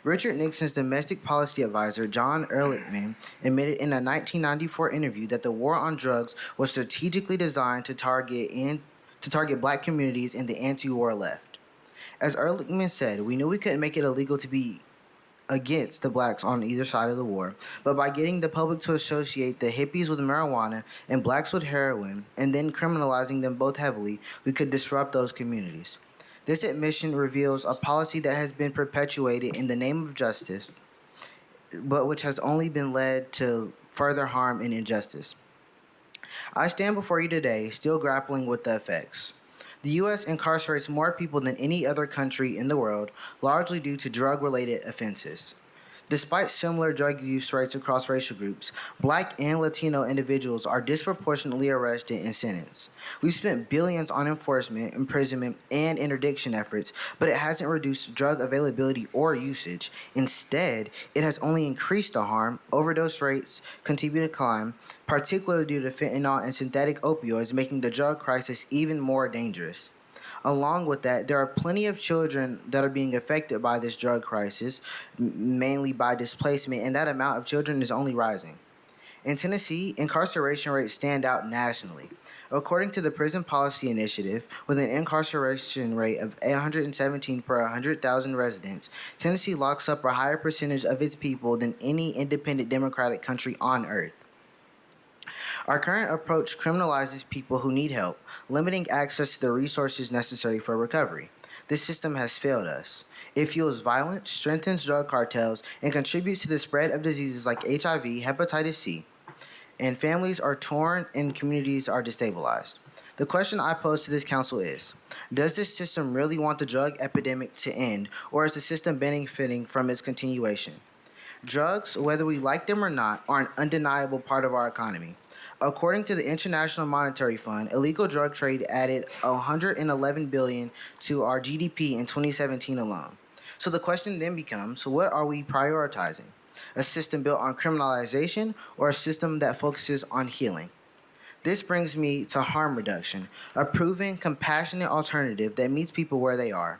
Richard Nixon's domestic policy advisor, John Ehrlichman, admitted in a 1994 interview that the war on drugs was strategically designed to target black communities in the anti-war left. As Ehrlichman said, we knew we couldn't make it illegal to be against the blacks on either side of the war, but by getting the public to associate the hippies with marijuana and blacks with heroin, and then criminalizing them both heavily, we could disrupt those communities. This admission reveals a policy that has been perpetuated in the name of justice, but which has only been led to further harm and injustice. I stand before you today still grappling with the effects. The U.S. incarcerates more people than any other country in the world, largely due to drug-related offenses. Despite similar drug use rates across racial groups, Black and Latino individuals are disproportionately arrested and sentenced. We've spent billions on enforcement, imprisonment, and interdiction efforts, but it hasn't reduced drug availability or usage. Instead, it has only increased the harm. Overdose rates continue to climb, particularly due to fentanyl and synthetic opioids, making the drug crisis even more dangerous. Along with that, there are plenty of children that are being affected by this drug crisis, mainly by displacement, and that amount of children is only rising. In Tennessee, incarceration rates stand out nationally. According to the Prison Policy Initiative, with an incarceration rate of 117 per 100,000 residents, Tennessee locks up a higher percentage of its people than any independent democratic country on earth. Our current approach criminalizes people who need help, limiting access to the resources necessary for recovery. This system has failed us. It fuels violence, strengthens drug cartels, and contributes to the spread of diseases like HIV, hepatitis C. And families are torn and communities are destabilized. The question I pose to this council is, does this system really want the drug epidemic to end, or is the system benefiting from its continuation? Drugs, whether we like them or not, are an undeniable part of our economy. According to the International Monetary Fund, illegal drug trade added $111 billion to our GDP in 2017 alone. So the question then becomes, what are we prioritizing? A system built on criminalization or a system that focuses on healing? This brings me to harm reduction, a proven, compassionate alternative that meets people where they are.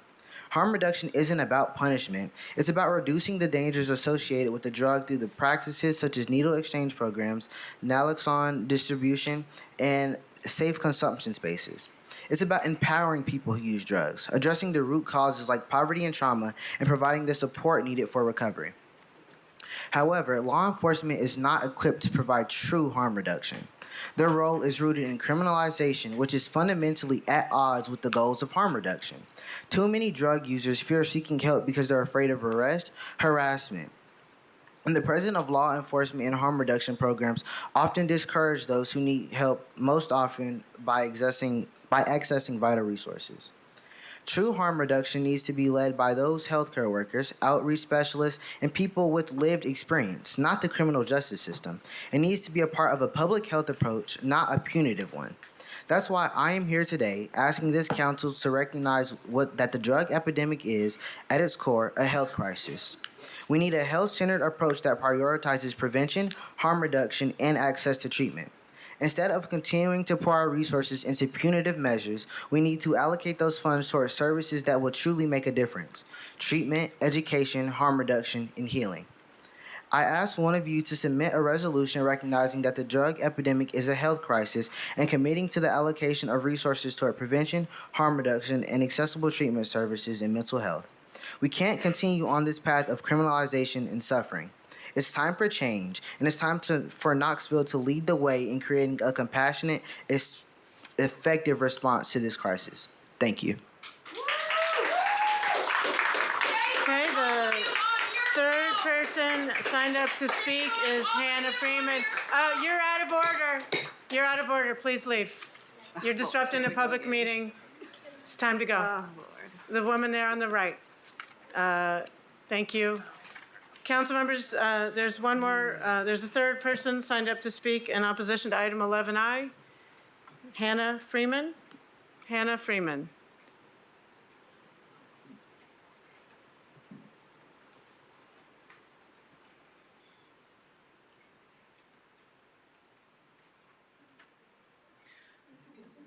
Harm reduction isn't about punishment. It's about reducing the dangers associated with the drug through the practices such as needle exchange programs, naloxone distribution, and safe consumption spaces. It's about empowering people who use drugs, addressing the root causes like poverty and trauma, and providing the support needed for recovery. However, law enforcement is not equipped to provide true harm reduction. Their role is rooted in criminalization, which is fundamentally at odds with the goals of harm reduction. Too many drug users fear seeking help because they're afraid of arrest, harassment. And the presence of law enforcement and harm reduction programs often discourage those who need help, most often by accessing vital resources. True harm reduction needs to be led by those healthcare workers, outreach specialists, and people with lived experience, not the criminal justice system. It needs to be a part of a public health approach, not a punitive one. That's why I am here today asking this council to recognize that the drug epidemic is, at its core, a health crisis. We need a health-centered approach that prioritizes prevention, harm reduction, and access to treatment. Instead of continuing to pour our resources into punitive measures, we need to allocate those funds towards services that will truly make a difference: treatment, education, harm reduction, and healing. I ask one of you to submit a resolution recognizing that the drug epidemic is a health crisis and committing to the allocation of resources toward prevention, harm reduction, and accessible treatment services in mental health. We can't continue on this path of criminalization and suffering. It's time for change, and it's time for Knoxville to lead the way in creating a compassionate, effective response to this crisis. Thank you. Okay, the third person signed up to speak is Hannah Freeman. You're out of order. You're out of order. Please leave. You're disrupting a public meeting. It's time to go. Oh, Lord. The woman there on the right. Thank you. Council members, there's one more, there's a third person signed up to speak in opposition to item 11I. Hannah Freeman. Hannah Freeman.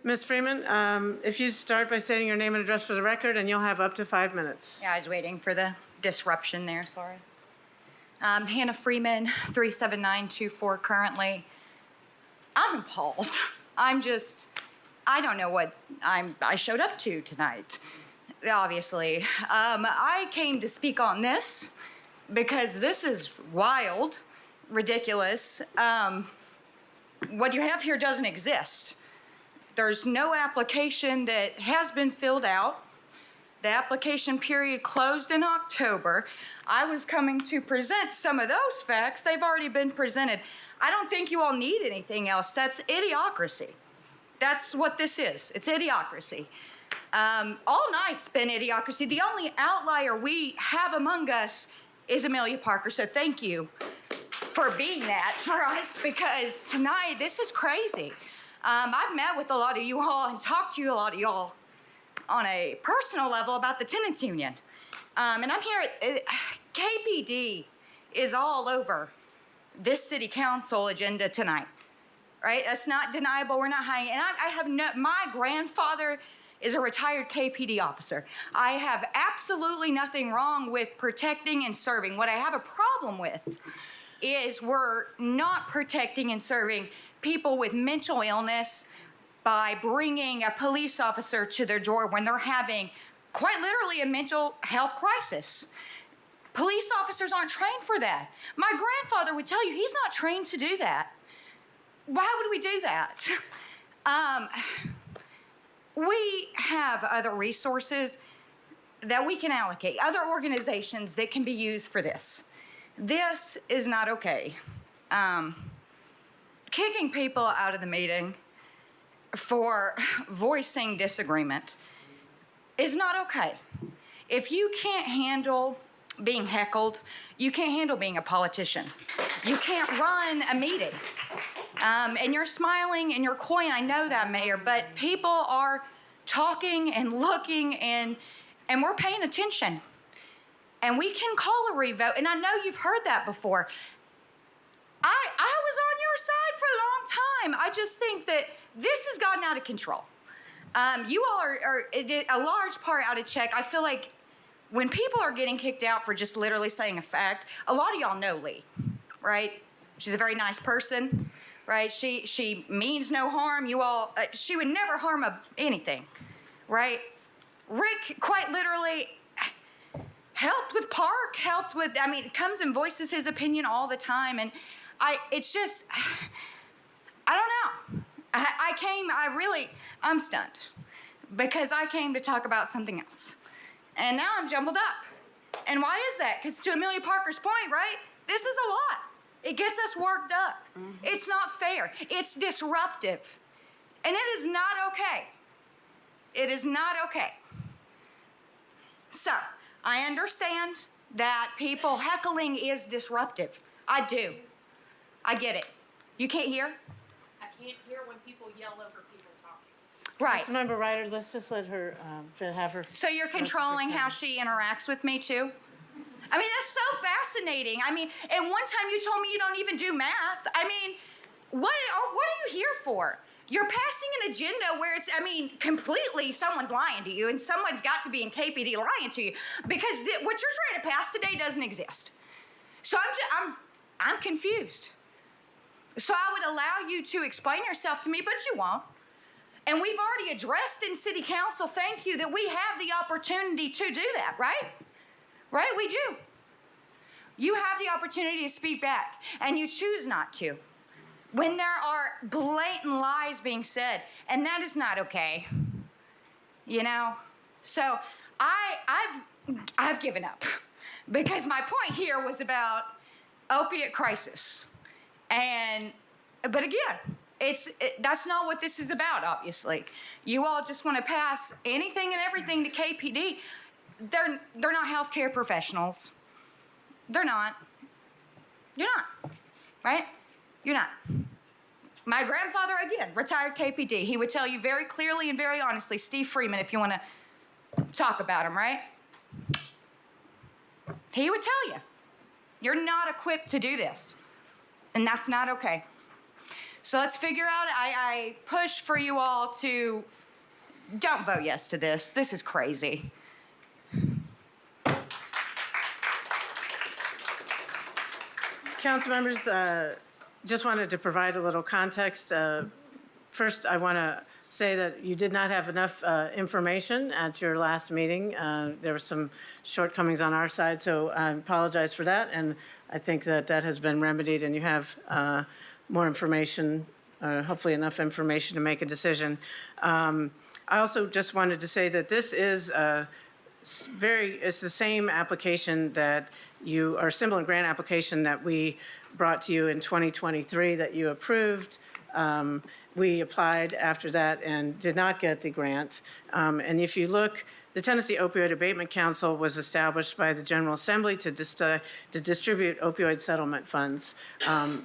Ms. Freeman, if you start by stating your name and address for the record, and you'll have up to 5 minutes. Yeah, I was waiting for the disruption there, sorry. Hannah Freeman, 37924 currently. I'm appalled. I don't know what I showed up to tonight, obviously. I came to speak on this because this is wild, ridiculous. What you have here doesn't exist. There's no application that has been filled out. The application period closed in October. I was coming to present some of those facts. They've already been presented. I don't think you all need anything else. That's idiocracy. That's what this is. It's idiocracy. All night's been idiocracy. The only outlier we have among us is Amelia Parker, so thank you for being that for us, because tonight, this is crazy. I've met with a lot of you all and talked to a lot of y'all on a personal level about the tenants union. And I'm here, KPD is all over this city council agenda tonight, right? That's not deniable, we're not hiding. And I have my grandfather is a retired KPD officer. I have absolutely nothing wrong with protecting and serving. What I have a problem with is we're not protecting and serving people with mental illness by bringing a police officer to their door when they're having quite literally a mental health crisis. Police officers aren't trained for that. My grandfather would tell you he's not trained to do that. why would we do that? We have other resources that we can allocate, other organizations that can be used for this. This is not okay. Kicking people out of the meeting for voicing disagreement is not okay. If you can't handle being heckled, you can't handle being a politician. You can't run a meeting. And you're smiling and you're coy, and I know that, Mayor, but people are talking and looking, and we're paying attention. And we can call a revote, and I know you've heard that before. I was on your side for a long time. I just think that this has gotten out of control. You all are a large part out of check. I feel like when people are getting kicked out for just literally saying a fact, a lot of y'all know Lee, right? She's a very nice person, right? She means no harm. You all, she would never harm anything, right? Rick quite literally helped with Park, comes and voices his opinion all the time. And it's just, I don't know. I'm stunned because I came to talk about something else. And now I'm jumbled up. And why is that? Because to Amelia Parker's point, right? This is a lot. It gets us worked up. Mm-hmm. It's not fair. It's disruptive. And it is not okay. It is not okay. So, I understand that people heckling is disruptive. I do. I get it. You can't hear? I can't hear when people yell over people talking. Right. Councilmember Ryder, let's just let her, have her. So you're controlling how she interacts with me too? I mean, that's so fascinating. I mean, and one time you told me you don't even do math. I mean, what are you here for? You're passing an agenda where it's, completely someone's lying to you, and someone's got to be in KPD lying to you, because what you're trying to pass today doesn't exist. So I'm confused. So I would allow you to explain yourself to me, but you won't. And we've already addressed in City Council, thank you, that we have the opportunity to do that, right? Right, we do. You have the opportunity to speak back, and you choose not to. When there are blatant lies being said, and that is not okay. You know? So I've given up, because my point here was about opiate crisis. But again, that's not what this is about, obviously. You all just want to pass anything and everything to KPD. They're not healthcare professionals. They're not. You're not, right? You're not. My grandfather, again, retired KPD. He would tell you very clearly and very honestly, Steve Freeman, if you want to talk about him, right? He would tell you, you're not equipped to do this. And that's not okay. So let's figure out, I push for you all to don't vote yes to this. This is crazy. Council members, just wanted to provide a little context. First, I want to say that you did not have enough information at your last meeting. There were some shortcomings on our side, so I apologize for that. And I think that has been remedied, and you have more information, hopefully enough information to make a decision. I also just wanted to say that this is it's the same application that or similar grant application that we brought to you in 2023 that you approved. We applied after that and did not get the grant. And if you look, the Tennessee Opioid Abatement Council was established by the General Assembly to distribute opioid settlement funds.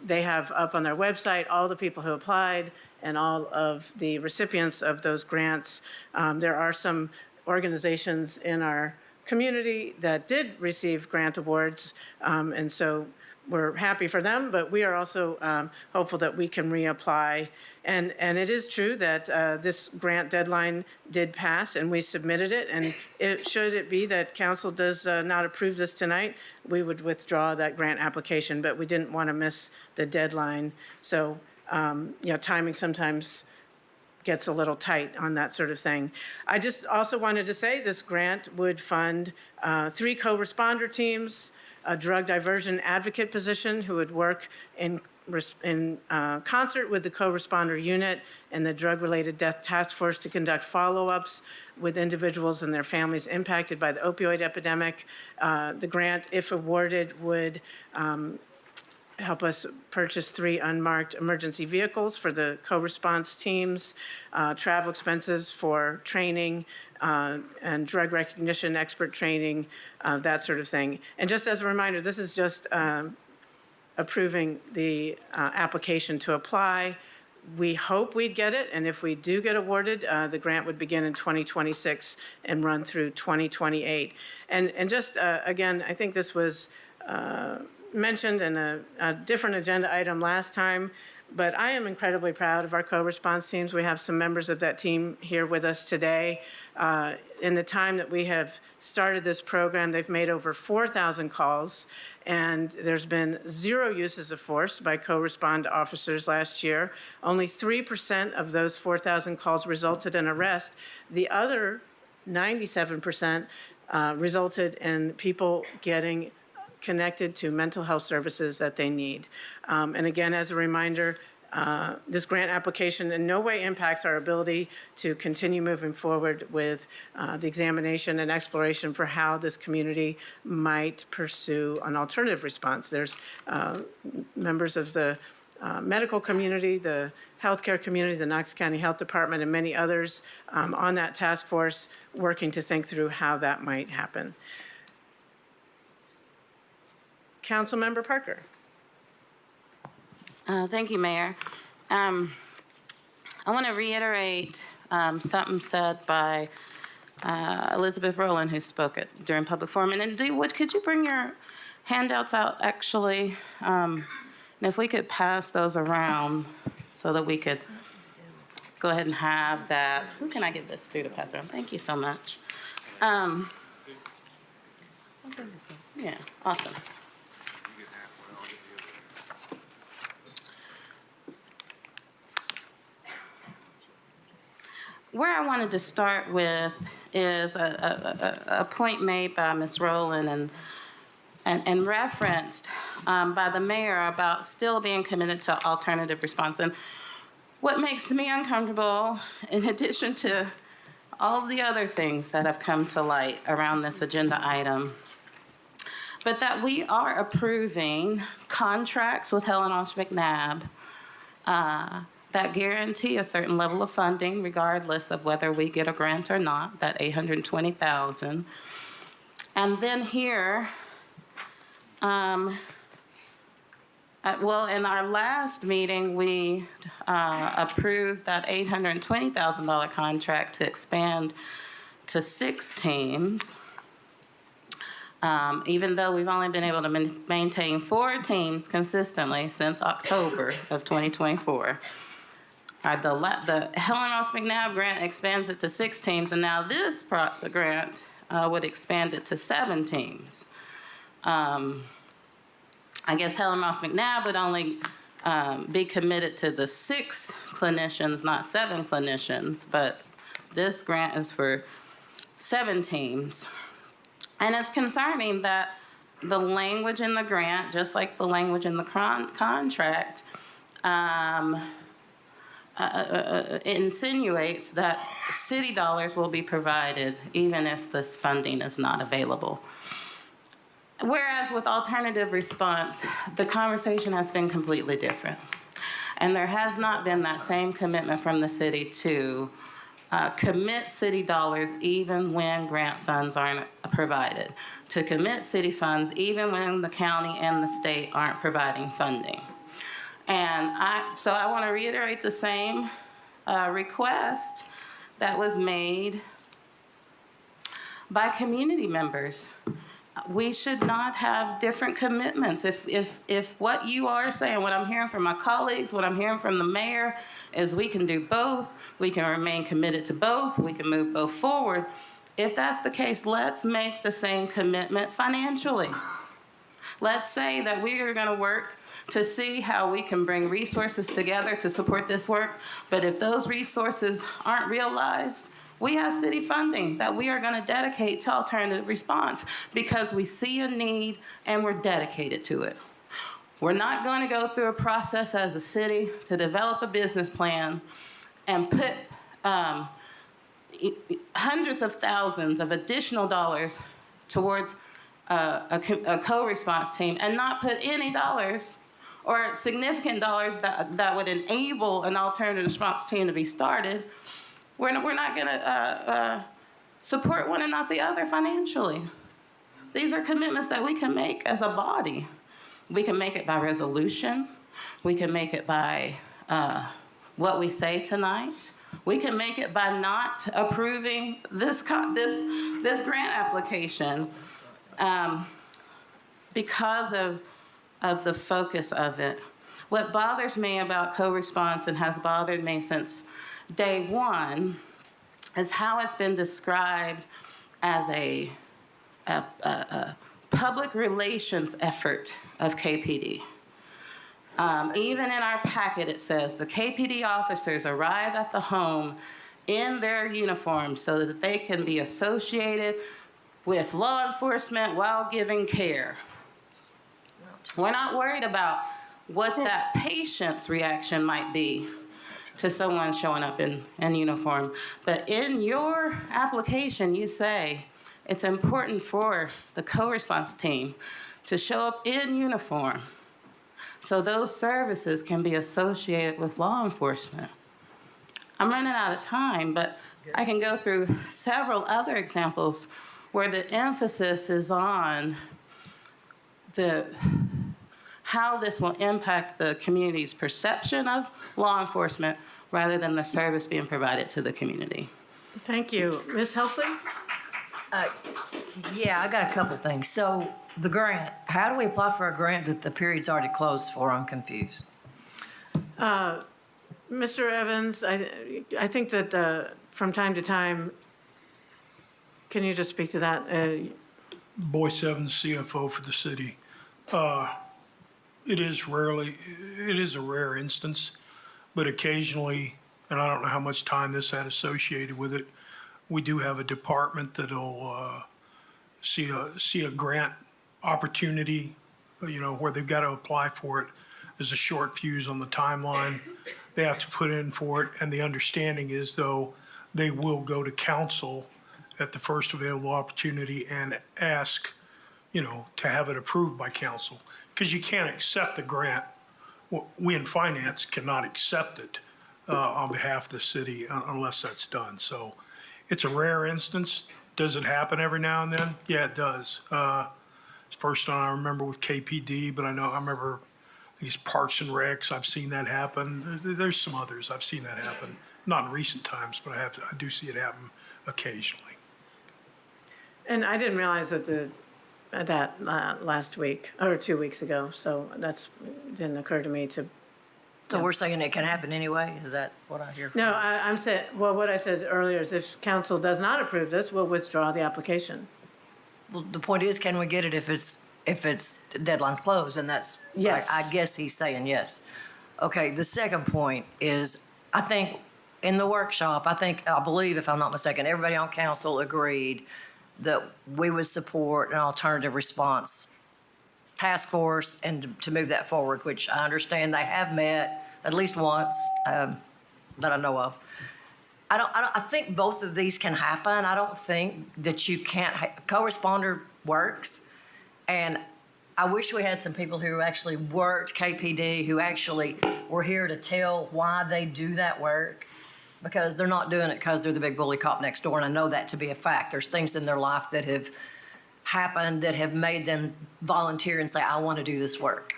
They have up on their website all the people who applied and all of the recipients of those grants. There are some organizations in our community that did receive grant awards, and so we're happy for them, but we are also hopeful that we can reapply. And it is true that this grant deadline did pass, and we submitted it, and should it be that council does not approve this tonight, we would withdraw that grant application, but we didn't want to miss the deadline. So, timing sometimes gets a little tight on that sort of thing. I just also wanted to say this grant would fund 3 co-responder teams, a drug diversion advocate position who would work in concert with the co-responder unit and the drug-related death task force to conduct follow-ups with individuals and their families impacted by the opioid epidemic. The grant, if awarded, would help us purchase 3 unmarked emergency vehicles for the co-response teams, travel expenses for training, and drug recognition expert training, that sort of thing. And just as a reminder, this is just approving the application to apply. We hope we'd get it, and if we do get awarded, the grant would begin in 2026 and run through 2028. And just, again, I think this was mentioned in a different agenda item last time, but I am incredibly proud of our co-response teams. We have some members of that team here with us today. In the time that we have started this program, they've made over 4,000 calls, and there's been 0 uses of force by co-respond officers last year. Only 3% of those 4,000 calls resulted in arrest. The other 97% resulted in people getting connected to mental health services that they need. And again, as a reminder, this grant application in no way impacts our ability to continue moving forward with the examination and exploration for how this community might pursue an alternative response. There's members of the medical community, the healthcare community, the Knox County Health Department, and many others on that task force working to think through how that might happen. Councilmember Parker. Thank you, Mayor. I want to reiterate something said by Elizabeth Rowland, who spoke during public forum. And then, could you bring your handouts out, actually? And if we could pass those around so that we could go ahead and have that. Who can I give this to pass around? Thank you so much. Yeah, awesome. Where I wanted to start with is a point made by Ms. Rowland and referenced by the mayor about still being committed to alternative response. And what makes me uncomfortable, in addition to all of the other things that have come to light around this agenda item, but that we are approving contracts with Helen Osh McNabb that guarantee a certain level of funding regardless of whether we get a grant or not, that $820,000. And then here, well, in our last meeting, we approved that $820,000 contract to expand to 6 teams. Even though we've only been able to maintain 4 teams consistently since October of 2024. The Helen Ross McNabb grant expands it to 6 teams, and now this grant would expand it to 7 teams. I guess Helen Ross McNabb would only be committed to the 6 clinicians, not 7 clinicians, but this grant is for 7 teams. And it's concerning that the language in the grant, just like the language in the contract, insinuates that city dollars will be provided even if this funding is not available. Whereas with alternative response, the conversation has been completely different. And there has not been that same commitment from the city to commit city dollars even when grant funds aren't provided, to commit city funds even when the county and the state aren't providing funding. And so I want to reiterate the same request that was made by community members. We should not have different commitments. If what you are saying, what I'm hearing from my colleagues, what I'm hearing from the mayor, is we can do both, we can remain committed to both, we can move both forward. If that's the case, let's make the same commitment financially. Let's say that we are going to work to see how we can bring resources together to support this work. But if those resources aren't realized, we have city funding that we are going to dedicate to alternative response because we see a need and we're dedicated to it. We're not going to go through a process as a city to develop a business plan and put hundreds of thousands of additional dollars towards a co-response team and not put any dollars or significant dollars that would enable an alternative response team to be started. We're not going to support one and not the other financially. These are commitments that we can make as a body. We can make it by resolution. We can make it by what we say tonight. We can make it by not approving this grant application because of the focus of it. What bothers me about co-response and has bothered me since day one is how it's been described as a public relations effort of KPD. Even in our packet, it says the KPD officers arrive at the home in their uniforms so that they can be associated with law enforcement while giving care. We're not worried about what that patient's reaction might be to someone showing up in uniform. But in your application, you say it's important for the co-response team to show up in uniform so those services can be associated with law enforcement. I'm running out of time, but I can go through several other examples where the emphasis is on how this will impact the community's perception of law enforcement rather than the service being provided to the community. Thank you. Ms. Helsley? Yeah, I got a couple things. So the grant, how do we apply for a grant that the period's already closed for? I'm confused. Mr. Evans, I think that from time to time, can you just speak to that? Boyce Evans, CFO for the city. It is a rare instance, but occasionally, and I don't know how much time this had associated with it, we do have a department that'll see a grant opportunity, where they've got to apply for it. There's a short fuse on the timeline. They have to put in for it, and the understanding is, though, they will go to council at the first available opportunity and ask, to have it approved by council. Because you can't accept the grant. We in finance cannot accept it on behalf of the city unless that's done. So it's a rare instance. Does it happen every now and then? Yeah, it does. First time I remember with KPD, but I remember these Parks and Recs. I've seen that happen. There's some others I've seen that happen. Not in recent times, but I do see it happen occasionally. And I didn't realize that last week or 2 weeks ago, so didn't occur to me to. So we're saying it can happen anyway? Is that what I hear from you? No, I'm saying, what I said earlier is if council does not approve this, we'll withdraw the application. Well, the point is, can we get it if it's deadline's closed? And that's, yes. I guess he's saying yes. Okay, the second point is, I think in the workshop, I believe, if I'm not mistaken, everybody on council agreed that we would support an alternative response task force and to move that forward, which I understand they have met at least once that I know of. I think both of these can happen. I don't think that you can't, co-responder works. And I wish we had some people who actually worked KPD, who actually were here to tell why they do that work. Because they're not doing it because they're the big bully cop next door, and I know that to be a fact. There's things in their life that have happened that have made them volunteer and say, I want to do this work,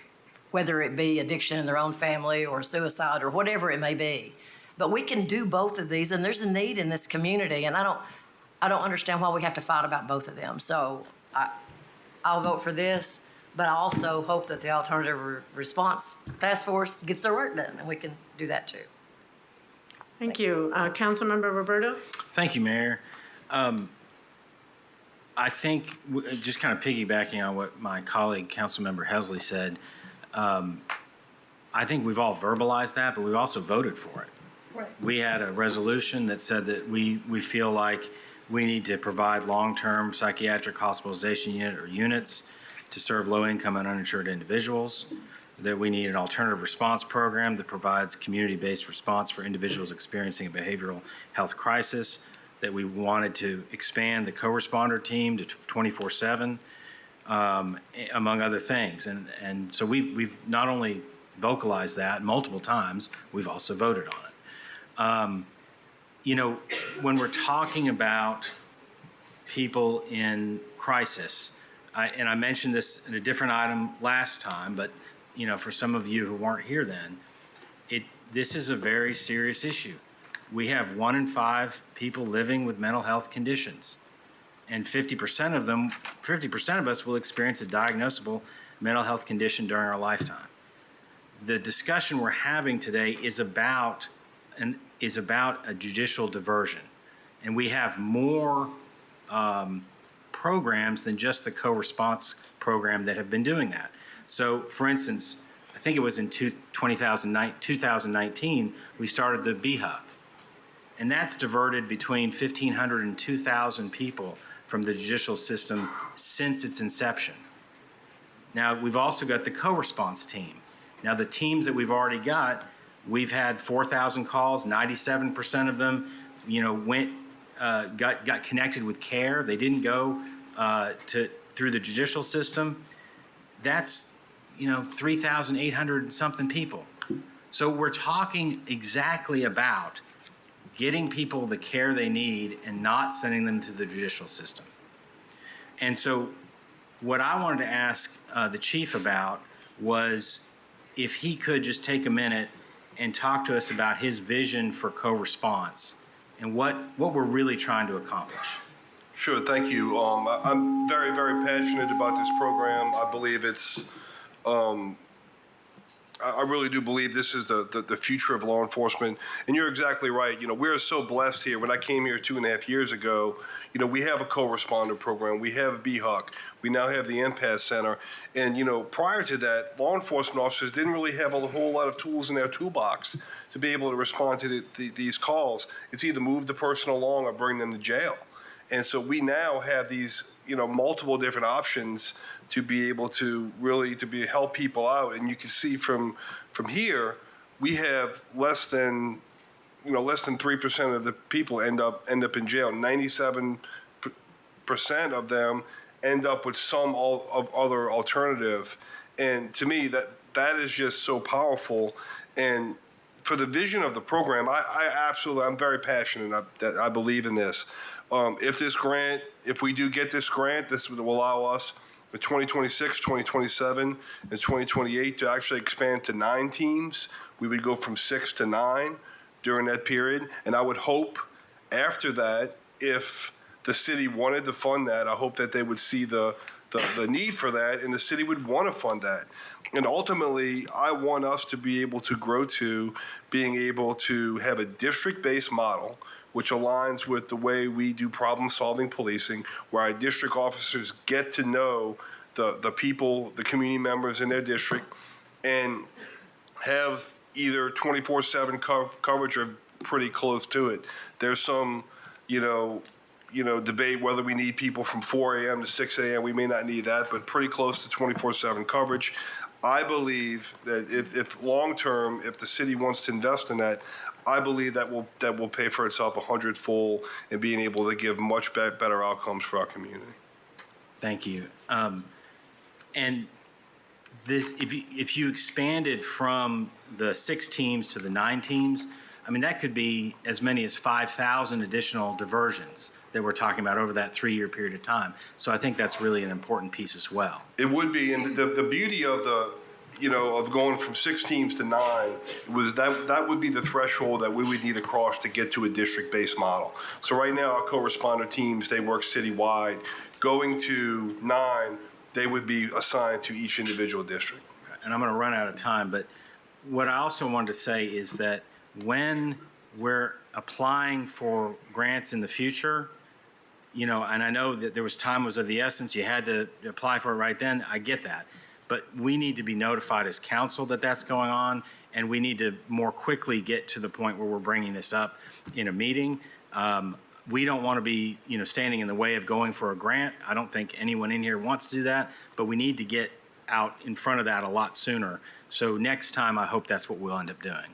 whether it be addiction in their own family or suicide or whatever it may be. But we can do both of these, and there's a need in this community, and I don't understand why we have to fight about both of them. So I'll vote for this, but I also hope that the Alternative Response Task Force gets their work done, and we can do that too. Thank you. Councilmember Roberto? Thank you, Mayor. I think, just kind of piggybacking on what my colleague, Councilmember Helsley said, I think we've all verbalized that, but we've also voted for it. Right. We had a resolution that said that we feel like we need to provide long-term psychiatric hospitalization unit or units to serve low-income and uninsured individuals. that we need an alternative response program that provides community-based response for individuals experiencing a behavioral health crisis, that we wanted to expand the co-responder team to 24/7, among other things. And so we've not only vocalized that multiple times, we've also voted on it. You know, when we're talking about people in crisis, and I mentioned this in a different item last time, but you know, for some of you who weren't here then, this is a very serious issue. We have 1 in 5 people living with mental health conditions, and 50% of us will experience a diagnosable mental health condition during our lifetime. The discussion we're having today is about a judicial diversion, and we have more programs than just the co-response program that have been doing that. So, for instance, I think it was in 2019, we started the BHUC, and that's diverted between 1,500 and 2,000 people from the judicial system since its inception. Now, we've also got the co-response team. Now, the teams that we've already got, we've had 4,000 calls, 97% of them, you know, got connected with care. They didn't go through the judicial system. That's, you know, 3,800 something people. So we're talking exactly about getting people the care they need and not sending them to the judicial system. And so what I wanted to ask the chief about was if he could just take a minute and talk to us about his vision for co-response and what we're really trying to accomplish. Sure, thank you. I'm very, very passionate about this program. I believe it's, I really do believe this is the future of law enforcement. And you're exactly right. You know, we're so blessed here. When I came here 2.5 years ago, you know, we have a co-responder program. We have BHUC. We now have the Empath Center. And, you know, prior to that, law enforcement officers didn't really have a whole lot of tools in their toolbox to be able to respond to these calls. It's either move the person along or bring them to jail. And so we now have these, you know, multiple different options to be able to really help people out. And you can see from here, we have less than 3% of the people end up in jail. 97% of them end up with some other alternative. And to me, that is just so powerful. And for the vision of the program, I'm very passionate. I believe in this. If we do get this grant, this will allow us in 2026, 2027, and 2028 to actually expand to 9 teams. We would go from 6 to 9 during that period. And I would hope after that, if the city wanted to fund that, I hope that they would see the need for that and the city would want to fund that. And ultimately, I want us to be able to grow to being able to have a district-based model which aligns with the way we do problem-solving policing, where our district officers get to know the people, the community members in their district, and have either 24/7 coverage or pretty close to it. There's some, debate whether we need people from 4 a.m. to 6 a.m. We may not need that, but pretty close to 24/7 coverage. I believe that if long-term, if the city wants to invest in that, I believe that will pay for itself 100-fold in being able to give much better outcomes for our community. Thank you. And this, if you expanded from the 6 teams to the 9 teams, I mean, that could be as many as 5,000 additional diversions that we're talking about over that 3-year period of time. So I think that's really an important piece as well. It would be, and the beauty of of going from 6 teams to 9 was that would be the threshold that we would need to cross to get to a district-based model. So right now, our co-responder teams, they work citywide. Going to 9, they would be assigned to each individual district. Okay. And I'm going to run out of time, but what I also wanted to say is that when we're applying for grants in the future, and I know that there was time was of the essence, you had to apply for it right then, I get that. But we need to be notified as council that that's going on, and we need to more quickly get to the point where we're bringing this up in a meeting. We don't want to be, standing in the way of going for a grant. I don't think anyone in here wants to do that, but we need to get out in front of that a lot sooner. So next time, I hope that's what we'll end up doing.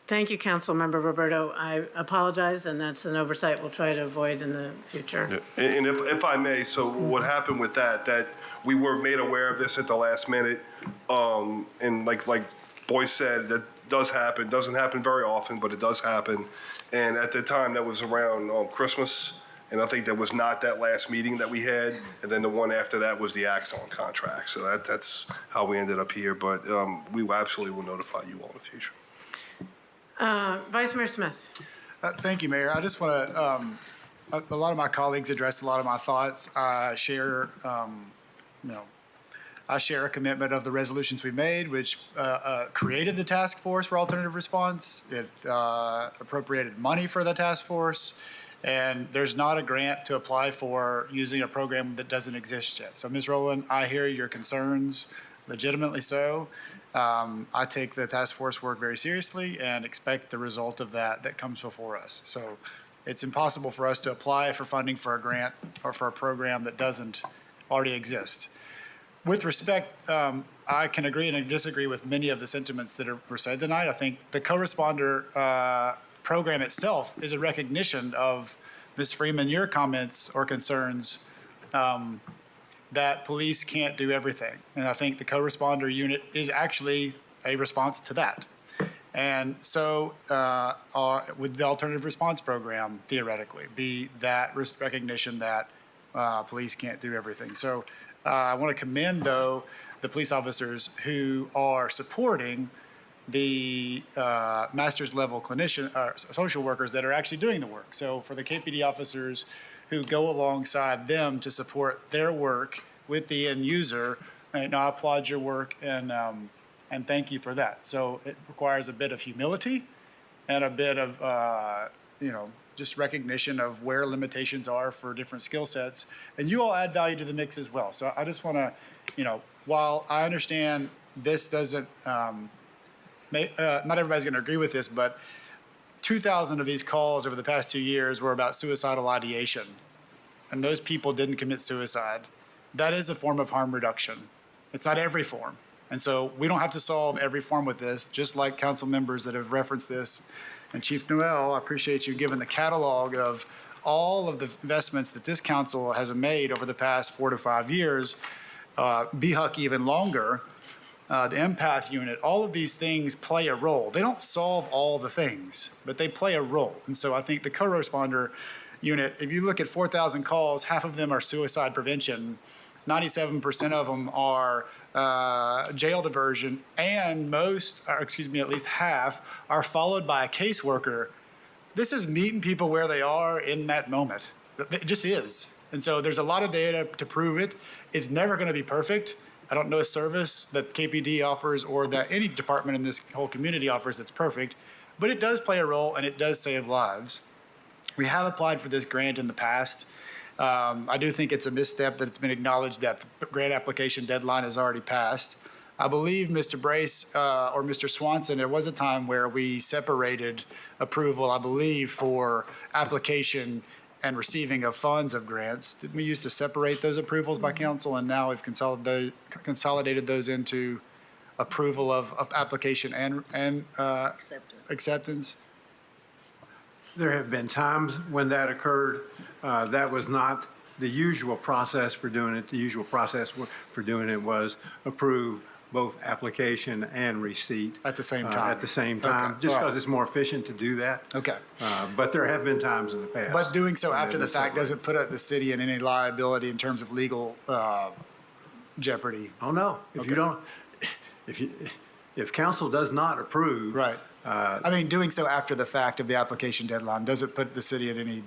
Thank you, Councilmember Roberto. I apologize, and that's an oversight we'll try to avoid in the future. And if I may, so what happened with that we were made aware of this at the last minute, and like Boyce said, that does happen. Doesn't happen very often, but it does happen. And at the time, that was around Christmas, and I think that was not that last meeting that we had, and then the one after that was the Axon contract. So that's how we ended up here, but we absolutely will notify you all in the future. Vice Mayor Smith. Thank you, Mayor. I just want to, a lot of my colleagues addressed a lot of my thoughts. I share a commitment of the resolutions we made, which created the task force for alternative response. It appropriated money for the task force, and there's not a grant to apply for using a program that doesn't exist yet. So, Ms. Rowland, I hear your concerns, legitimately so. I take the task force work very seriously and expect the result of that comes before us. So it's impossible for us to apply for funding for a grant or for a program that doesn't already exist. With respect, I can agree and disagree with many of the sentiments that were said tonight. I think the co-responder program itself is a recognition of, Ms. Freeman, your comments or concerns that police can't do everything. And I think the co-responder unit is actually a response to that. And so would the alternative response program theoretically be that recognition that police can't do everything. So I want to commend, though, the police officers who are supporting the master's level clinician, social workers that are actually doing the work. So for the KPD officers who go alongside them to support their work with the end user, and I applaud your work and thank you for that. So it requires a bit of humility and a bit of just recognition of where limitations are for different skill sets, and you all add value to the mix as well. So I just want to, while I understand this doesn't, not everybody's going to agree with this, but 2,000 of these calls over the past 2 years were about suicidal ideation, and those people didn't commit suicide. That is a form of harm reduction. It's not every form. And so we don't have to solve every form with this, just like council members that have referenced this. And Chief Noel, I appreciate you giving the catalog of all of the investments that this council has made over the past 4 to 5 years, BHUC even longer, the empath unit, all of these things play a role. They don't solve all the things, but they play a role. And so I think the co-responder unit, if you look at 4,000 calls, half of them are suicide prevention, 97% of them are jail diversion, and at least half are followed by a caseworker. This is meeting people where they are in that moment. It just is. And so there's a lot of data to prove it. It's never going to be perfect. I don't know a service that KPD offers or that any department in this whole community offers that's perfect, but it does play a role and it does save lives. We have applied for this grant in the past. I do think it's a misstep that it's been acknowledged that the grant application deadline has already passed. I believe Mr. Brace or Mr. Swanson, there was a time where we separated approval, I believe, for application and receiving of funds of grants. Didn't we used to separate those approvals by council, and now we've consolidated those into approval of application and acceptance? There have been times when that occurred. That was not the usual process for doing it. The usual process for doing it was approve both application and receipt. At the same time? At the same time, Okay. just All because right. it's more efficient to do that. Okay. But there have been times in the past. But doing so when after it the was fact separated. doesn't put the city in any liability in terms of legal jeopardy? Oh, no. If you don't, if council does not approve. Right. I mean, doing so after the fact of the application deadline doesn't put the city at any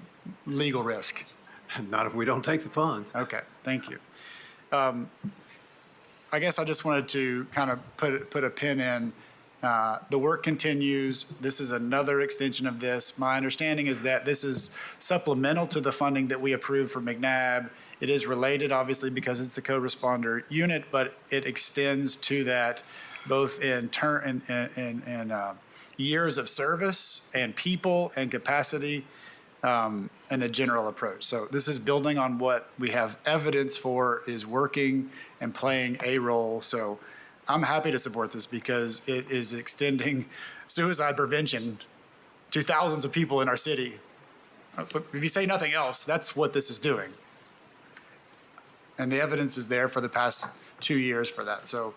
legal risk? Not if we don't take the funds. Okay, thank you. I guess I just wanted to kind of put a pin in. The work continues. This is another extension of this. My understanding is that this is supplemental to the funding that we approved for McNabb. It is related, obviously, because it's the co-responder unit, but it extends to that both in years of service and people and capacity. and a general approach. So this is building on what we have evidence for is working and playing a role. So I'm happy to support this because it is extending suicide prevention to thousands of people in our city. But if you say nothing else, that's what this is doing. And the evidence is there for the past 2 years for that. So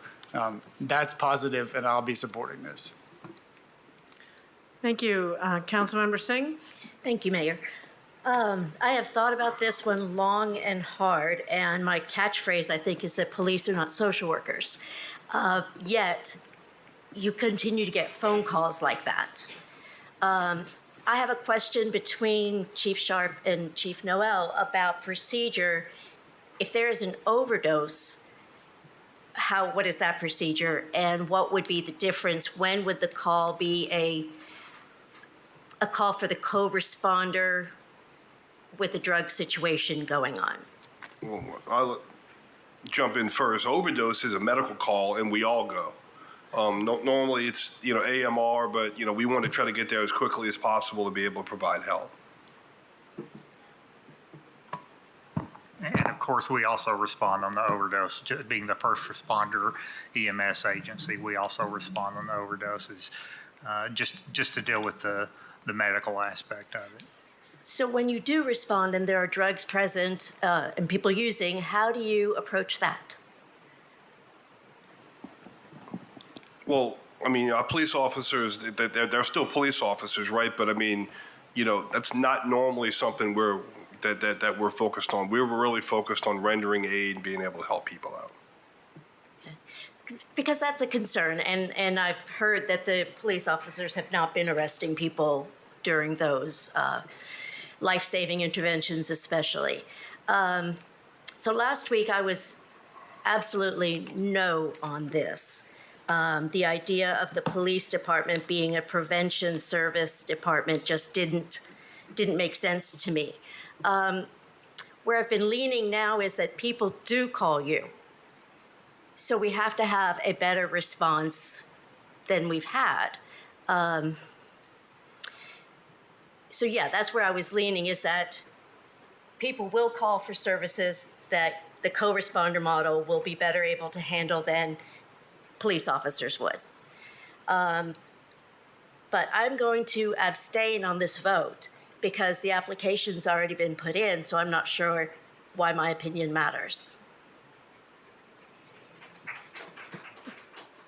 that's positive, and I'll be supporting this. Thank you. Councilmember Singh? Thank you, Mayor. I have thought about this one long and hard, and my catchphrase, I think, is that police are not social workers. Yet, you continue to get phone calls like that. I have a question between Chief Sharp and Chief Noel about procedure. If there is an overdose, what is that procedure, and what would be the difference? When would the call be a call for the co-responder with a drug situation going on? Well, I'll jump in first. Overdose is a medical call, and we all go. Normally it's, AMR, but, we want to try to get there as quickly as possible to be able to provide help. And of course, we also respond on the overdose, being the first responder EMS agency. We also respond on the overdoses, just to deal with the medical aspect of it. So when you do respond and there are drugs present and people using, how do you approach that? Well, our police officers, they're still police officers, right? But that's not normally something that we're focused on. We're really focused on rendering aid and being able to help people out. Because that's a concern, and I've heard that the police officers have not been arresting people during those life-saving interventions especially. So last week I was absolutely no on this. The idea of the police department being a prevention service department just didn't make sense to me. Where I've been leaning now is that people do call you. So we have to have a better response than we've had. So yeah, that's where I was leaning, is that people will call for services that the co-responder model will be better able to handle than police officers would. But I'm going to abstain on this vote because the application's already been put in, so I'm not sure why my opinion matters.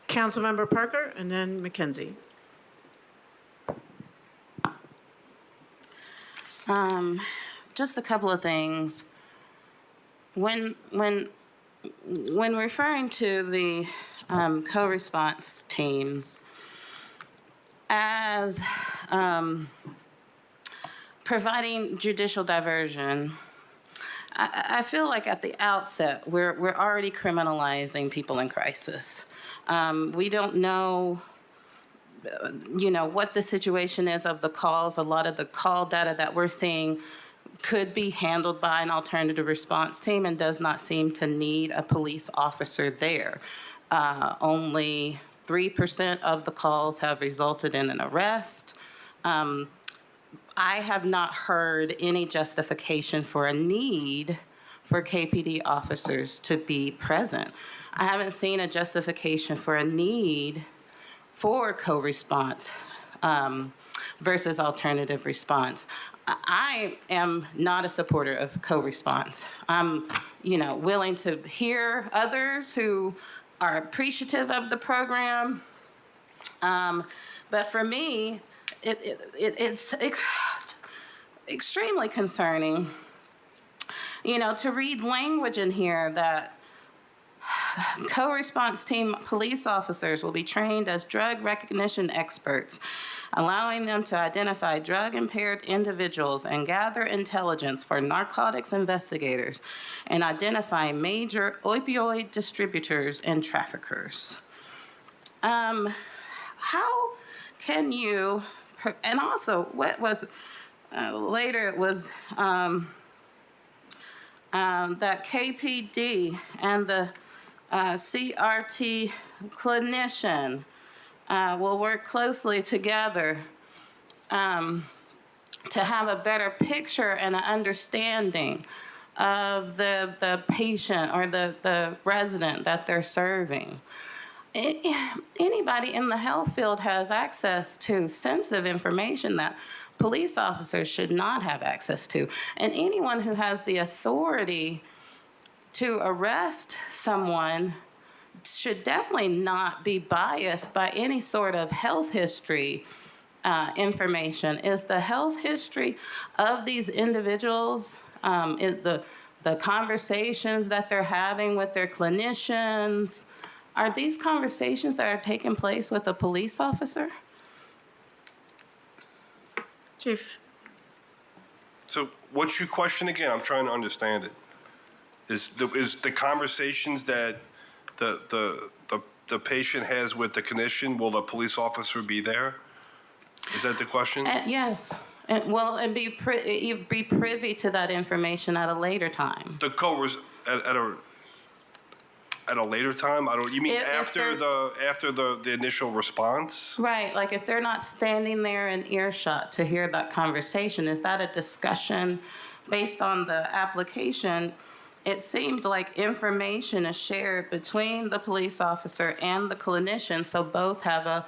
Councilmember Parker, and then Mackenzie. Just a couple of things. When referring to the co-response teams as providing judicial diversion, I feel like at the outset we're already criminalizing people in crisis. We don't know, what the situation is of the calls. A lot of the call data that we're seeing could be handled by an alternative response team and does not seem to need a police officer there. Only 3% of the calls have resulted in an arrest. I have not heard any justification for a need for KPD officers to be present. I haven't seen a justification for a need for co-response versus alternative response. I am not a supporter of co-response. I'm, willing to hear others who are appreciative of the program. But for me, it's extremely concerning, to read language in here that co-response team police officers will be trained as drug recognition experts, allowing them to identify drug-impaired individuals and gather intelligence for narcotics investigators and identify major opioid distributors and traffickers. How can you, and also what was, later it was that KPD and the CRT clinician will work closely together to have a better picture and an understanding of the patient or the resident that they're serving. Anybody in the health field has access to sensitive information that police officers should not have access to. And anyone who has the authority to arrest someone should definitely not be biased by any sort of health history information. Is the health history of these individuals, the conversations that they're having with their clinicians, are these conversations that are taking place with a police officer? Chief? So what's your question again? I'm trying to understand it. Is the conversations that the patient has with the clinician, will the police officer be there? Is that the question? Yes. And be privy to that information at a later time. The at a later time? You mean after the initial response? Right, like if they're not standing there in earshot to hear that conversation, is that a discussion based on the application? It seemed like information is shared between the police officer and the clinician, so both have a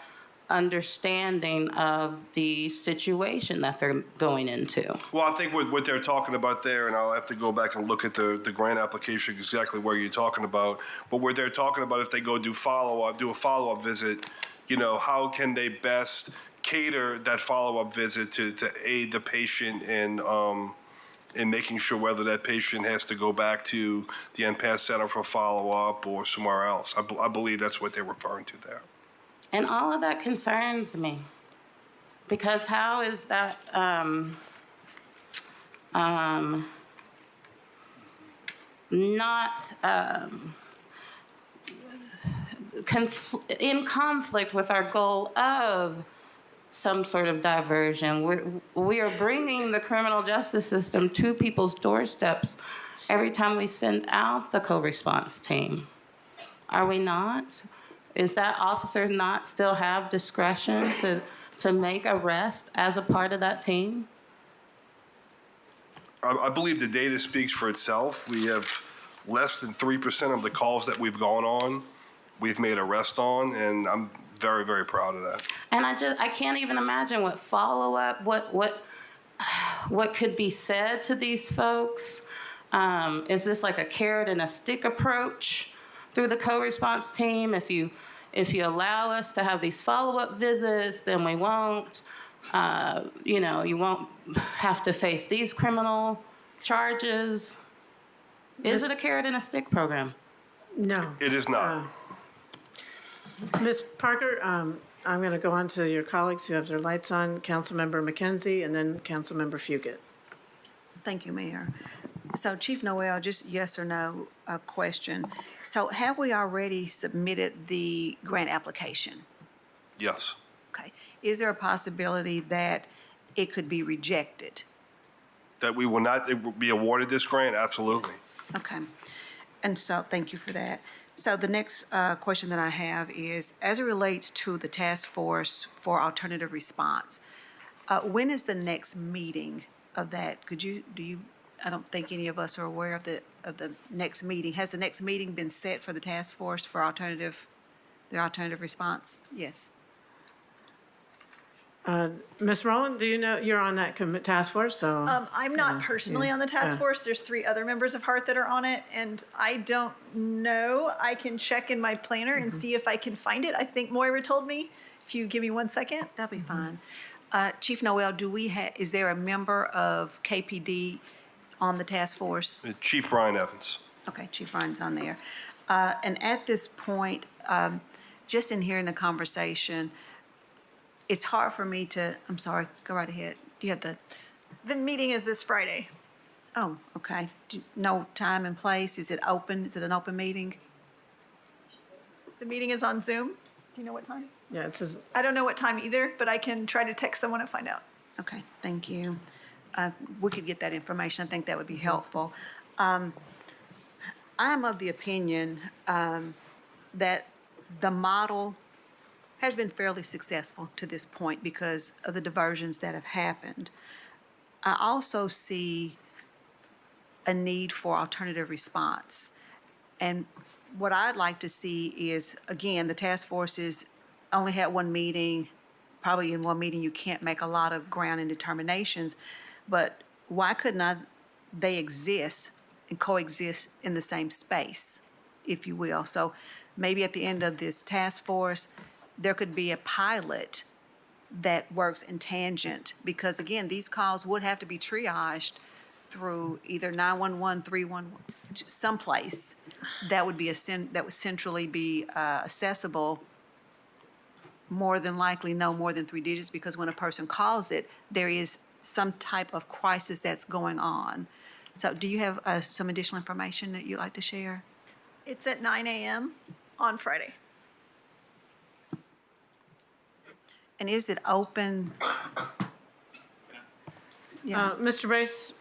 understanding of the situation that they're going into. Well, I think what they're talking about there, and I'll have to go back and look at the grant application exactly where you're talking about, but where they're talking about if they go do a follow-up visit, how can they best cater that follow-up visit to aid the patient in making sure whether that patient has to go back to the NPAS Center for follow-up or somewhere else. I believe that's what they're referring to there. And all of that concerns me, because how is that not in conflict with our goal of some sort of diversion? We are bringing the criminal justice system to people's doorsteps every time we send out the co-response team. Are we not? Is that officer not still have discretion to make arrest as a part of that team? I believe the data speaks for itself. We have less than 3% of the calls that we've gone on, we've made arrest on, and I'm very, very proud of that. And I can't even imagine what follow-up, what could be said to these folks. Is this like a carrot and a stick approach through the co-response team? If you allow us to have these follow-up visits, then we won't, you won't have to face these criminal charges. Is it a carrot and a stick program? No. It is not. Ms. Parker, I'm going to go on to your colleagues who have their lights on, Councilmember McKenzie and then Councilmember Fugit. Thank you, Mayor. So Chief Noel, just yes or no question. So have we already submitted the grant application? Yes. Okay. Is there a possibility that it could be rejected? That we will not be awarded this grant? Absolutely. Okay. And so thank you for that. So the next question that I have is, as it relates to the task force for alternative response, when is the next meeting of that? I don't think any of us are aware of the next meeting. Has the next meeting been set for the task force for the alternative response? Yes. Ms. Rowland, do you know, you're on that task force, so. I'm not personally on the task force. There's 3 other members of HEART that are on it, and I don't know. I can check in my planner and see if I can find it. I think Moira told me. If you give me 1 second. That'll be fine. Chief Noel, is there a member of KPD on the task force? Chief Brian Evans. Okay, Chief Ryan's on there. And at this point, just in hearing the conversation, it's hard for me to, I'm sorry, go right ahead. Do you have The meeting is this Friday. Oh, okay. No time and place? Is it open? Is it an open meeting? The meeting is on Zoom. Do you know what time? Yeah, it says. I don't know what time either, but I can try to text someone and find out. Okay, thank you. We could get that information. I think that would be helpful. I'm of the opinion that the model has been fairly successful to this point because of the diversions that have happened. I also see a need for alternative response. And what I'd like to see is, again, the task forces only had one meeting. Probably in one meeting, you can't make a lot of ground and determinations, but why could not they exist and coexist in the same space, if you will? So maybe at the end of this task force, there could be a pilot that works in tangent, because again, these calls would have to be triaged through either 911, 311, someplace that would be that would centrally be accessible, more than likely no more than 3 digits, because when a person calls it, there is some type of crisis that's going on. So do you have some additional information that you'd like to share? It's at 9 a.m. on Friday. And is it open? Yeah. Mr. Brace,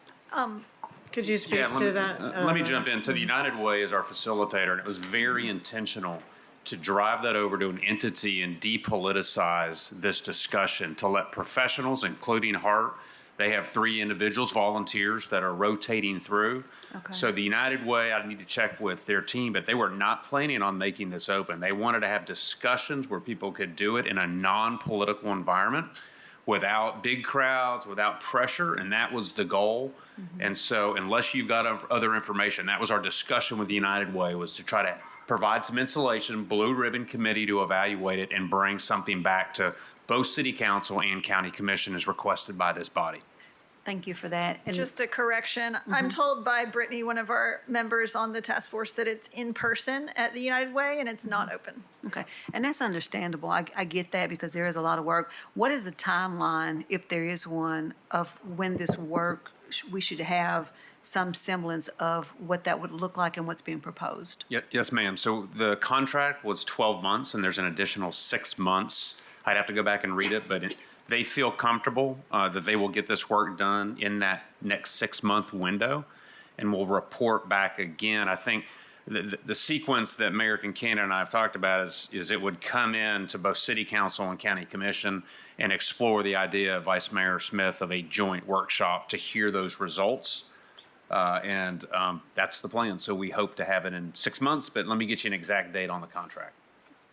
could you speak to that? Let me jump in. So the United Way is our facilitator, and it was very intentional to drive that over to an entity and depoliticize this discussion, to let professionals, including Hart, they have 3 individuals, volunteers, that are rotating through. Okay. So the United Way, I need to check with their team, but they were not planning on making this open. They wanted to have discussions where people could do it in a non-political environment without big crowds, without pressure, and that was the goal. And so unless you've got other information, that was our discussion with the United Way, was to try to provide some insulation, blue ribbon committee to evaluate it and bring something back to both city council and county commission as requested by this body. Thank you for that. And Just a correction. I'm told by Brittany, one of our members on the task force, that it's in person at the United Way and it's not open. okay, and that's understandable. I get that, because there is a lot of work. What is the timeline, if there is one, of when this work, we should have some semblance of what that would look like and what's being proposed? Yes, ma'am. So the contract was 12 months, and there's an additional 6 months. I'd have to go back and read it, but they feel comfortable that they will get this work done in that next 6-month window, and we'll report back again. I think the sequence that Mayor Kincannon and I have talked about is it would come in to both City Council and County Commission and explore the idea, Vice Mayor Smith, of a joint workshop to hear those results. And that's the plan. So we hope to have it in 6 months, but let me get you an exact date on the contract.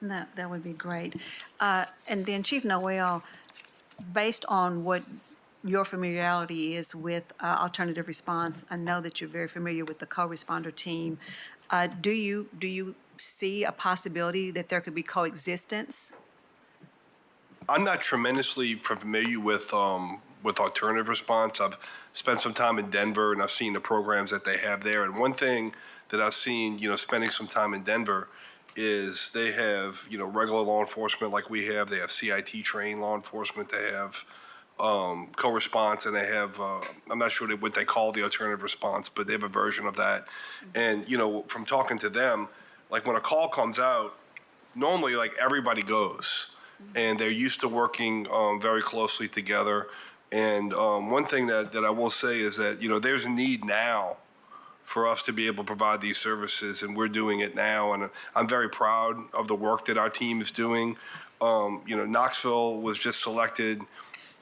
No, that would be great. And then Chief Noel, based on what your familiarity is with alternative response, I know that you're very familiar with the co-responder team. Do you see a possibility that there could be coexistence? I'm not tremendously familiar with alternative response. I've spent some time in Denver, and I've seen the programs that they have there. And one thing that I've seen, spending some time in Denver, is they have, regular law enforcement like we have. They have CIT trained law enforcement. They have co-response, and they have, I'm not sure what they call the alternative response, but they have a version of that. And, from talking to them, like when a call comes out, normally like everybody goes, and they're used to working very closely together. And one thing that I will say is that, there's a need now for us to be able to provide these services, and we're doing it now. And I'm very proud of the work that our team is doing. Knoxville was just selected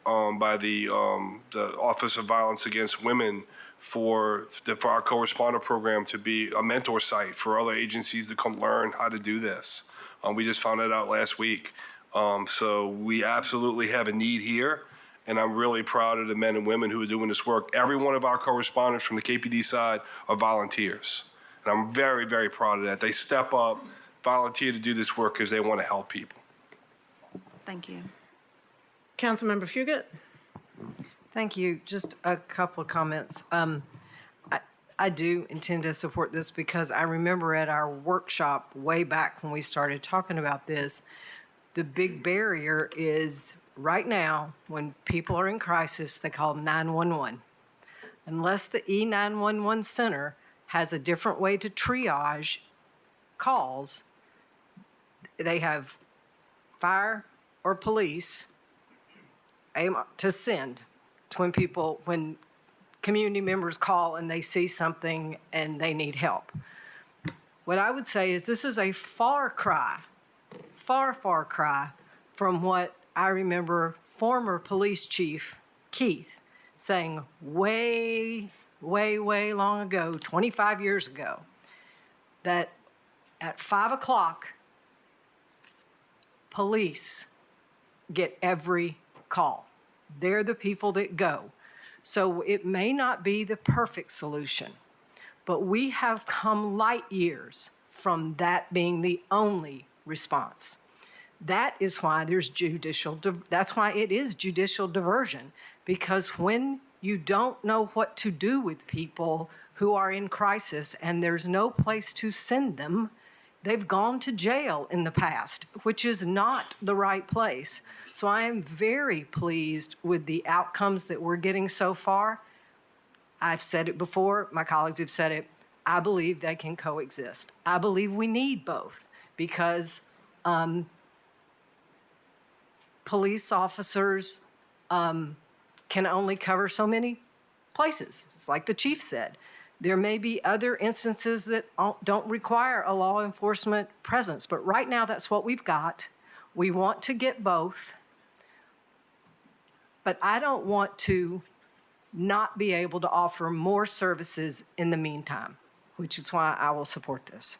by the Office of Violence Against Women for our co-responder program to be a mentor site for other agencies to come learn how to do this. We just found that out last week. So we absolutely have a need here. And I'm really proud of the men and women who are doing this work. Every one of our co-responders from the KPD side are volunteers. And I'm very, very proud of that. They step up, volunteer to do this work because they want to help people. Thank you. Councilmember Fugit? Thank you. Just a couple of comments. I do intend to support this because I remember at our workshop way back when we started talking about this, the big barrier is right now, when people are in crisis, they call 911. Unless the E911 center has a different way to triage calls, they have fire or police to send to when community members call and they see something and they need help. What I would say is this is a far cry from what I remember former police chief Keith saying way, way, way long ago, 25 years ago, that at 5 o'clock, police get every call. They're the people that go. So it may not be the perfect solution, but we have come light years from that being the only response. That is why that's why it is judicial diversion, because when you don't know what to do with people who are in crisis and there's no place to send them, they've gone to jail in the past, which is not the right place. So I am very pleased with the outcomes that we're getting so far. I've said it before, my colleagues have said it, I believe they can coexist. I believe we need both because police officers can only cover so many places. It's like the chief said. There may be other instances that don't require a law enforcement presence, but right now that's what we've got. We want to get both, but I don't want to not be able to offer more services in the meantime, which is why I will support this.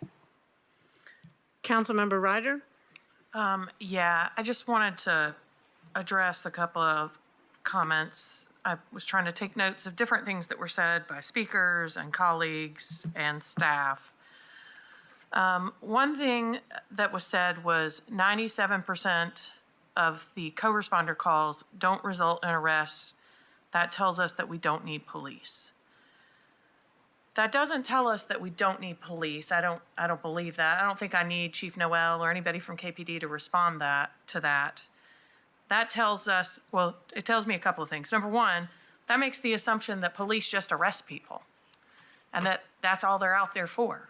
Councilmember Ryder? Yeah, I just wanted to address a couple of comments. I was trying to take notes of different things that were said by speakers and colleagues and staff. One thing that was said was 97% of the co-responder calls don't result in arrests. That tells us that we don't need police. That doesn't tell us that we don't need police. I don't believe that. I don't think I need Chief Noel or anybody from KPD to respond to that. That tells us, well, it tells me a couple of things. Number one, that makes the assumption that police just arrest people and that's all they're out there for.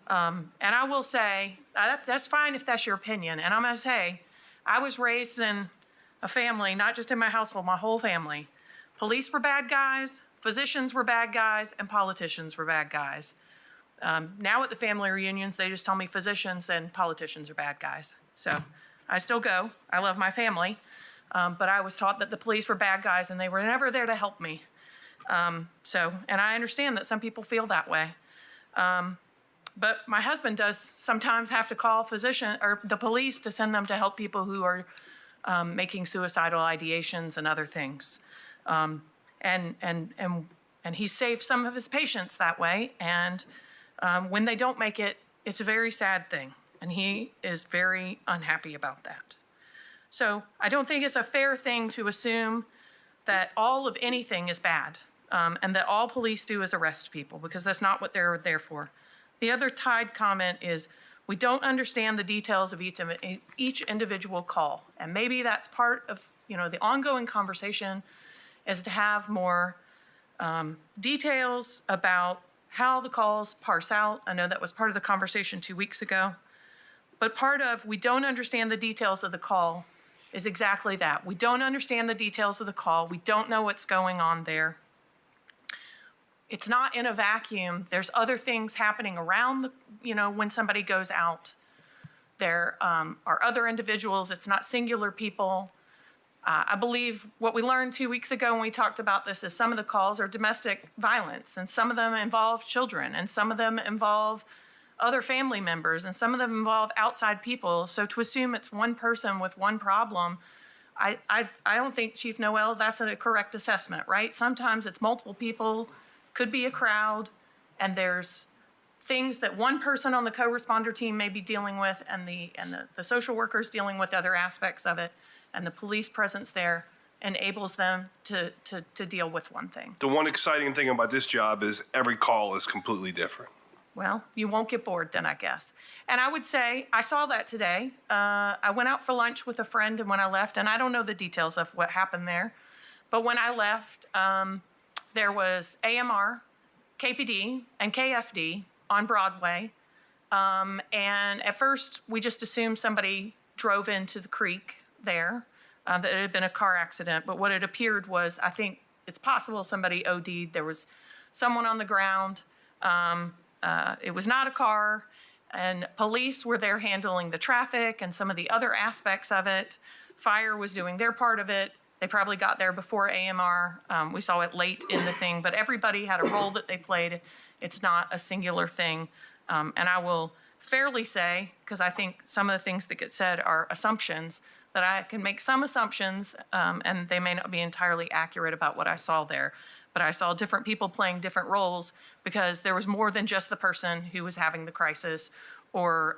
And I will say, that's fine if that's your opinion. And I'm gonna say, I was raised in a family, not just in my household, my whole family. Police were bad guys, physicians were bad guys, and politicians were bad guys. Now at the family reunions, they just tell me physicians and politicians are bad guys. So I still go. I love my family. But I was taught that the police were bad guys and they were never there to help me. And I understand that some people feel that way. But my husband does sometimes have to call the police to send them to help people who are making suicidal ideations and other things. And he saved some of his patients that way. And when they don't make it, it's a very sad thing. And he is very unhappy about that. So I don't think it's a fair thing to assume that all of anything is bad and that all police do is arrest people, because that's not what they're there for. The other tied comment is we don't understand the details of each individual call. And maybe that's part of the ongoing conversation is to have more details about how the calls parse out. I know that was part of the conversation 2 weeks ago. But part of we don't understand the details of the call is exactly that. We don't understand the details of the call. We don't know what's going on there. It's not in a vacuum. There's other things happening around, when somebody goes out. There are other individuals. It's not singular people. I believe what we learned 2 weeks ago when we talked about this is some of the calls are domestic violence, and some of them involve children, and some of them involve other family members, and some of them involve outside people. So to assume it's one person with one problem, I don't think, Chief Noel, that's a correct assessment, right? Sometimes it's multiple people, could be a crowd, and there's things that one person on the co-responder team may be dealing with, and the social workers dealing with other aspects of it, and the police presence there enables them to deal with one thing. The one exciting thing about this job is every call is completely different. Well, you won't get bored then, I guess. And I would say, I saw that today. I went out for lunch with a friend, and when I left, and I don't know the details of what happened there, but when I left, there was AMR, KPD, and KFD on Broadway. And at first, we just assumed somebody drove into the creek there, that it had been a car accident. But what it appeared was, I think it's possible somebody OD'd. There was someone on the ground. It was not a car, and police were there handling the traffic and some of the other aspects of it. Fire was doing their part of it. They probably got there before AMR. We saw it late in the thing, but everybody had a role that they played. It's not a singular thing. And I will fairly say, because I think some of the things that get said are assumptions, that I can make some assumptions, and they may not be entirely accurate about what I saw there. But I saw different people playing different roles because there was more than just the person who was having the crisis or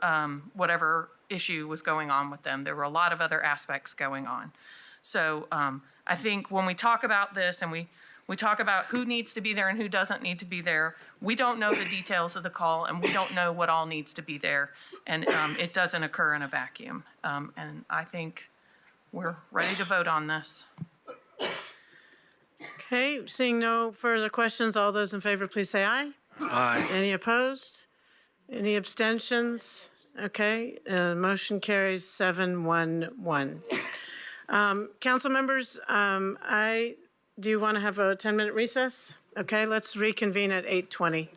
whatever issue was going on with them. There were a lot of other aspects going on. So I think when we talk about this and we talk about who needs to be there and who doesn't need to be there, we don't know the details of the call and we don't know what all needs to be there. And it doesn't occur in a vacuum. And I think we're ready to vote on this. Okay, seeing no further questions, all those in favor, please say aye. Aye. Any opposed? Any abstentions? Okay, motion carries 7-1-1. Council members, do you want to have a 10-minute recess? Okay, let's reconvene at 8:20.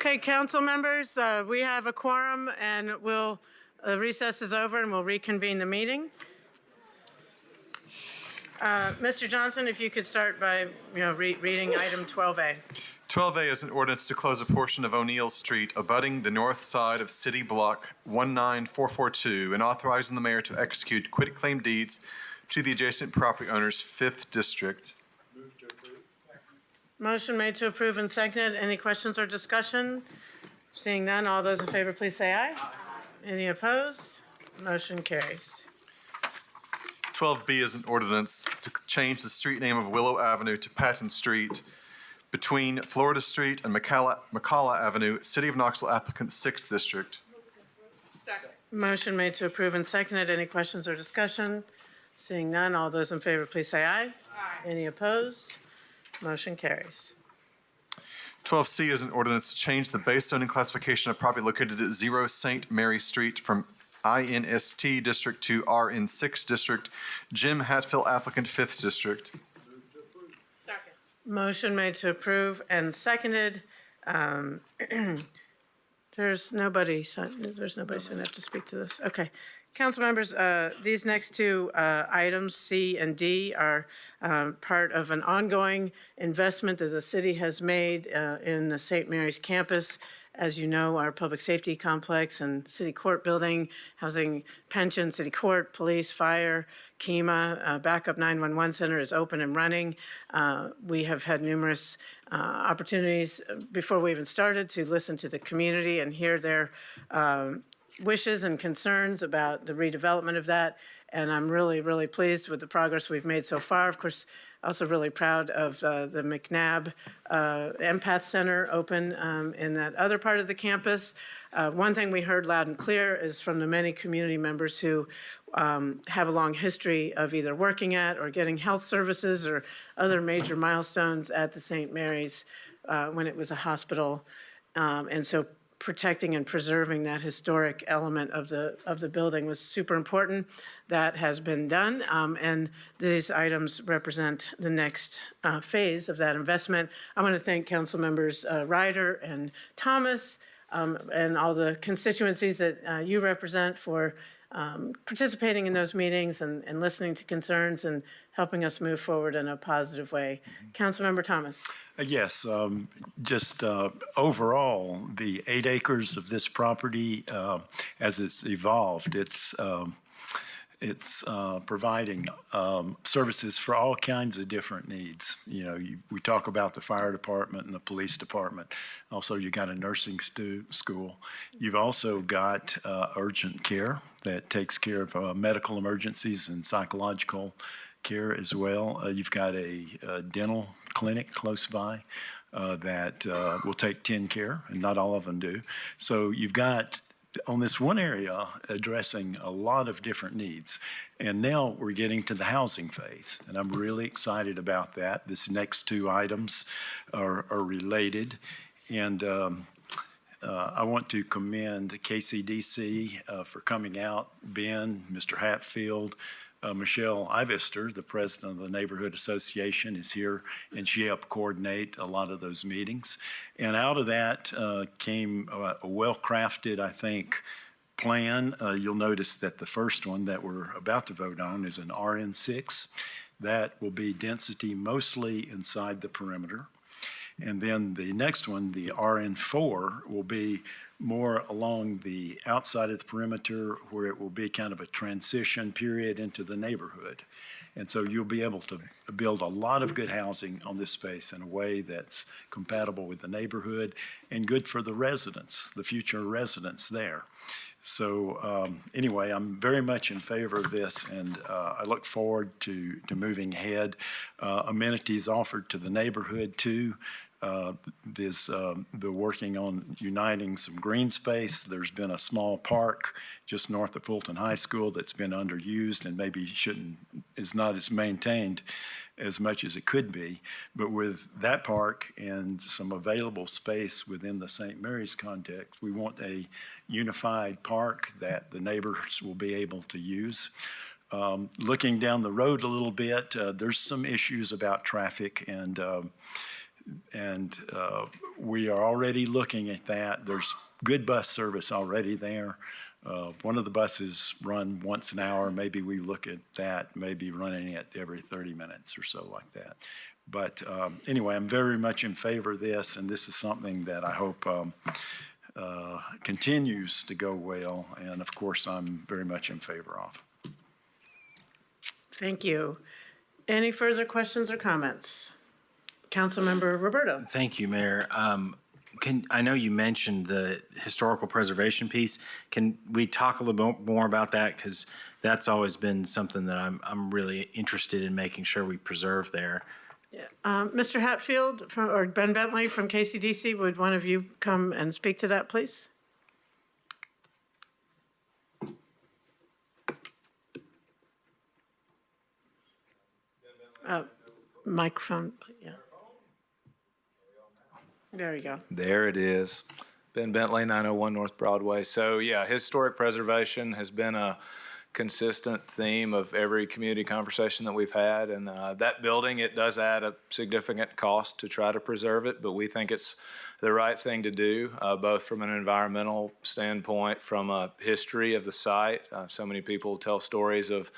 Okay, council members, we have a quorum and recess is over and we'll reconvene the meeting. Mr. Johnson, if you could start by, reading item 12A. 12A is an ordinance to close a portion of O'Neill Street abutting the north side of City Block 19442 and authorizing the mayor to execute quitclaim deeds to the adjacent property owner's 5th district. Motion made to approve and seconded. Any questions or discussion? Seeing none, all those in favor, please say aye. Any opposed? Motion carries. 12B is an ordinance to change the street name of Willow Avenue to Patton Street between Florida Street and McCalla Avenue, City of Knoxville applicant 6th district. Motion made to approve and seconded. Any questions or discussion? Seeing none, all those in favor, please say aye. Aye. Any opposed? Motion carries. 12C is an ordinance to change the base zoning classification of property located at 0 St. Mary Street from INST District to RN6 District. Jim Hatfield applicant 5th District. Motion made to approve and seconded. There's nobody signed up to speak to this. Okay. Council members, these next two items, C and D, are part of an ongoing investment that the city has made in the St. Mary's campus. As you know, our public safety complex and city court building, housing pension, city court, police, fire, KEMA, backup 911 center is open and running. We have had numerous opportunities before we even started to listen to the community and hear their wishes and concerns about the redevelopment of that. And I'm really, really pleased with the progress we've made so far. Of course, also really proud of the McNabb Empath Center open in that other part of the campus. One thing we heard loud and clear is from the many community members who have a long history of either working at or getting health services or other major milestones at the St. Mary's when it was a hospital. And so protecting and preserving that historic element of the building was super important. That has been done, and these items represent the next phase of that investment. I want to thank Council Members Ryder and Thomas and all the constituencies that you represent for participating in those meetings and listening to concerns and helping us move forward in a positive way. Councilmember Thomas. Yes, just overall, the 8 acres of this property, as it's evolved, it's providing services for all kinds of different needs. You know, we talk about the fire department and the police department. Also, you got a nursing school. You've also got urgent care that takes care of medical emergencies and psychological care as well. You've got a dental clinic close by that will take TennCare, and not all of them do. So you've got on this one area addressing a lot of different needs. And now we're getting to the housing phase, and I'm really excited about that. This next 2 items are related. And I want to commend KCDC for coming out, Ben, Mr. Hatfield, Michelle Ivester, the president of the Neighborhood Association, is here, and she helped coordinate a lot of those meetings. And out of that came a well-crafted, I think, plan. You'll notice that the first one that we're about to vote on is an RN6. That will be density mostly inside the perimeter. And then the next one, the RN4, will be more along the outside of the perimeter where it will be kind of a transition period into the neighborhood. And so you'll be able to build a lot of good housing on this space in a way that's compatible with the neighborhood and good for the residents, the future residents there. So anyway, I'm very much in favor of this, and I look forward to moving ahead. Amenities offered to the neighborhood too. They're working on uniting some green space. There's been a small park just north of Fulton High School that's been underused and maybe is not as maintained as much as it could be. But with that park and some available space within the St. Mary's context, we want a unified park that the neighbors will be able to use. Looking down the road a little bit, there's some issues about traffic and And we are already looking at that. There's good bus service already there. One of the buses run once an hour. Maybe we look at that, maybe running it every 30 minutes or so like that. But anyway, I'm very much in favor of this, and this is something that I hope continues to go well. And of course, I'm very much in favor of. Thank you. Any further questions or comments? Councilmember Roberto. Thank you, Mayor. I know you mentioned the historical preservation piece. Can we talk a little bit more about that? Because that's always been something that I'm really interested in making sure we preserve there. Yeah. Mr. Hatfield or Ben Bentley from KCDC, would one of you come and speak to that, please? Microphone, yeah. There you go. There it is. Ben Bentley, 901 North Broadway. So yeah, historic preservation has been a consistent theme of every community conversation that we've had. And that building, it does add a significant cost to try to preserve it, but we think it's the right thing to do, both from an environmental standpoint, from a history of the site. So many people tell stories of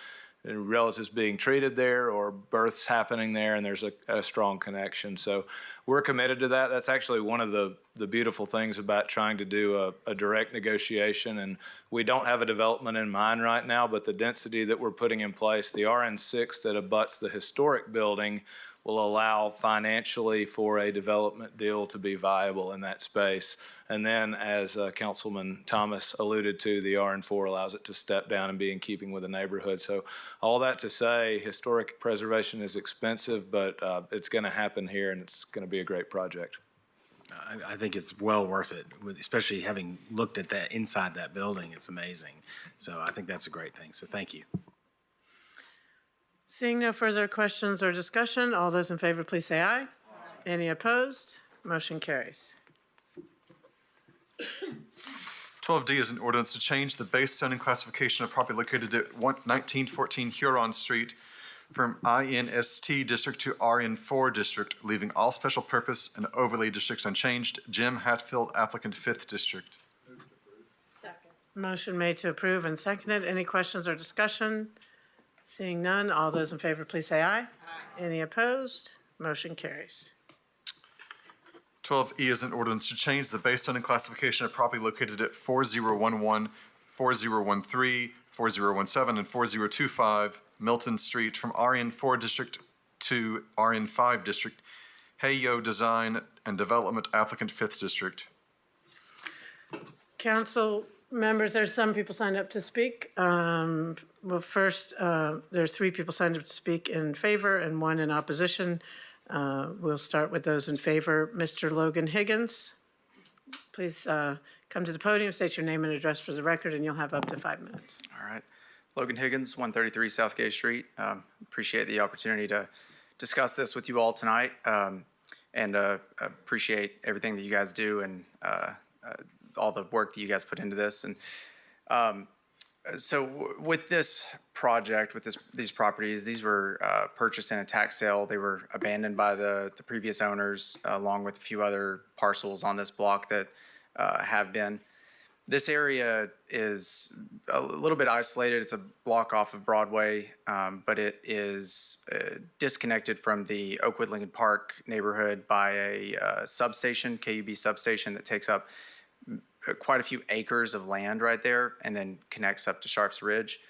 relatives being treated there or births happening there, and there's a strong connection. So we're committed to that. That's actually one of the beautiful things about trying to do a direct negotiation. And we don't have a development in mind right now, but the density that we're putting in place, the RN6 that abuts the historic building, will allow financially for a development deal to be viable in that space. And then, as Councilman Thomas alluded to, the RN4 allows it to step down and be in keeping with the neighborhood. So all that to say, historic preservation is expensive, but it's going to happen here, and it's going to be a great project. I think it's well worth it, especially having looked at that inside that building. It's amazing. So I think that's a great thing. So thank you. Seeing no further questions or discussion, all those in favor, please say aye. Any opposed? Motion carries. 12D is an ordinance to change the base zoning classification of property located at 1914 Huron Street from INST district to RN4 district, leaving all special purpose and overlay districts unchanged. Jim Hatfield, applicant, 5th district. Motion made to approve and seconded. Any questions or discussion? Seeing none, all those in favor, please say aye. Any opposed? Motion carries. 12E is an ordinance to change the base zoning classification of property located at 4011, 4013, 4017, and 4025 Milton Street from RN4 district to RN5 district. Heyo Design and Development, applicant, 5th district. Council members, there's some people signed up to speak. Well, first, there are 3 people signed up to speak in favor and 1 in opposition. We'll start with those in favor. Mr. Logan Higgins, please come to the podium, state your name and address for the record, and you'll have up to 5 minutes. All right. Logan Higgins, 133 Southgate Street. Appreciate the opportunity to discuss this with you all tonight, and appreciate everything that you guys do and all the work that you guys put into this. And so with this project, with these properties, these were purchased in a tax sale. They were abandoned by the previous owners, along with a few other parcels on this block that have been. This area is a little bit isolated. It's a block off of Broadway, but it is disconnected from the Oakwood Lincoln Park neighborhood by a substation, KUB substation, that takes up quite a few acres of land right there and then connects up to Sharps Ridge.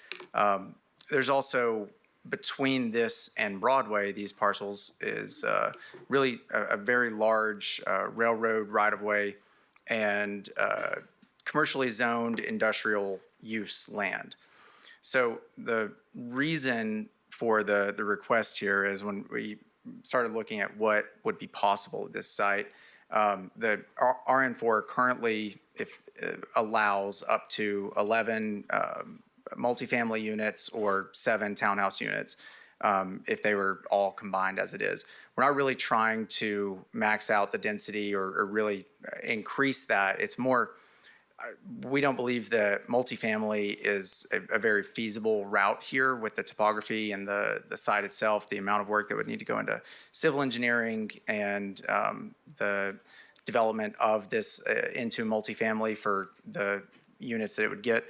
There's also, between this and Broadway, these parcels is really a very large railroad right-of-way and commercially zoned industrial use land. So the reason for the request here is when we started looking at what would be possible at this site, the RN4 currently allows up to 11 multifamily units or 7 townhouse units if they were all combined as it is. We're not really trying to max out the density or really increase that. It's more, we don't believe that multifamily is a very feasible route here with the topography and the site itself, the amount of work that would need to go into civil engineering and the development of this into multifamily for the units that it would get.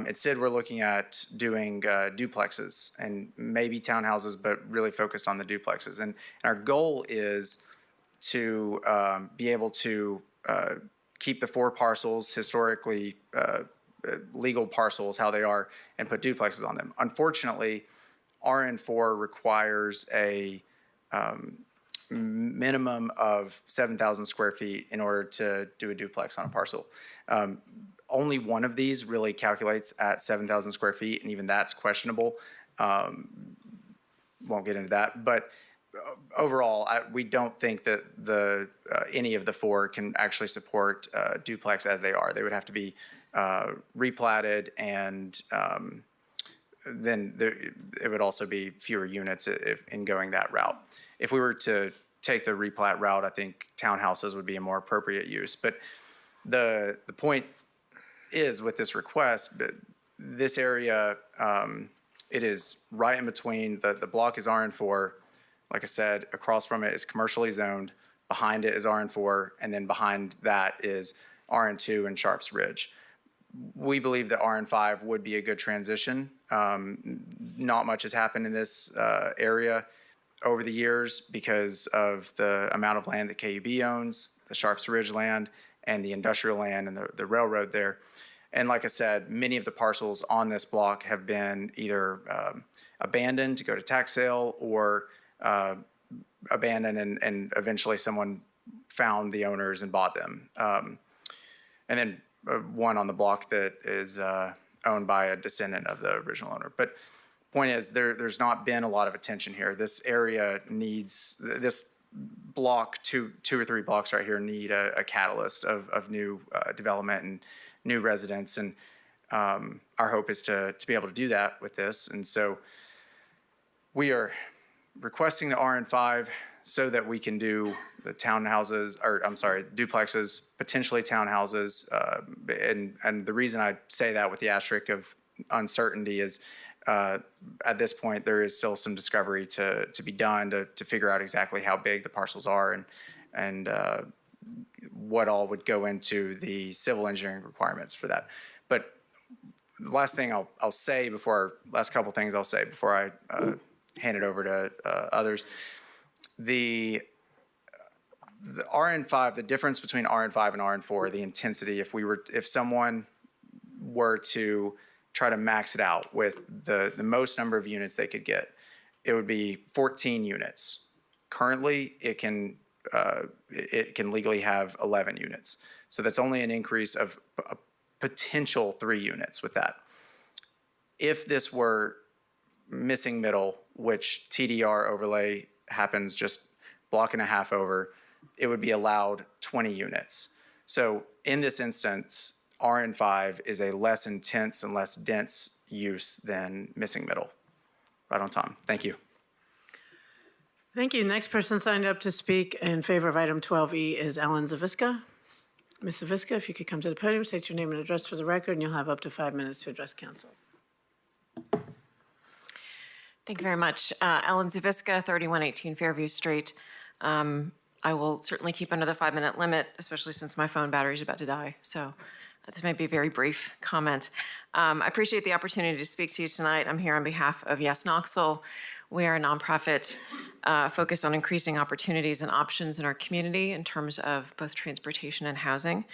Instead, we're looking at doing duplexes and maybe townhouses, but really focused on the duplexes. And our goal is to be able to keep the 4 parcels, historically legal parcels, how they are, and put duplexes on them. Unfortunately, RN4 requires a minimum of 7,000 square feet in order to do a duplex on a parcel. Only one of these really calculates at 7,000 square feet, and even that's questionable. Won't get into that, but overall, we don't think that any of the 4 can actually support duplex as they are. They would have to be replatted, and then it would also be fewer units in going that route. If we were to take the replat route, I think townhouses would be a more appropriate use. But the point is with this request, but this area, it is right in between. The block is RN4. Like I said, across from it is commercially zoned. Behind it is RN4, and then behind that is RN2 and Sharps Ridge. We believe that RN5 would be a good transition. Not much has happened in this area over the years because of the amount of land that KUB owns, the Sharps Ridge land, and the industrial land and the railroad there. And like I said, many of the parcels on this block have been either abandoned to go to tax sale or abandoned and eventually someone found the owners and bought them. And then one on the block that is owned by a descendant of the original owner. But point is, there's not been a lot of attention here. This area needs, this block, two or three blocks right here need a catalyst of new development and new residents. And our hope is to be able to do that with this. And so we are requesting the RN5 so that we can do the townhouses, or I'm sorry, duplexes, potentially townhouses. And the reason I say that with the asterisk of uncertainty is at this point, there is still some discovery to be done to figure out exactly how big the parcels are and what all would go into the civil engineering requirements for that. But the last thing I'll say last couple things I'll say before I hand it over to others. The RN5, the difference between RN5 and RN4, the intensity, if someone were to try to max it out with the most number of units they could get, it would be 14 units. Currently, it can legally have 11 units. So that's only an increase of a potential 3 units with that. If this were missing middle, which TDR overlay happens just block and a half over, it would be allowed 20 units. So in this instance, RN5 is a less intense and less dense use than missing middle. Right on time. Thank you. Thank you. Next person signed up to speak in favor of item 12E is Ellen Zaviska. Ms. Zaviska, if you could come to the podium, state your name and address for the record, and you'll have up to 5 minutes to address council. Thank you very much. Ellen Zaviska, 3118 Fairview Street. I will certainly keep under the 5-minute limit, especially since my phone battery is about to die. So this may be a very brief comment. I appreciate the opportunity to speak to you tonight. I'm here on behalf of Yes Knoxville. We are a nonprofit focused on increasing opportunities and options in our community in terms of both transportation and housing.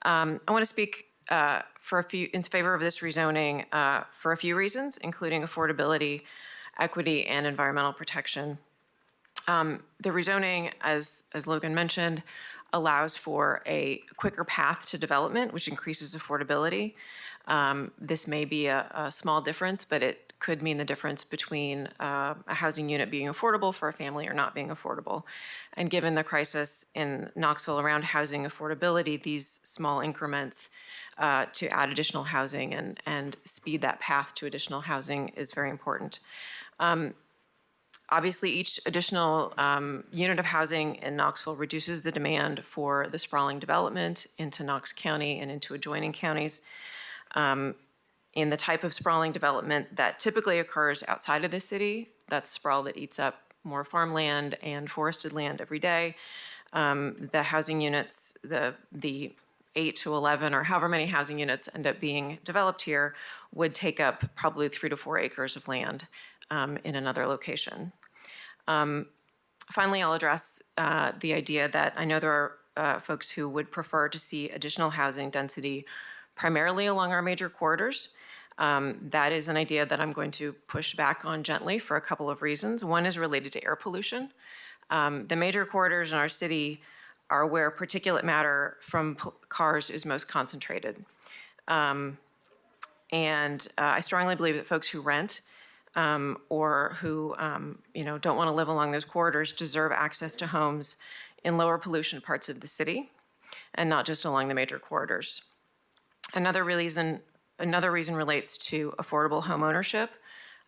I want to speak in favor of this rezoning for a few reasons, including affordability, equity, and environmental protection. The rezoning, as Logan mentioned, allows for a quicker path to development, which increases affordability. This may be a small difference, but it could mean the difference between a housing unit being affordable for a family or not being affordable. And given the crisis in Knoxville around housing affordability, these small increments to add additional housing and speed that path to additional housing is very important. Obviously, each additional unit of housing in Knoxville reduces the demand for the sprawling development into Knox County and into adjoining counties. In the type of sprawling development that typically occurs outside of the city, that's sprawl that eats up more farmland and forested land every day. The housing units, the 8 to 11 or however many housing units end up being developed here would take up probably 3 to 4 acres of land in another location. Finally, I'll address the idea that I know there are folks who would prefer to see additional housing density primarily along our major corridors. That is an idea that I'm going to push back on gently for a couple of reasons. One is related to air pollution. The major corridors in our city are where particulate matter from cars is most concentrated. And I strongly believe that folks who rent or who don't want to live along those corridors deserve access to homes in lower pollution parts of the city and not just along the major corridors. Another reason relates to affordable home ownership.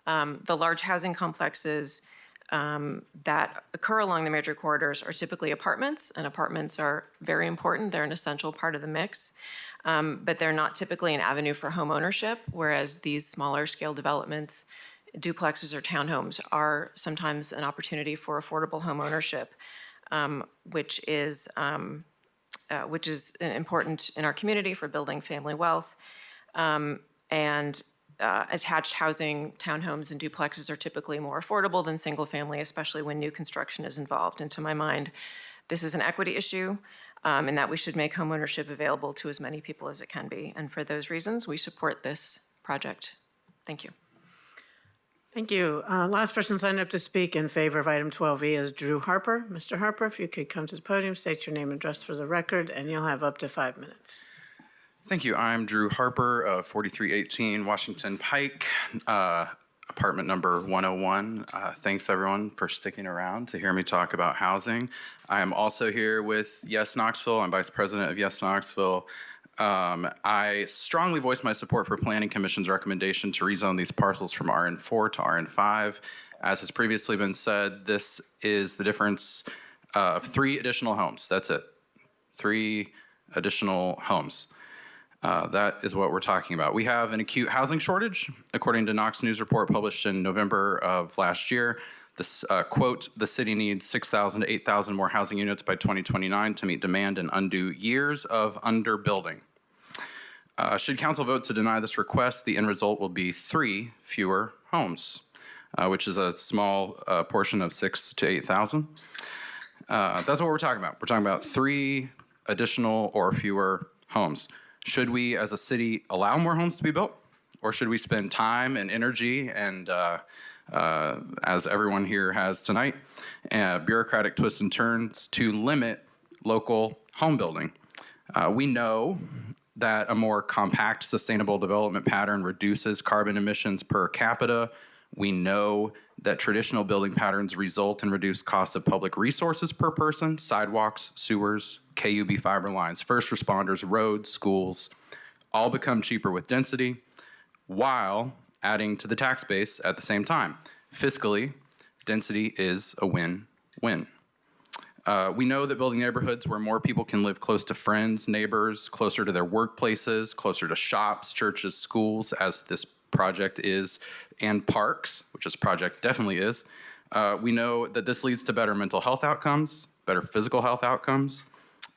The large housing complexes that occur along the major corridors are typically apartments, and apartments are very important. They're an essential part of the mix, but they're not typically an avenue for home ownership, whereas these smaller scale developments, duplexes or townhomes, are sometimes an opportunity for affordable home ownership, which is important in our community for building family wealth. Attached housing, townhomes, and duplexes are typically more affordable than single family, especially when new construction is involved. And to my mind, this is an equity issue, and that we should make homeownership available to as many people as it can be. And for those reasons, we support this project. Thank you. Thank you. Last person signed up to speak in favor of item 12E is Drew Harper. Mr. Harper, if you could come to the podium, state your name and address for the record, and you'll have up to 5 minutes. Thank you. I'm Drew Harper of 4318 Washington Pike, apartment number 101. Thanks everyone for sticking around to hear me talk about housing. I am also here with Yes Knoxville. I'm Vice President of Yes Knoxville. I strongly voice my support for Planning Commission's recommendation to rezone these parcels from RN4 to RN5. As has previously been said, this is the difference of 3 additional homes. That's it. 3 additional homes. That is what we're talking about. We have an acute housing shortage. According to Knox News report published in November of last year, this quote, the city needs 6,000 to 8,000 more housing units by 2029 to meet demand and undo years of underbuilding. Should council vote to deny this request, the end result will be 3 fewer homes, which is a small portion of 6,000 to 8,000. That's what we're talking about. We're talking about 3 additional or fewer homes. Should we, as a city, allow more homes to be built? Or should we spend time and energy and, as everyone here has tonight, bureaucratic twists and turns to limit local home building? We know that a more compact, sustainable development pattern reduces carbon emissions per capita. We know that traditional building patterns result in reduced costs of public resources per person, sidewalks, sewers, KUB fiber lines, first responders, roads, schools, all become cheaper with density while adding to the tax base at the same time. Fiscally, density is a win-win. We know that building neighborhoods where more people can live close to friends, neighbors, closer to their workplaces, closer to shops, churches, schools, as this project is, and parks, which this project definitely is. We know that this leads to better mental health outcomes, better physical health outcomes,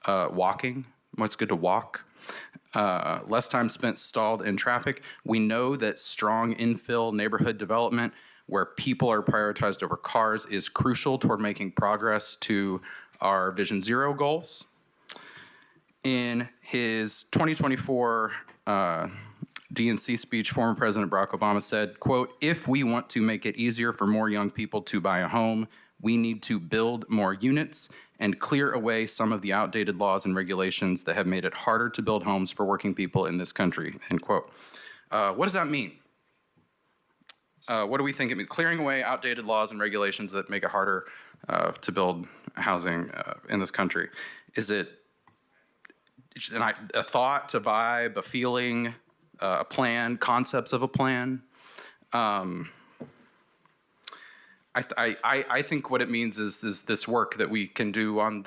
walking, it's good to walk, less time spent stalled in traffic. We know that strong infill neighborhood development where people are prioritized over cars is crucial toward making progress to our Vision Zero goals. In his 2024 DNC speech, former President Barack Obama said, quote, if we want to make it easier for more young people to buy a home, we need to build more units and clear away some of the outdated laws and regulations that have made it harder to build homes for working people in this country, end quote. What does that mean? What do we think it means? Clearing away outdated laws and regulations that make it harder to build housing in this country. Is it a thought, a vibe, a feeling, a plan, concepts of a plan? I think what it means is this work that we can do on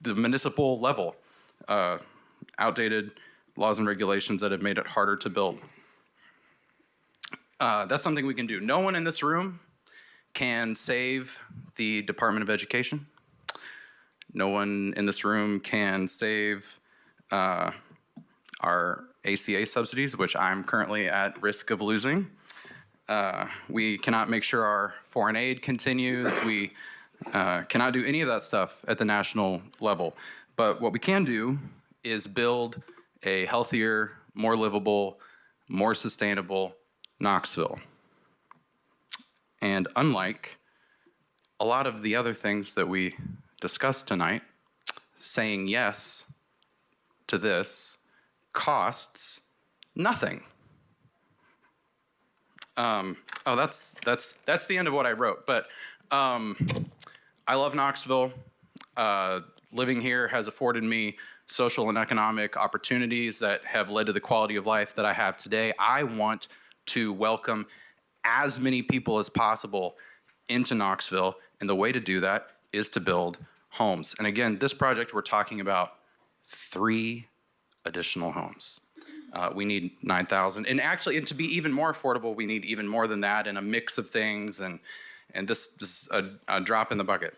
the municipal level, outdated laws and regulations that have made it harder to build. That's something we can do. No one in this room can save the Department of Education. No one in this room can save our ACA subsidies, which I'm currently at risk of losing. We cannot make sure our foreign aid continues. We cannot do any of that stuff at the national level. But what we can do is build a healthier, more livable, more sustainable Knoxville. And unlike a lot of the other things that we discussed tonight, saying yes to this costs nothing. That's the end of what I wrote. But I love Knoxville. Living here has afforded me social and economic opportunities that have led to the quality of life that I have today. I want to welcome as many people as possible into Knoxville, and the way to do that is to build homes. And again, this project, we're talking about 3 additional homes. We need 9,000. And actually, and to be even more affordable, we need even more than that, and a mix of things, and this is a drop in the bucket.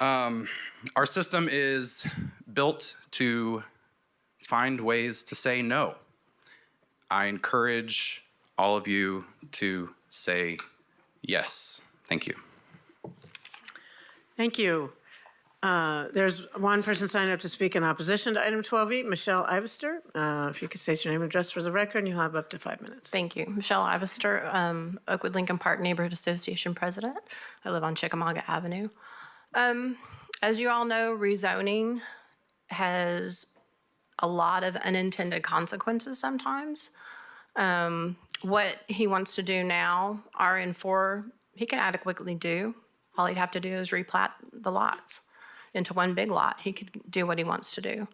Our system is built to find ways to say no. I encourage all of you to say yes. Thank you. Thank you. There's one person signed up to speak in opposition to item 12E, Michelle Ivester. If you could state your name and address for the record, and you'll have up to 5 minutes. Thank you. Michelle Ivester, Oakwood Lincoln Park Neighborhood Association President. I live on Chickamauga Avenue. As you all know, rezoning has a lot of unintended consequences sometimes. What he wants to do now, RN4, he can adequately do. All he'd have to do is replat the lots into one big lot. He could do what he wants to do.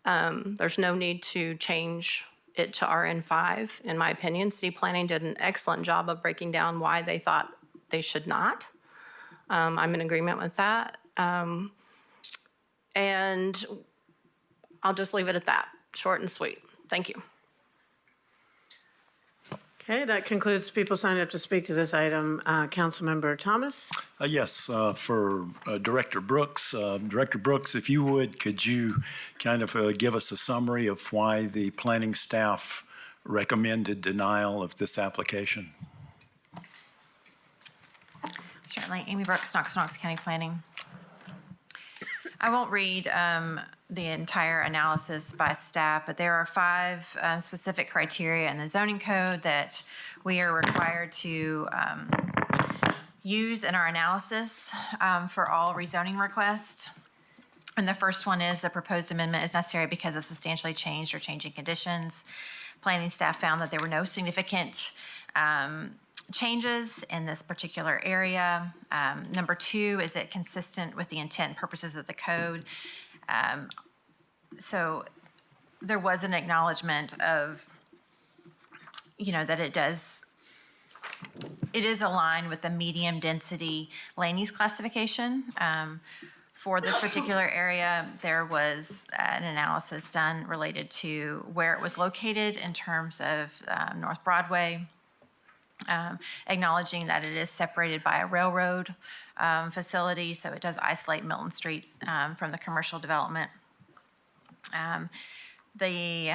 There's no need to change it to RN5, in my opinion. City Planning did an excellent job of breaking down why they thought they should not. I'm in agreement with that. And I'll just leave it at that, short and sweet. Thank you. Okay, that concludes people signed up to speak to this item. Councilmember Thomas? Yes, for Director Brooks. Director Brooks, if you would, could you kind of give us a summary of why the planning staff recommended denial of this application? Certainly. Amy Brooks, Knoxville County Planning. I won't read the entire analysis by staff, but there are 5 specific criteria in the zoning code that we are required to use in our analysis for all rezoning requests. And the first one is the proposed amendment is necessary because of substantially changed or changing conditions. Planning staff found that there were no significant changes in this particular area. Number 2, is it consistent with the intent and purposes of the code? So there was an acknowledgement of, that it is aligned with the medium density land use classification. For this particular area, there was an analysis done related to where it was located in terms of North Broadway, acknowledging that it is separated by a railroad facility, so it does isolate Milton Street from the commercial development. The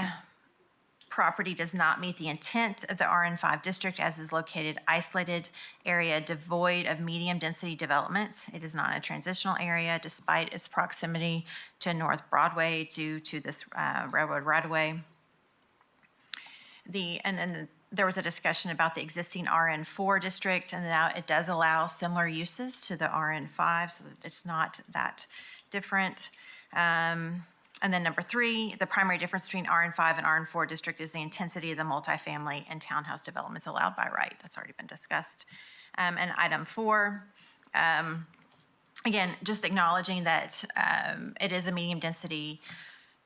property does not meet the intent of the RN5 district as is located isolated area devoid of medium density developments. It is not a transitional area despite its proximity to North Broadway due to this railroad right-of-way. And then there was a discussion about the existing RN4 district, and now it does allow similar uses to the RN5, so it's not that different. And then number 3, the primary difference between RN5 and RN4 district is the intensity of the multifamily and townhouse developments allowed by right. That's already been discussed. And item 4, again, just acknowledging that it is a medium density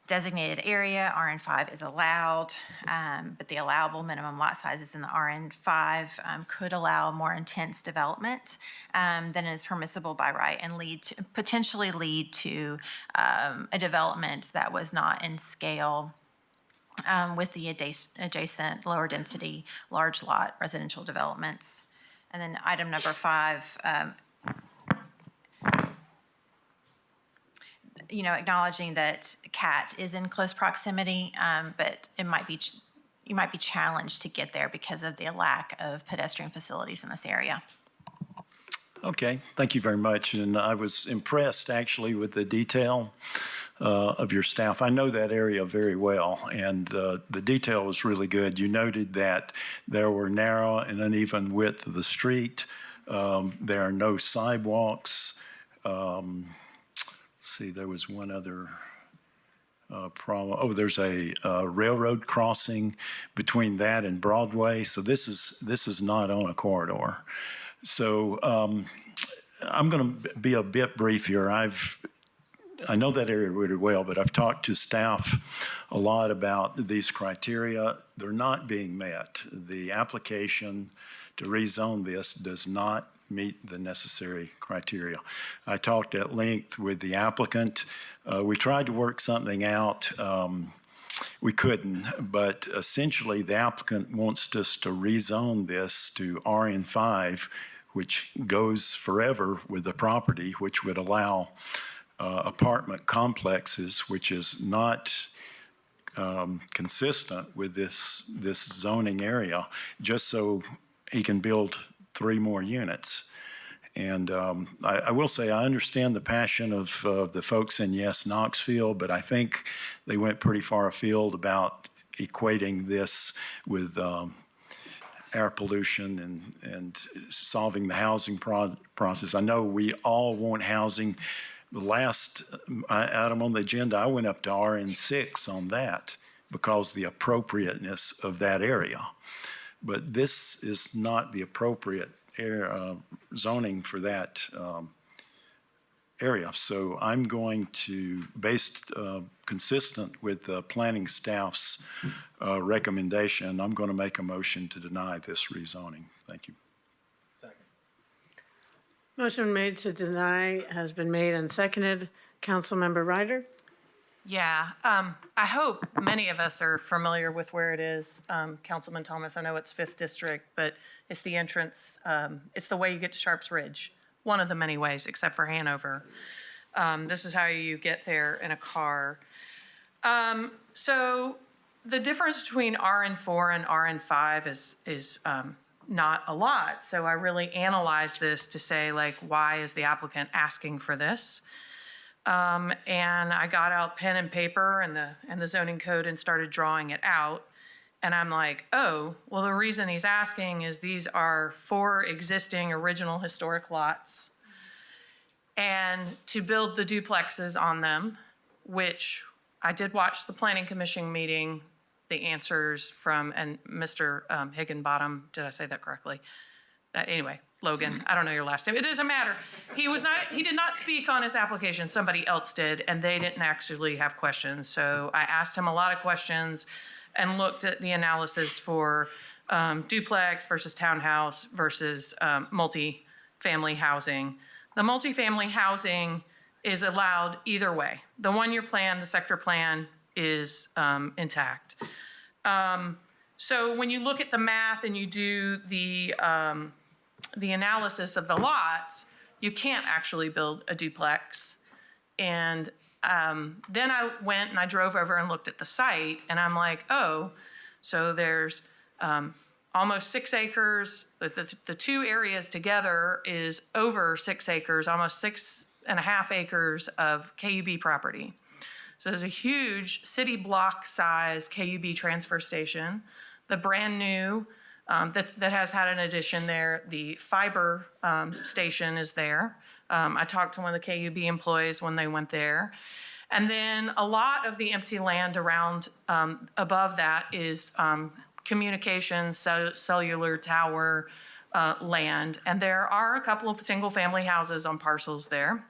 designated area, RN5 is allowed, but the allowable minimum lot sizes in the RN5 could allow more intense development than is permissible by right and potentially lead to a development that was not in scale with the adjacent lower density large lot residential developments. And then item number 5, acknowledging that CAT is in close proximity, but you might be challenged to get there because of the lack of pedestrian facilities in this area. Okay, thank you very much. And I was impressed actually with the detail of your staff. I know that area very well, and the detail was really good. You noted that there were narrow and uneven width of the street. There are no sidewalks. See, there was one other problem. Oh, there's a railroad crossing between that and Broadway. So this is not on a corridor. So I'm going to be a bit brief here. I know that area really well, but I've talked to staff a lot about these criteria. They're not being met. The application to rezone this does not meet the necessary criteria. I talked at length with the applicant. We tried to work something out. We couldn't, but essentially the applicant wants us to rezone this to RN5, which goes forever with the property, which would allow apartment complexes, which is not consistent with this zoning area, just so he can build 3 more units. And I will say I understand the passion of the folks in Yes Knoxville, but I think they went pretty far afield about equating this with air pollution and solving the housing process. I know we all want housing. The last item on the agenda, I went up to RN6 on that because the appropriateness of that area. But this is not the appropriate zoning for that area. So I'm going to, consistent with the planning staff's recommendation, I'm going to make a motion to deny this rezoning. Thank you. Motion made to deny has been made and seconded. Councilmember Ryder? Yeah, I hope many of us are familiar with where it is. Councilman Thomas, I know it's 5th District, but it's the entrance, it's the way you get to Sharps Ridge, one of the many ways, except for Hanover. This is how you get there in a car. So the difference between RN4 and RN5 is not a lot. So I really analyzed this to say, like, why is the applicant asking for this? And I got out pen and paper and the zoning code and started drawing it out. And I'm like, oh, well, the reason he's asking is these are 4 existing original historic lots. And to build the duplexes on them, which I did watch the planning commission meeting, the answers from, and Mr. Higginbottom, did I say that correctly? Anyway, Logan, I don't know your last name. It doesn't matter. He did not speak on his application. Somebody else did, and they didn't actually have questions. So I asked him a lot of questions and looked at the analysis for duplex versus townhouse versus multi-family housing. The multifamily housing is allowed either way. The one-year plan, the sector plan is intact. So when you look at the math and you do the analysis of the lots, you can't actually build a duplex. And then I went and I drove over and looked at the site, and I'm like, oh, so there's almost 6 acres. The 2 areas together is over 6 acres, almost 6.5 acres of KUB property. So there's a huge city block size KUB transfer station. The brand new that has had an addition there. The fiber station is there. I talked to one of the KUB employees when they went there. And then a lot of the empty land around above that is communications, cellular tower land. And there are a couple of single family houses on parcels there.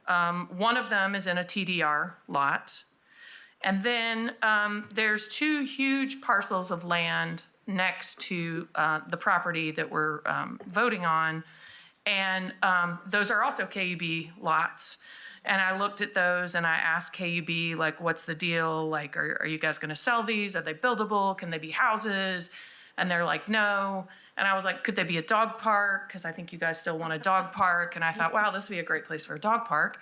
One of them is in a TDR lot. And then there's 2 huge parcels of land next to the property that we're voting on. And those are also KUB lots. And I looked at those and I asked KUB, like, what's the deal? Like, are you guys going to sell these? Are they buildable? Can they be houses? And they're like, no. And I was like, could they be a dog park? Because I think you guys still want a dog park. And I thought, wow, this would be a great place for a dog park.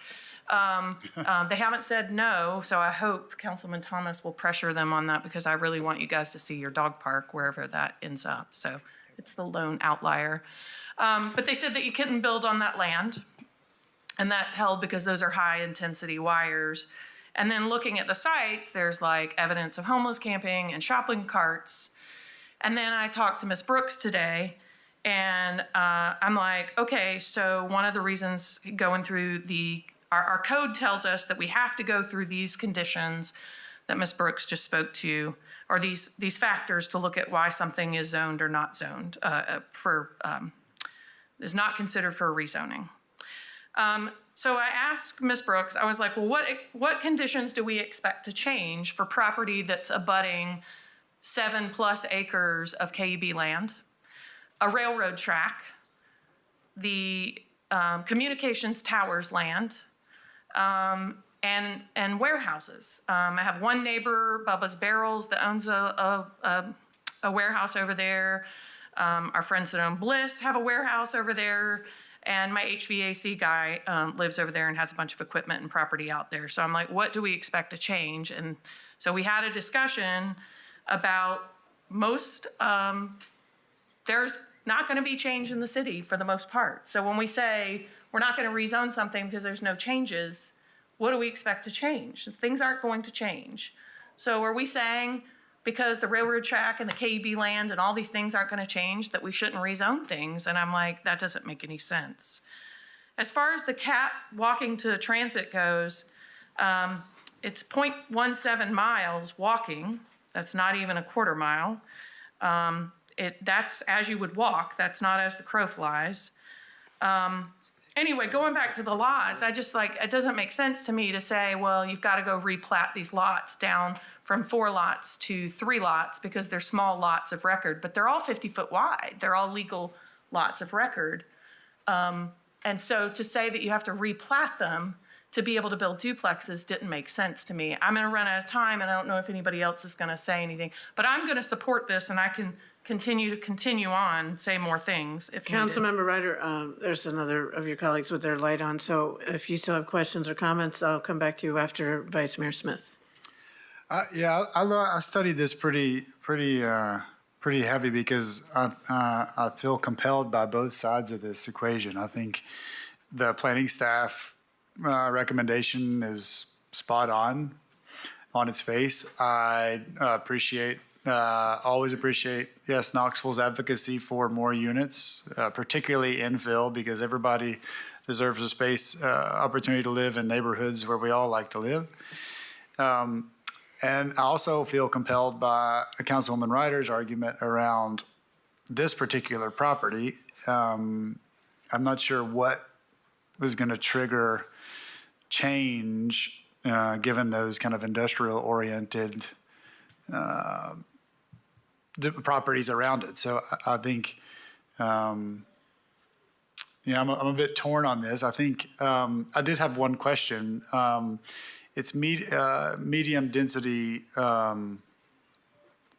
They haven't said no, so I hope Councilman Thomas will pressure them on that because I really want you guys to see your dog park wherever that ends up. So it's the lone outlier. But they said that you couldn't build on that land, and that's held because those are high-intensity wires. And then looking at the sites, there's like evidence of homeless camping and shopping carts. And then I talked to Ms. Brooks today, and I'm like, okay, so one of the reasons going through our code tells us that we have to go through these conditions that Ms. Brooks just spoke to, or these factors to look at why something is zoned or not zoned is not considered for rezoning. So I asked Ms. Brooks, I was like, well, what conditions do we expect to change for property that's abutting 7+ acres of KUB land, a railroad track, the communications towers land, and warehouses. I have one neighbor, Bubba's Barrels, that owns a warehouse over there. Our friends that own Bliss have a warehouse over there. And my HVAC guy lives over there and has a bunch of equipment and property out there. So I'm like, what do we expect to change? And so we had a discussion about there's not going to be change in the city for the most part. So when we say we're not going to rezone something because there's no changes, what do we expect to change? Things aren't going to change. So are we saying because the railroad track and the KUB land and all these things aren't going to change that we shouldn't rezone things? And I'm like, that doesn't make any sense. As far as the cat walking to transit goes, it's 0.17 miles walking. That's not even a quarter mile. That's as you would walk. That's not as the crow flies. Anyway, going back to the lots, I just it doesn't make sense to me to say, well, you've got to go replat these lots down from 4 lots to 3 lots because they're small lots of record, but they're all 50 foot wide. They're all legal lots of record. And so to say that you have to replat them to be able to build duplexes didn't make sense to me. I'm going to run out of time, and I don't know if anybody else is going to say anything, but I'm going to support this, and I can continue on and say more things if needed. Councilmember Ryder, there's another of your colleagues with their light on, so if you still have questions or comments, I'll come back to you after Vice Mayor Smith. Yeah, I studied this pretty heavy because I feel compelled by both sides of this equation. I think the planning staff recommendation is spot on its face. I always appreciate, yes, Knoxville's advocacy for more units, particularly infill, because everybody deserves a space, opportunity to live in neighborhoods where we all like to live. And I also feel compelled by Councilwoman Ryder's argument around this particular property. I'm not sure what was going to trigger change given those kind of industrial-oriented properties around it. So I think, I'm a bit torn on this. I think I did have one question. It's medium density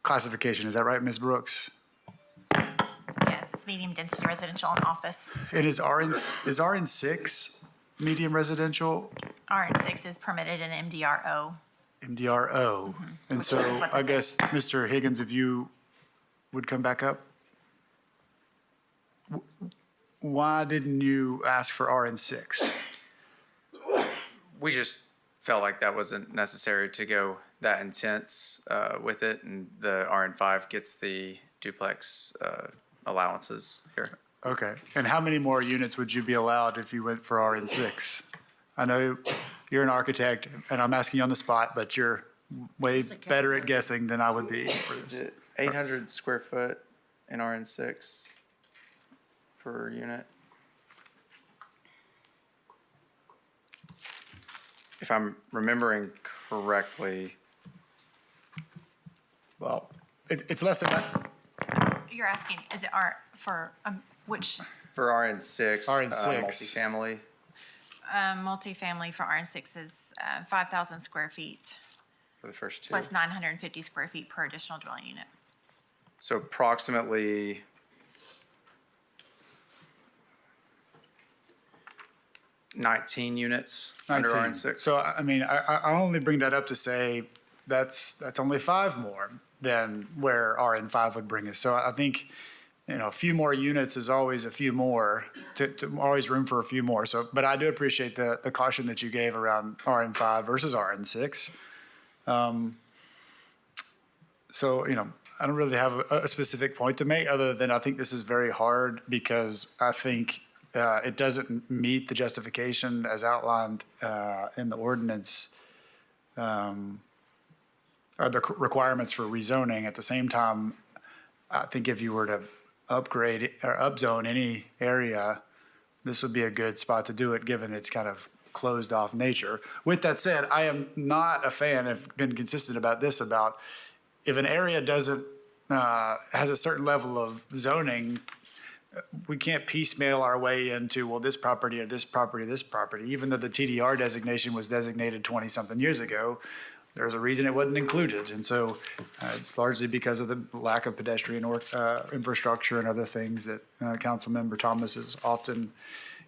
classification. Is that right, Ms. Brooks? Yes, it's medium density residential and office. And is RN6 medium residential? RN6 is permitted in MDRO. MDRO. And so I guess, Mr. Higgins, if you would come back up. Why didn't you ask for RN6? We just felt like that wasn't necessary to go that intense with it, and the RN5 gets the duplex allowances here. Okay. And how many more units would you be allowed if you went for RN6? I know you're an architect, and I'm asking you on the spot, but you're way better at guessing than I would be. Is it 800 square foot in RN6 per unit? If I'm remembering correctly, well, it's less than that. You're asking, is it for which For RN6, RN6. multifamily, multifamily for RN6 is 5,000 square feet for the first two. plus 950 square feet per additional dwelling unit. So approximately 19 units under 19. RN6. So, I mean, I only bring that up to say that's only 5 more than where RN5 would bring us. So I think, a few more units is always a few more, always room for a few more. So, but I do appreciate the caution that you gave around RN5 versus RN6. So, I don't really have a specific point to make other than I think this is very hard because I think it doesn't meet the justification as outlined in the ordinance or the requirements for rezoning. At the same time, I think if you were to upgrade or upzone any area, this would be a good spot to do it, given its kind of closed off nature. With that said, I am not a fan, I've been consistent about this, about if an area doesn't, has a certain level of zoning, we can't piecemeal our way into, well, this property or this property or this property. Even though the TDR designation was designated 20-something years ago, there's a reason it wasn't included. And so it's largely because of the lack of pedestrian infrastructure and other things that Councilmember Thomas is often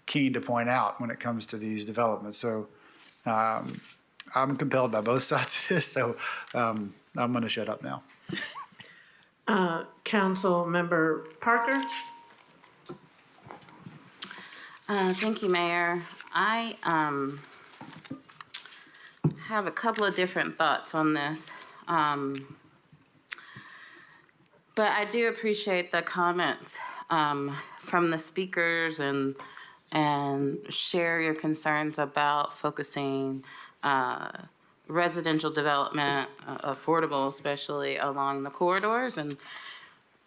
keen to point out when it comes to these developments. So I'm compelled by both sides of this, so I'm going to shut up now. Councilmember Parker? Thank you, Mayor. I have a couple of different thoughts on this. But I do appreciate the comments from the speakers and share your concerns about focusing residential development, affordable especially, along the corridors, and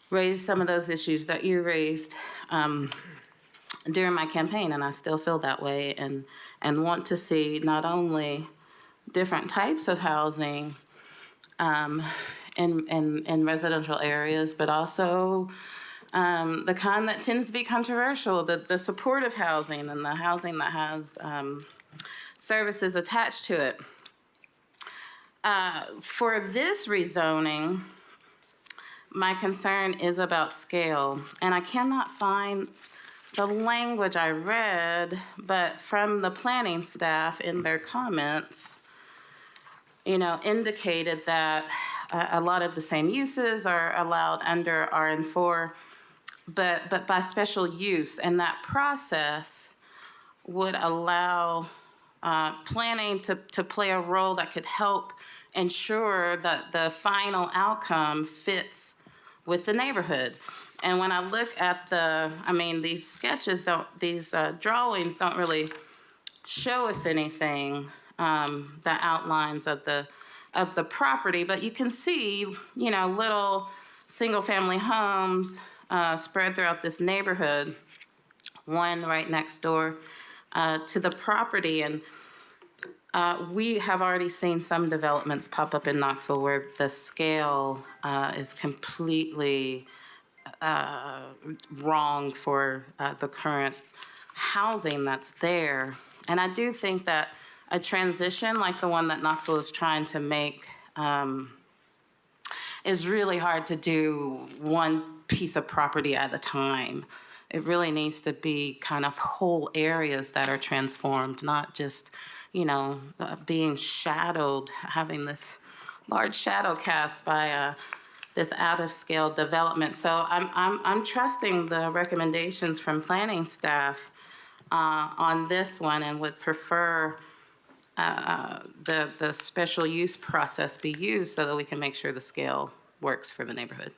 raise some of those issues that you raised during my campaign, and I still feel that way, and want to see not only different types of housing in residential areas, but also the kind that tends to be controversial, the supportive housing and the housing that has services attached to it. For this rezoning, my concern is about scale, and I cannot find the language I read, but from the planning staff in their comments, indicated that a lot of the same uses are allowed under RN4, but by special use, and that process would allow planning to play a role that could help ensure that the final outcome fits with the neighborhood. And when I look at these sketches these drawings don't really show us anything, the outlines of the property, but you can see, little single-family homes spread throughout this neighborhood, one right next door to the property. And we have already seen some developments pop up in Knoxville where the scale is completely wrong for the current housing that's there. And I do think that a transition like the one that Knoxville is trying to make is really hard to do one piece of property at a time. It really needs to be kind of whole areas that are transformed, not just, being shadowed, having this large shadow cast by this out-of-scale development. So I'm trusting the recommendations from planning staff on this one, and would prefer the special use process be used so that we can make sure the scale works for the neighborhood.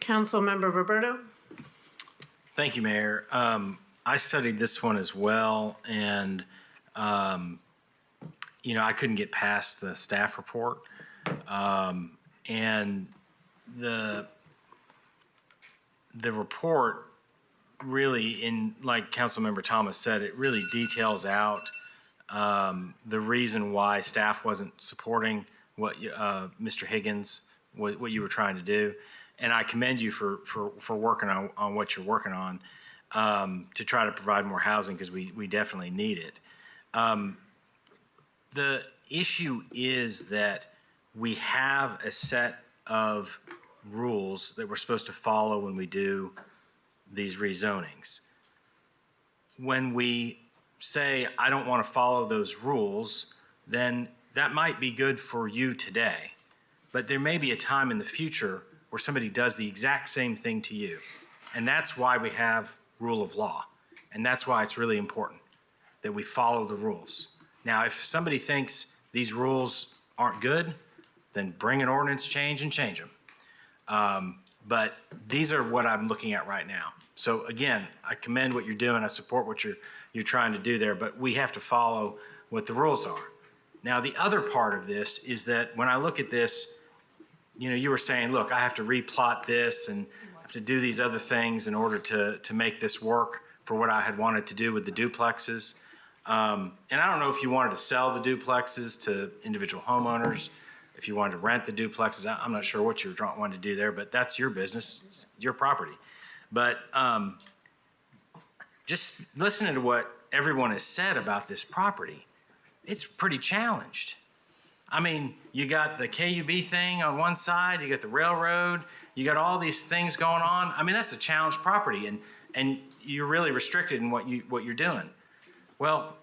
Councilmember Roberto? Thank you, Mayor. I studied this one as well, and I couldn't get past the staff report, and the report really, like Councilmember Thomas said, it really details out the reason why staff wasn't supporting Mr. Higgins, what you were trying to do. And I commend you for working on what you're working on to try to provide more housing, because we definitely need it. The issue is that we have a set of rules that we're supposed to follow when we do these rezonings. When we say, I don't want to follow those rules, then that might be good for you today. But there may be a time in the future where somebody does the exact same thing to you. And that's why we have rule of law. And that's why it's really important that we follow the rules. Now, if somebody thinks these rules aren't good, then bring an ordinance change and change them. But these are what I'm looking at right now. So again, I commend what you're doing. I support what you're trying to do there, but we have to follow what the rules are. Now, the other part of this is that when I look at this, you were saying, look, I have to replot this and I have to do these other things in order to make this work for what I had wanted to do with the duplexes. And I don't know if you wanted to sell the duplexes to individual homeowners, if you wanted to rent the duplexes. I'm not sure what you're wanting to do there, but that's your business, your property. But just listening to what everyone has said about this property, it's pretty challenged. I mean, you got the KUB thing on one side, you got the railroad, you got all these things going on. I mean, that's a challenged property, and you're really restricted in what you're doing. Well,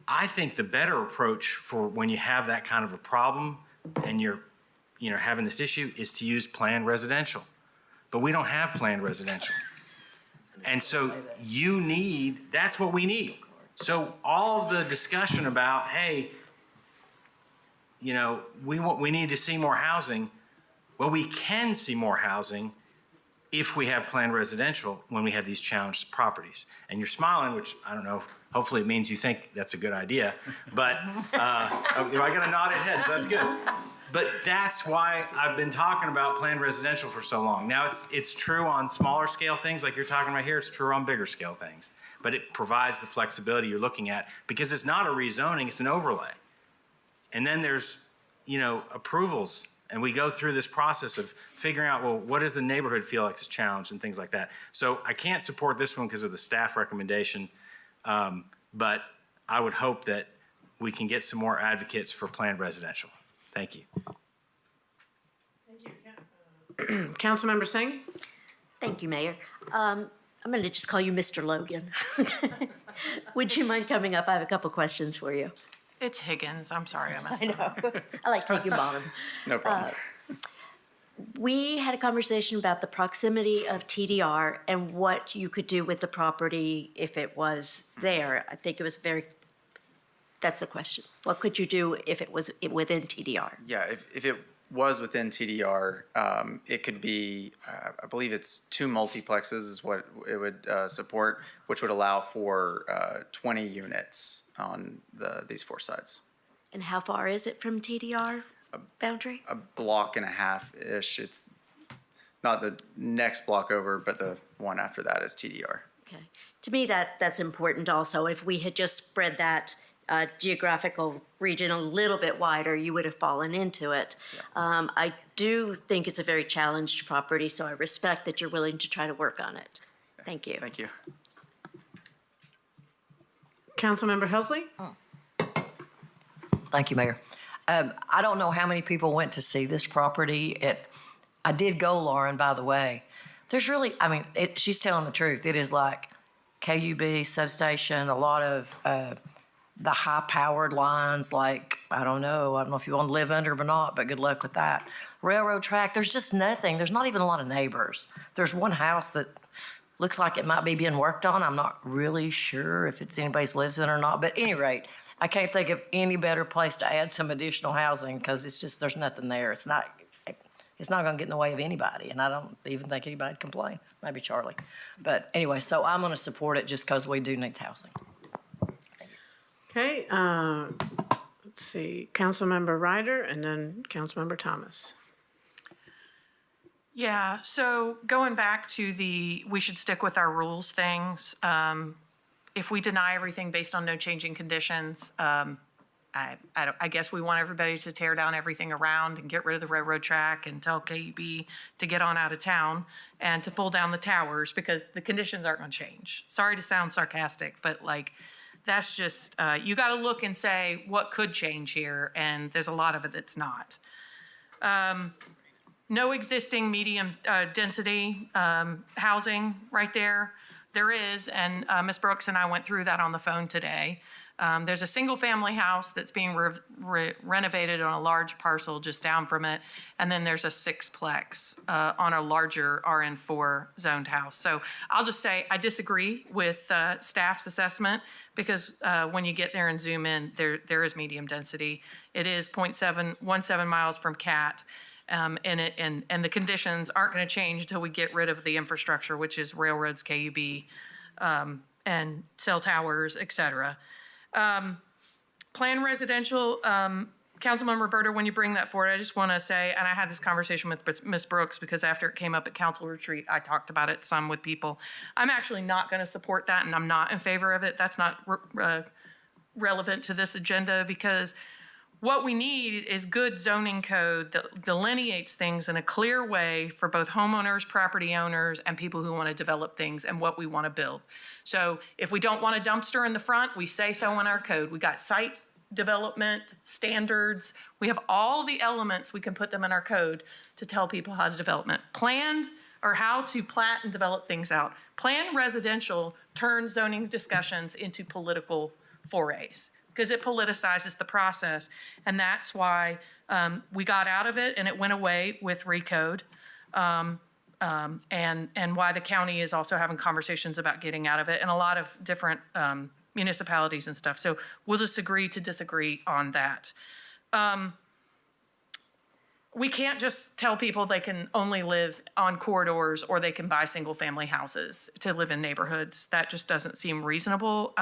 I think the better approach for when you have that kind of a problem and you're having this issue is to use planned residential. But we don't have planned residential. And so that's what we need. So all of the discussion about, hey, we need to see more housing. Well, we can see more housing if we have planned residential when we have these challenged properties. And you're smiling, which I don't know, hopefully it means you think that's a good idea. But I got a nodded head, so that's good. But that's why I've been talking about planned residential for so long. Now, it's true on smaller scale things like you're talking about here. It's true on bigger scale things. But it provides the flexibility you're looking at, because it's not a rezoning, it's an overlay. And then there's, approvals. And we go through this process of figuring out, well, what does the neighborhood feel like is challenged and things like that. So I can't support this one because of the staff recommendation. But I would hope that we can get some more advocates for planned residential. Thank you. Councilmember Singh? Thank you, Mayor. I'm going to just call you Mr. Logan. Would you mind coming up? I have a couple questions for you. It's Higgins. I'm sorry, I messed I up. know. I like taking bottom. No problem. We had a conversation about the proximity of TDR and what you could do with the property if it was there. I think it was that's the question. What could you do if it was within TDR? Yeah, if it was within TDR, it could be, I believe it's 2 multiplexes is what it would support, which would allow for 20 units on these 4 sides. And how far is it from TDR boundary? A block and a half-ish. It's not the next block over, but the one after that is TDR. Okay. To me, that's important also. If we had just spread that geographical region a little bit wider, you would have fallen into it. Yeah. I do think it's a very challenged property, so I respect that you're willing to try to work on it. Thank you. Thank you. Councilmember Helsley? Thank you, Mayor. I don't know how many people went to see this property. I did go, Lauren, by the way. There's really, she's telling the truth. It is like KUB, substation, a lot of the high-powered lines, like, I don't know if you want to live under them or not, but good luck with that. Railroad track, there's just nothing. There's not even a lot of neighbors. There's one house that looks like it might be being worked on. I'm not really sure if it's anybody's lives in or not, but at any rate, I can't think of any better place to add some additional housing because it's just, there's nothing there. It's not going to get in the way of anybody, and I don't even think anybody'd complain. Maybe Charlie. But anyway, so I'm going to support it just because we do need housing. Okay, let's see, Councilmember Ryder and then Councilmember Thomas. Yeah, so going back to we should stick with our rules things. If we deny everything based on no changing conditions, I guess we want everybody to tear down everything around and get rid of the railroad track and tell KUB to get on out of town and to pull down the towers because the conditions aren't going to change. Sorry to sound sarcastic, but like, that's just, you got to look and say what could change here, and there's a lot of it that's not. No existing medium density housing right there. There is, and Ms. Brooks and I went through that on the phone today. There's a single family house that's being renovated on a large parcel just down from it. And then there's a sixplex on a larger RN4 zoned house. So I'll just say I disagree with staff's assessment because when you get there and zoom in, there is medium density. It is 0.717 miles from CAT. And the conditions aren't going to change until we get rid of the infrastructure, which is railroads, KUB, and cell towers, et cetera. Plan residential, Councilmember Berger, when you bring that forward, I just want to say, and I had this conversation with Ms. Brooks because after it came up at council retreat, I talked about it some with people. I'm actually not going to support that, and I'm not in favor of it. That's not relevant to this agenda because what we need is good zoning code that delineates things in a clear way for both homeowners, property owners, and people who want to develop things and what we want to build. So if we don't want a dumpster in the front, we say so in our code. We got site development standards. We have all the elements, we can put them in our code to tell people how to development. Planned or how to plat and develop things out. Planned residential turns zoning discussions into political forays, because it politicizes the process. And that's why we got out of it and it went away with Recode. And why the county is also having conversations about getting out of it and a lot of different municipalities and stuff. So we'll just agree to disagree on that. We can't just tell people they can only live on corridors or they can buy single family houses to live in neighborhoods. That just doesn't seem reasonable.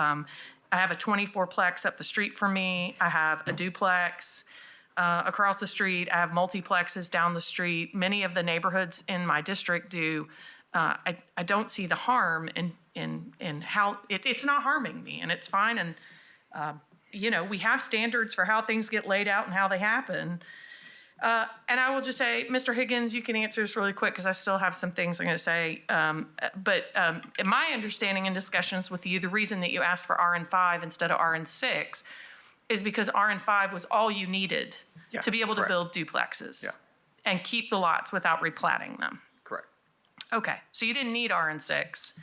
I have a 24-plex up the street from me. I have a duplex across the street. I have multiplexes down the street. Many of the neighborhoods in my district do. I don't see the harm in how it's not harming me, and it's fine. And we have standards for how things get laid out and how they happen. And I will just say, Mr. Higgins, you can answer this really quick because I still have some things I'm going to say. But in my understanding in discussions with you, the reason that you asked for RN5 instead of RN6 is because RN5 was all you needed to be able to build duplexes and keep the lots without replatting them. Correct. Okay, so you didn't need RN6.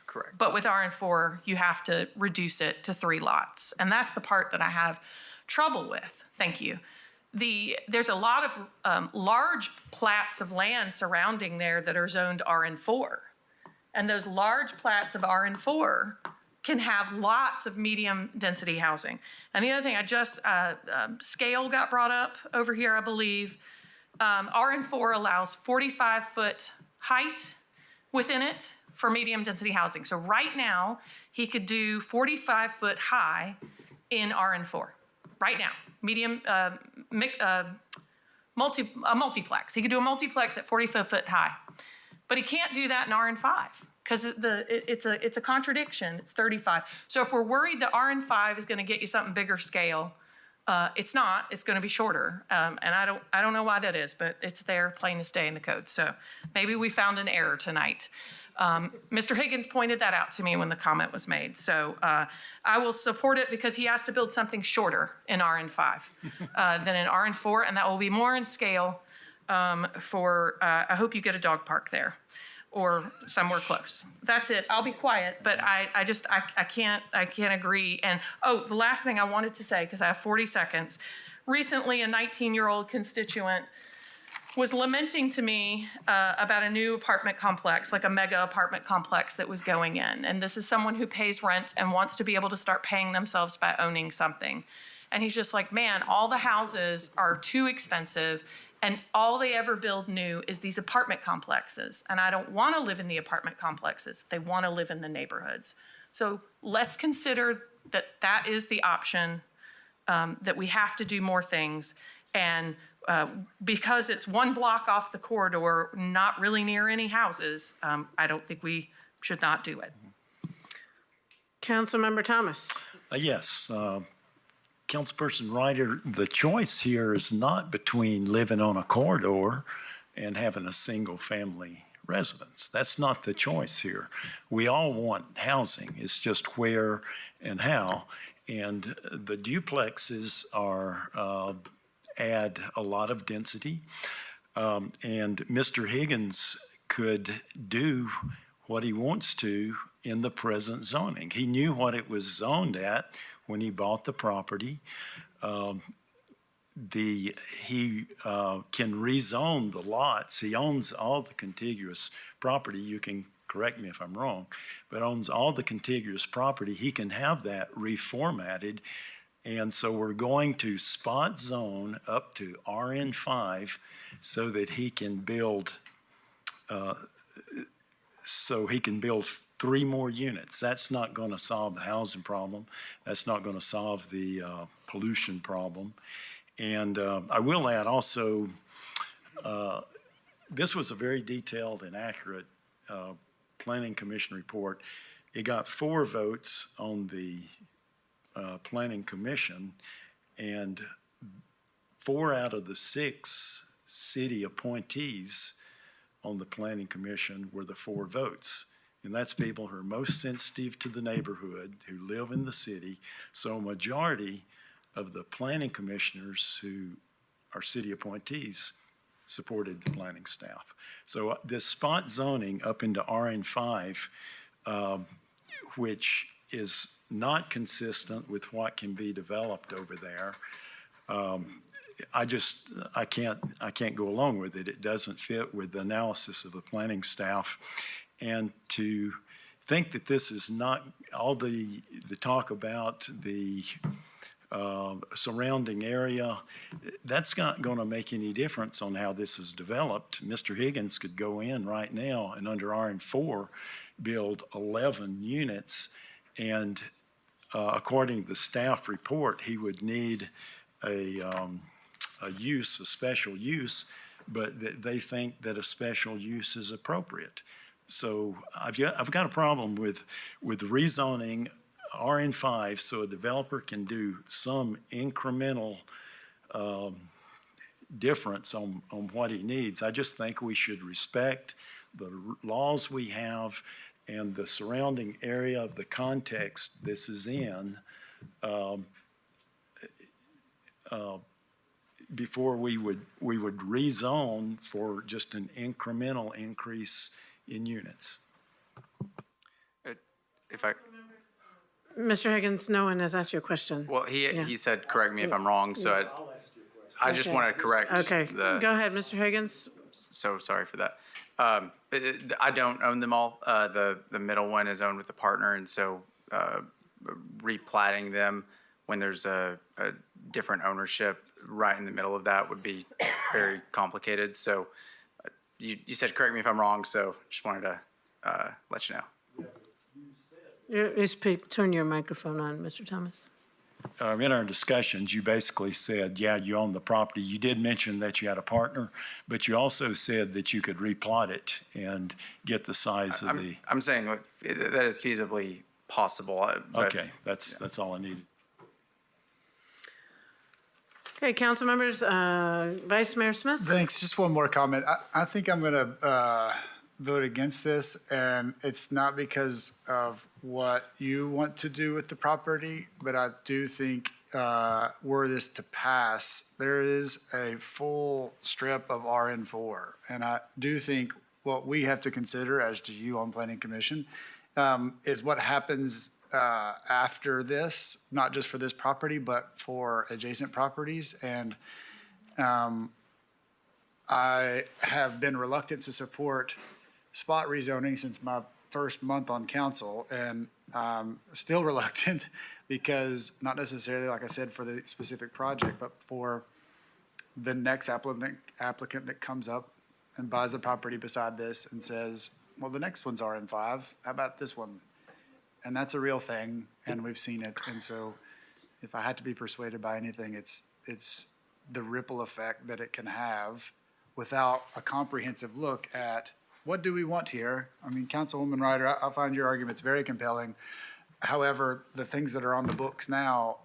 Correct. But with RN4, you have to reduce it to 3 lots. And that's the part that I have trouble with. Thank you. There's a lot of large plats of land surrounding there that are zoned RN4. And those large plats of RN4 can have lots of medium density housing. And the other thing, scale got brought up over here, I believe. RN4 allows 45-foot height within it for medium density housing. So right now, he could do 45-foot high in RN4, right now. Medium, multiplex. He could do a multiplex at 45-foot high, but he can't do that in RN5 because it's a contradiction. It's 35. So if we're worried that RN5 is going to get you something bigger scale, it's not. It's going to be shorter, and I don't know why that is, but it's there, plain as day in the code. So maybe we found an error tonight. Mr. Higgins pointed that out to me when the comment was made. So I will support it because he has to build something shorter in RN5 than in RN4, and that will be more in scale I hope you get a dog park there or somewhere close. That's it. I'll be quiet, but I can't agree. And the last thing I wanted to say, because I have 40 seconds. Recently, a 19-year-old constituent was lamenting to me about a new apartment complex, like a mega apartment complex that was going in. And this is someone who pays rent and wants to be able to start paying themselves by owning something. And he's just like, man, all the houses are too expensive and all they ever build new is these apartment complexes. And I don't want to live in the apartment complexes. They want to live in the neighborhoods. So let's consider that is the option, that we have to do more things. And because it's 1 block off the corridor, not really near any houses, I don't think we should not do it. Councilmember Thomas. Yes. Councilperson Ryder, the choice here is not between living on a corridor and having a single-family residence. That's not the choice here. We all want housing. It's just where and how. And the duplexes are add a lot of density. And Mr. Higgins could do what he wants to in the present zoning. He knew what it was zoned at when he bought the property. He can rezone the lots. He owns all the contiguous property. You can correct me if I'm wrong, but owns all the contiguous property. He can have that reformatted. And so we're going to spot zone up to RN5 so that he can build 3 more units. That's not going to solve the housing problem. That's not going to solve the pollution problem. And I will add also, this was a very detailed and accurate Planning Commission report. It got 4 votes on the Planning Commission, and 4 out of the 6 city appointees on the Planning Commission were the 4 votes. And that's people who are most sensitive to the neighborhood, who live in the city. So a majority of the planning commissioners who are city appointees supported the planning staff. So this spot zoning up into RN5, which is not consistent with what can be developed over there, I can't go along with it. It doesn't fit with the analysis of the planning staff. And to think that this is not all the talk about the surrounding area, that's not going to make any difference on how this is developed. Mr. Higgins could go in right now and under RN4 build 11 units, and according to the staff report, he would need a special use, but they think that a special use is appropriate. So I've got a problem with rezoning RN5 so a developer can do some incremental difference on what he needs. I just think we should respect the laws we have and the surrounding area of the context this is in before we would rezone for just an incremental increase in units. If I, Mr. Higgins, no one has asked you a question. well, he said, correct me if I'm wrong, so I just want to correct Okay, go ahead, Mr. Higgins. So sorry for that. I don't own them all. The middle one is owned with a partner, and so replatting them when there's a different ownership right in the middle of that would be very complicated. So you said, correct me if I'm wrong, so just wanted to let you know. Turn your microphone on, Mr. Thomas. In our discussions, you basically said, yeah, you own the property. You did mention that you had a partner, but you also said that you could replot it and get the size of the... I'm saying that is feasibly possible. Okay, that's all I needed. Okay, council members, Vice Mayor Smith? Thanks. Just one more comment. I think I'm going to vote against this, and it's not because of what you want to do with the property, but I do think were this to pass, there is a full strip of RN4, and I do think what we have to consider, as do you on Planning Commission, is what happens after this, not just for this property, but for adjacent properties. And I have been reluctant to support spot rezoning since my first month on council, and still reluctant because not necessarily, like I said, for the specific project, but for the next applicant that comes up and buys the property beside this and says, well, the next one's RN5, how about this one? And that's a real thing, and we've seen it. And so if I had to be persuaded by anything, it's the ripple effect that it can have without a comprehensive look at what do we want here? I mean, Councilwoman Ryder, I find your arguments very compelling. However, the things that are on the books now,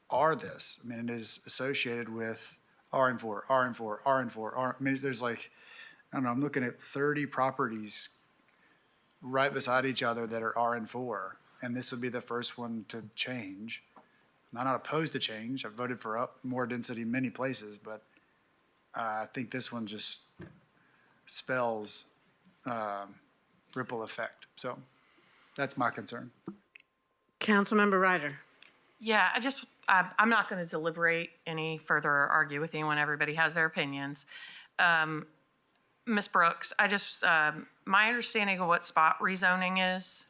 are this. I mean, it is associated with RN4, RN4, RN4, I mean, there's like, I don't know, I'm looking at 30 properties right beside each other that are RN4, and this would be the first one to change. I'm not opposed to change. I've voted for more density in many places, but I think this one just spells ripple effect. So that's my concern. Councilmember Ryder. Yeah, I'm not going to deliberate any further or argue with anyone. Everybody has their opinions. Ms. Brooks, my understanding of what spot rezoning is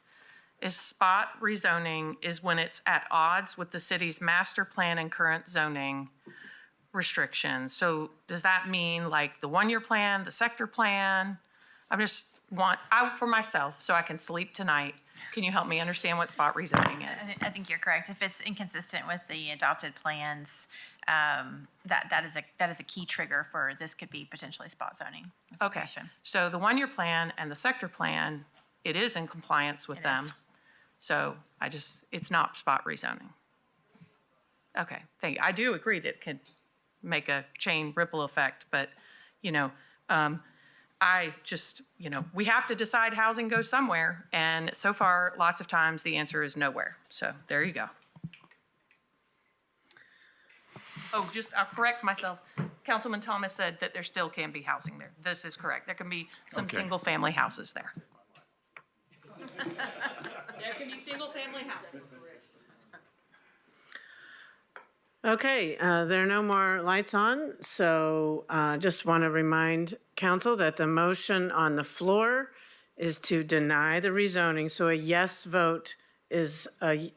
spot rezoning is when it's at odds with the city's master plan and current zoning restrictions. So does that mean like the 1-year plan, the sector plan? For myself, so I can sleep tonight, can you help me understand what spot rezoning is? I think you're correct. If it's inconsistent with the adopted plans, that is a key trigger for this could be potentially spot zoning. Okay, so the 1-year plan and the sector plan, it is in compliance with them. So it's not spot rezoning. Okay, thank you. I do agree that it could make a chain ripple effect, but, we have to decide housing goes somewhere, and so far, lots of times, the answer is nowhere. So there you go. Oh, I'll correct myself. Councilman Thomas said that there still can be housing there. This is correct. There can be some single-family houses there. There can be single-family houses. Okay, there are no more lights on, so just want to remind council that the motion on the floor is to deny the rezoning. So a yes vote is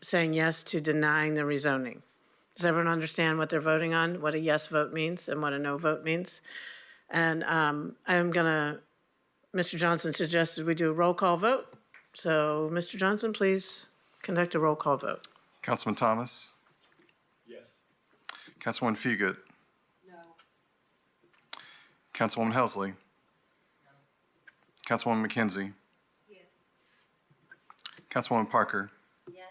saying yes to denying the rezoning. Does everyone understand what they're voting on, what a yes vote means and what a no vote means? And Mr. Johnson suggested we do a roll call vote. So Mr. Johnson, please conduct a roll call vote. Councilman Thomas? Yes. Councilwoman Fugit? No. Councilwoman Helsley? No. Councilwoman McKenzie? Yes. Councilwoman Parker? Yes.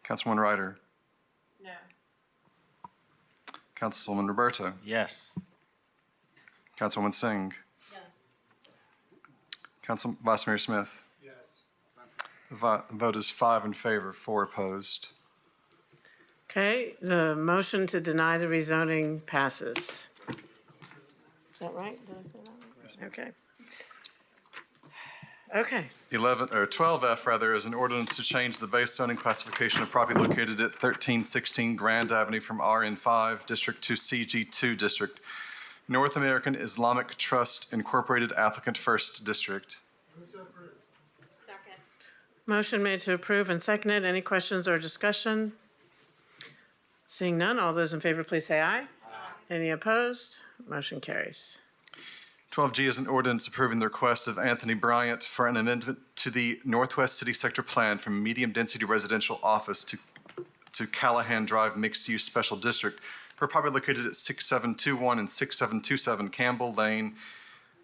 Councilwoman Ryder? No. Councilwoman Roberto? Yes. Councilwoman Singh? No. Vice Mayor Smith? Yes. The vote is 5 in favor, 4 opposed. Okay, the motion to deny the rezoning passes. Is that right? Did I say that right? Okay. 12F is an ordinance to change the base zoning classification of property located at 1316 Grand Avenue from RN5 District to CG2 District. North American Islamic Trust Incorporated Applicant First District. Second. Motion made to approve and seconded. Any questions or discussion? Seeing none, all those in favor, please say aye. Aye. Any opposed? Motion carries. 12G is an ordinance approving the request of Anthony Bryant for an amendment to the Northwest City Sector Plan from medium-density residential office to Callahan Drive Mixed-Use Special District for property located at 6721 and 6727 Campbell Lane,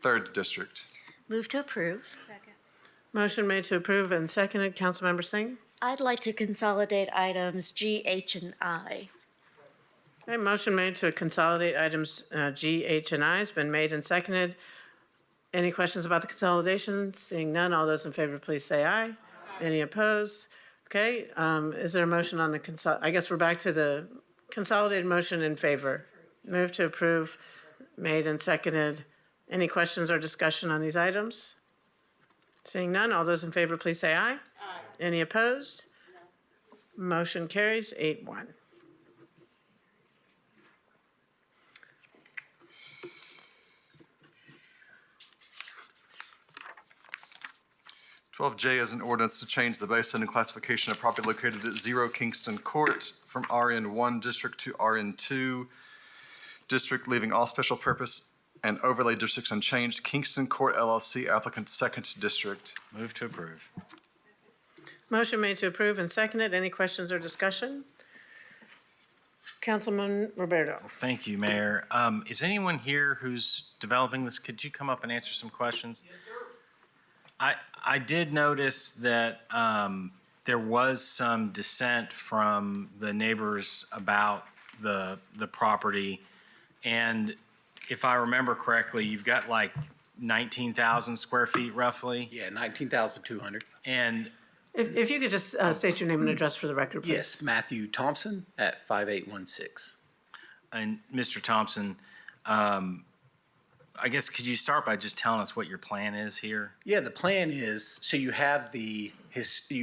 3rd District. Move to approve. Second. Motion made to approve and seconded. Councilmember Singh? I'd like to consolidate items G, H, and I. Okay, motion made to consolidate items G, H, and I has been made and seconded. Any questions about the consolidation? Seeing none, all those in favor, please say aye. Aye. Any opposed? Okay, is there a motion on the I guess we're back to the consolidated motion in favor. Move to approve, made and seconded. Any questions or discussion on these items? Seeing none, all those in favor, please say aye. Aye. Any opposed? No. Motion carries 8-1. 12J is an ordinance to change the base zoning classification of property located at 0 Kingston Court from RN1 District to RN2 District, leaving all special purpose and overlay districts unchanged. Kingston Court LLC applicant 2nd District. Move to approve. Motion made to approve and seconded. Any questions or discussion? Councilman Roberto. Thank you, Mayor. Is anyone here who's developing this? Could you come up and answer some questions? Yes, sir. I did notice that there was some dissent from the neighbors about the property. And if I remember correctly, you've got like 19,000 square feet roughly. Yeah, 19,200. And If you could just state your name and address for the record, please. Yes, Matthew Thompson at 5816. And Mr. Thompson, I guess could you start by just telling us what your plan is here? Yeah, the plan is, so you have you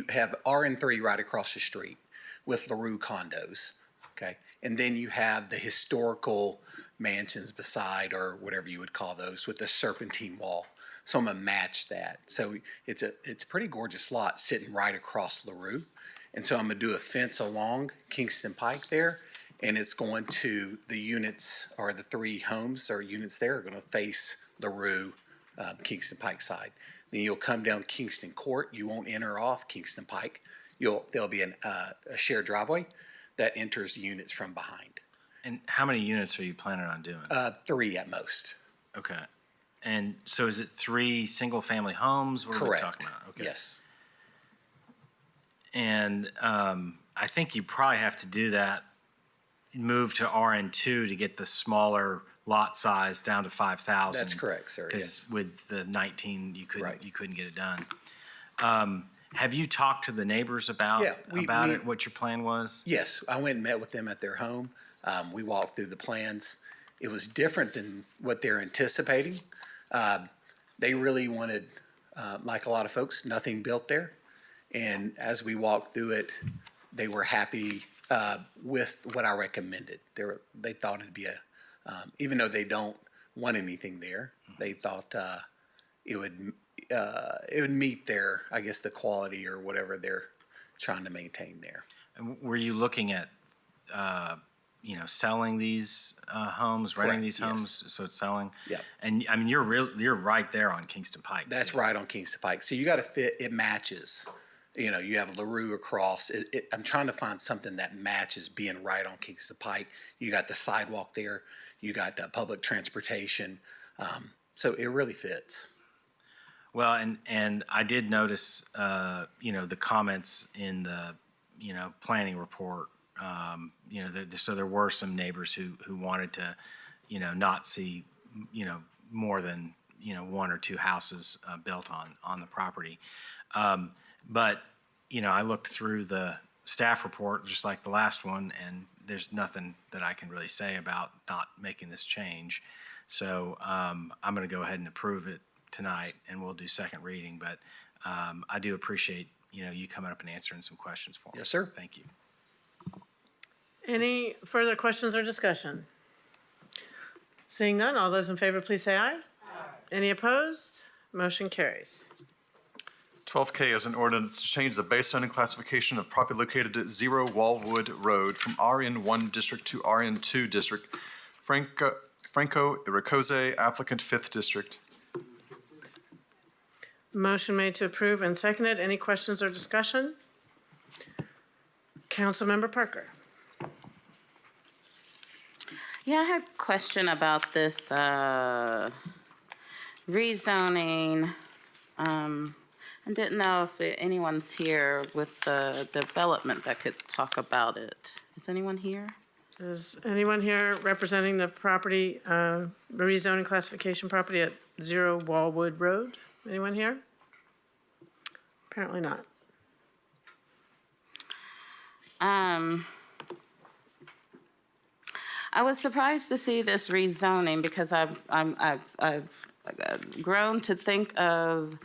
have RN3 right across the street with LaRue condos, okay? And then you have the historical mansions beside, or whatever you would call those, with the serpentine wall. So I'm gonna match that. So it's a pretty gorgeous lot sitting right across LaRue. And so I'm gonna do a fence along Kingston Pike there, and it's going to, the units, or the three homes or units there are gonna face LaRue, Kingston Pike side. Then you'll come down Kingston Court. You won't enter off Kingston Pike. There'll be a shared driveway that enters the units from behind. And how many units are you planning on doing? 3 at most. Okay. And so is it 3 single-family homes? What are we Correct. talking about? Okay. Yes. And I think you probably have to do that, move to RN2 to get the smaller lot size down to 5,000. That's correct, sir, Because with the 19, you couldn't, Right. you couldn't get it done. Have you talked to the neighbors about, Yeah, it, what your plan was? Yes, I went and met with them at their home. We walked through the plans. It was different than what they're anticipating. They really wanted, like a lot of folks, nothing built there. And as we walked through it, they were happy with what I recommended. They thought it'd be even though they don't want anything there, they thought it would meet their, I guess, the quality or whatever they're trying to maintain there. And were you looking at, selling these homes, renting Correct, these yes. homes, so it's selling? Yeah. And I mean, you're right there on Kingston Pike. That's too. right on Kingston Pike. So you got to fit, it matches. You know, you have LaRue across. I'm trying to find something that matches being right on Kingston Pike. You got the sidewalk there. You got public transportation. So it really fits. Well, and I did notice, the comments in the, planning report. So there were some neighbors who wanted to, not see, more than, 1 or 2 houses built on the property. But, I looked through the staff report, just like the last one, and there's nothing that I can really say about not making this change. So I'm going to go ahead and approve it tonight, and we'll do second reading. But I do appreciate, you coming up and answering some questions for me. Yes, sir. Thank you. Any further questions or discussion? Seeing none, all those in favor, please say aye. Aye. Any opposed? Motion carries. 12K is an ordinance to change the base zoning classification of property located at 0 Wallwood Road from RN1 district to RN2 district. Franco Iricoze, applicant 5th district. Motion made to approve and seconded. Any questions or discussion? Councilmember Parker. Yeah, I had a question about this rezoning. I didn't know if anyone's here with the development that could talk about it. Is anyone here? Is anyone here representing the property, rezoning classification property at 0 Wallwood Road? Anyone here? Apparently not. I was surprised to see this rezoning because I've grown to think of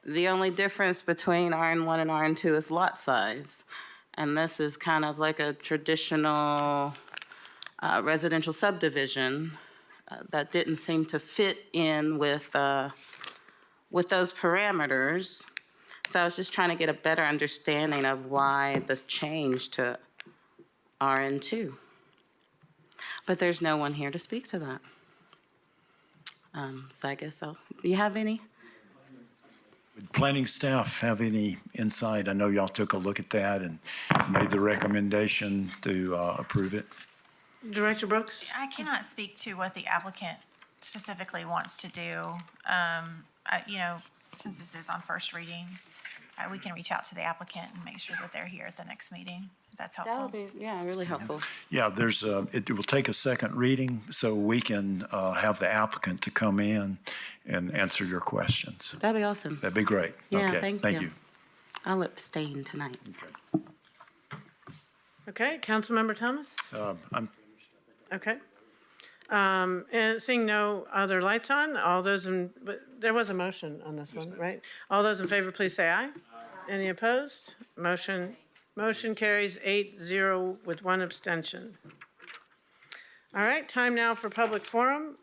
the only difference between RN1 and RN2 is lot size. And this is kind of like a traditional residential subdivision that didn't seem to fit in with those parameters. So I was just trying to get a better understanding of why the change to RN2. But there's no one here to speak to that. So I guess do you have any? Would planning staff have any insight? I know y'all took a look at that and made the recommendation to approve it. Director Brooks? I cannot speak to what the applicant specifically wants to do, since this is on first reading. we can reach out to the applicant and make sure that they're here at the next meeting, if that's That helpful. would be, yeah, really helpful. Yeah, it will take a second reading so we can have the applicant to come in and answer your questions. That'd be awesome. That'd be great. Yeah, Okay, thank you. I'll abstain tonight. Okay, Councilmember Thomas? I'm Okay. And seeing no other lights on, all those but there was a motion on this one, right? All those in favor, please say aye. Any opposed? Motion carries 8-0 with one abstention. All right, time now for public forum.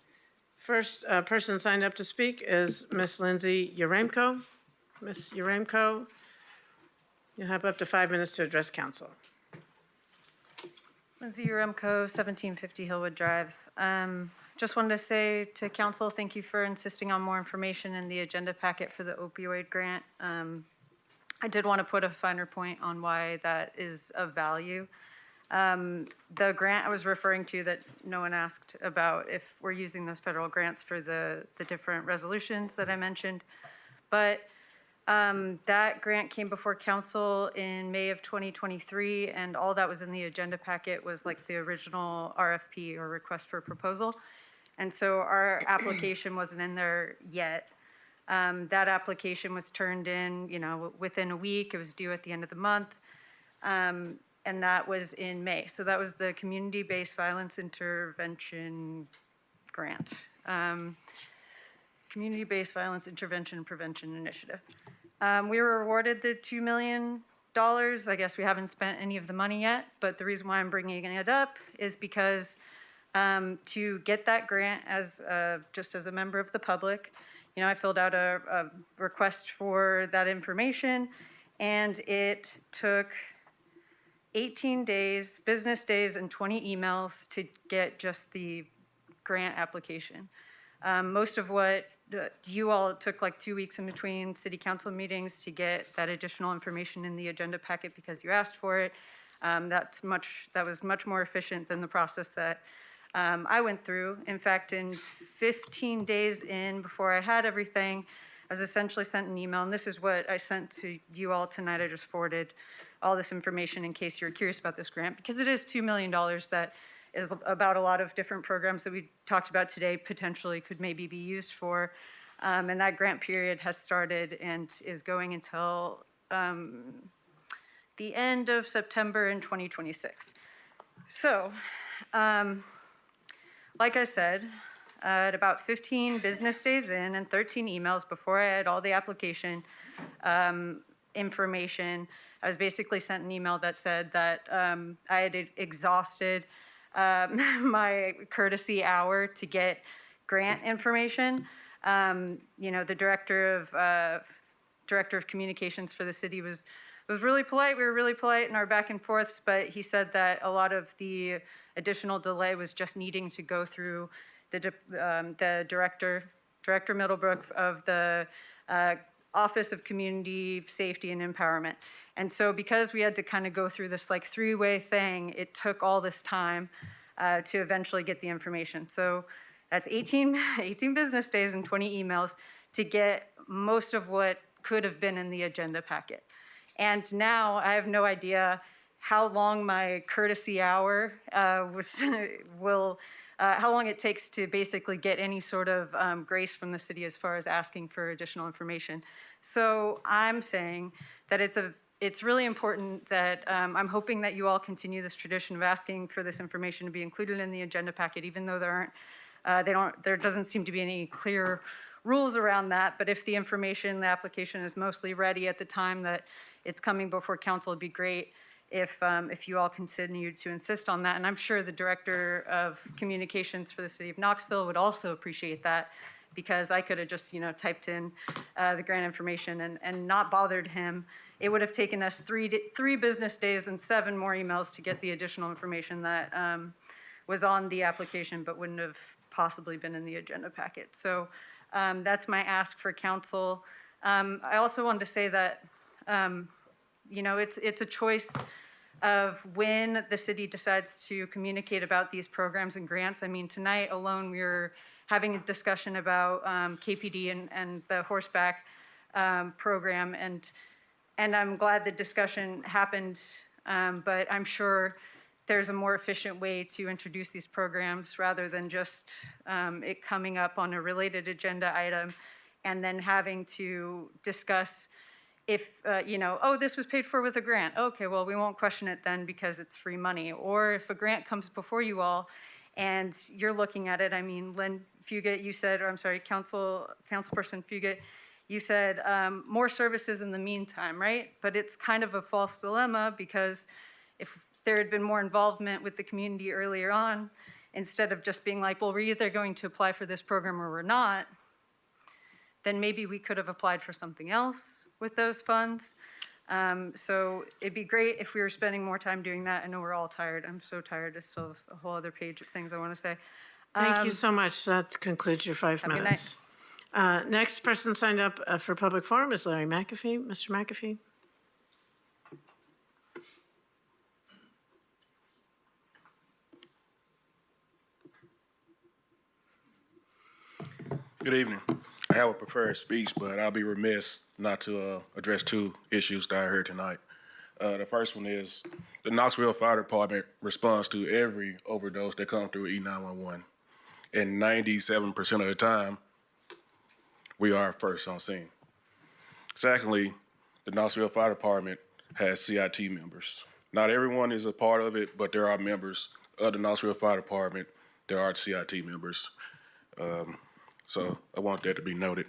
First person signed up to speak is Miss Lindsay Yaremko. Miss Yaremko, you have up to 5 minutes to address council. Lindsay Uremko, 1750 Hillwood Drive. Just wanted to say to council, thank you for insisting on more information in the agenda packet for the opioid grant. I did want to put a finer point on why that is of value. The grant I was referring to that no one asked about, if we're using those federal grants for the different resolutions that I mentioned. But that grant came before council in May of 2023, and all that was in the agenda packet was like the original RFP, or request for proposal. And so our application wasn't in there yet. That application was turned in, within a week. It was due at the end of the month. And that was in May. So that was the Community-Based Violence Intervention Grant. Community-Based Violence Intervention and Prevention Initiative. We were awarded the $2 million. I guess we haven't spent any of the money yet, but the reason why I'm bringing it up is because to get that grant just as a member of the public, I filled out a request for that information, and it took 18 days, business days, and 20 emails to get just the grant application. Most of what you all, it took like 2 weeks in between city council meetings to get that additional information in the agenda packet because you asked for it. That was much more efficient than the process that I went through. In fact, in 15 days in, before I had everything, I was essentially sent an email, and this is what I sent to you all tonight. I just forwarded all this information in case you're curious about this grant, because it is $2 million that is about a lot of different programs that we talked about today potentially could maybe be used for. And that grant period has started and is going until the end of September in 2026. So, like I said, at about 15 business days in and 13 emails before I had all the application information, I was basically sent an email that said that I had exhausted my courtesy hour to get grant information. The director of communications for the city was really polite. We were really polite in our back and forths, but he said that a lot of the additional delay was just needing to go through the director Middlebrook of the Office of Community Safety and Empowerment. And so because we had to kind of go through this like three-way thing, it took all this time to eventually get the information. So that's 18 business days and 20 emails to get most of what could have been in the agenda packet. And now I have no idea how long my courtesy hour how long it takes to basically get any sort of grace from the city as far as asking for additional information. So I'm saying that it's really important that I'm hoping that you all continue this tradition of asking for this information to be included in the agenda packet, even though there doesn't seem to be any clear rules around that. But if the application is mostly ready at the time that it's coming before council, it'd be great if you all continue to insist on that. And I'm sure the director of communications for the city of Knoxville would also appreciate that, because I could have just typed in the grant information and not bothered him. It would have taken us three business days and 7 more emails to get the additional information that was on the application but wouldn't have possibly been in the agenda packet. So that's my ask for council. I also wanted to say that it's a choice of when the city decides to communicate about these programs and grants. I mean, tonight alone, we were having a discussion about KPD and the horseback program. And And I'm glad the discussion happened, but I'm sure there's a more efficient way to introduce these programs rather than just it coming up on a related agenda item and then having to discuss if, oh, this was paid for with a grant. Okay, well, we won't question it then because it's free money. Or if a grant comes before you all and you're looking at it, I mean, Lynn Fugit, you said, or I'm sorry, Councilperson Fugit, you said more services in the meantime, right? But it's kind of a false dilemma because if there had been more involvement with the community earlier on, instead of just being like, well, we're either going to apply for this program or we're not, then maybe we could have applied for something else with those funds. So it'd be great if we were spending more time doing that. I know we're all tired. I'm so tired. I still have a whole other page of things I want to say. Thank you so much. That concludes your 5 Have a good minutes. Next person signed up for public forum is Larry McAfee. Mr. McAfee. Good evening. I have a prepared speech, but I'll be remiss not to address 2 issues that I heard tonight. The first one is the Knoxville Fire Department responds to every overdose that comes through E911. And 97% of the time, we are first on scene. Secondly, the Knoxville Fire Department has CIT members. Not everyone is a part of it, but there are members of the Knoxville Fire Department. There are CIT members. So I want that to be noted.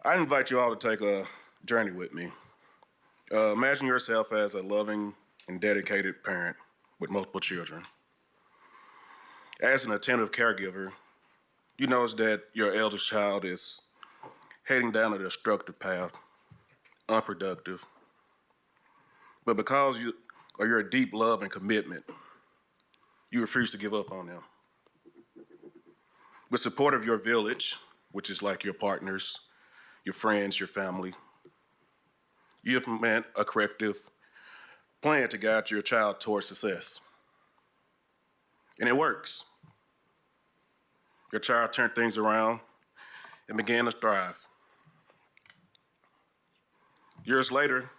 I invite you all to take a journey with me. Imagine yourself as a loving and dedicated parent with multiple children. As an attentive caregiver, you notice that your eldest child is heading down a destructive path, unproductive. But because of your deep love and commitment, you refuse to give up on them. With support of your village, which is like your partners, your friends, your family, you implement a corrective plan to guide your child towards success. And it works. Your child turned things around and began to thrive. Years later,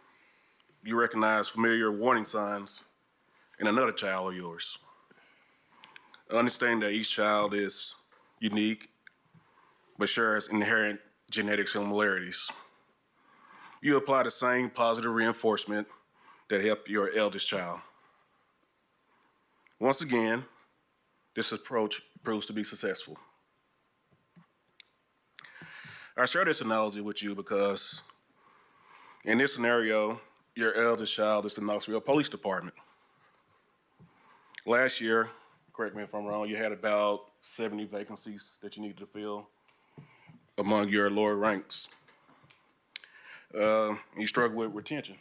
you recognize familiar warning signs in another child of yours. Understanding that each child is unique, but shares inherent genetic similarities. You apply the same positive reinforcement that helped your eldest child. Once again, this approach proves to be successful. I share this analogy with you because in this scenario, your eldest child is the Knoxville Police Department. Last year, correct me if I'm wrong, you had about 70 vacancies that you needed to fill among your lower ranks. You struggle with retention.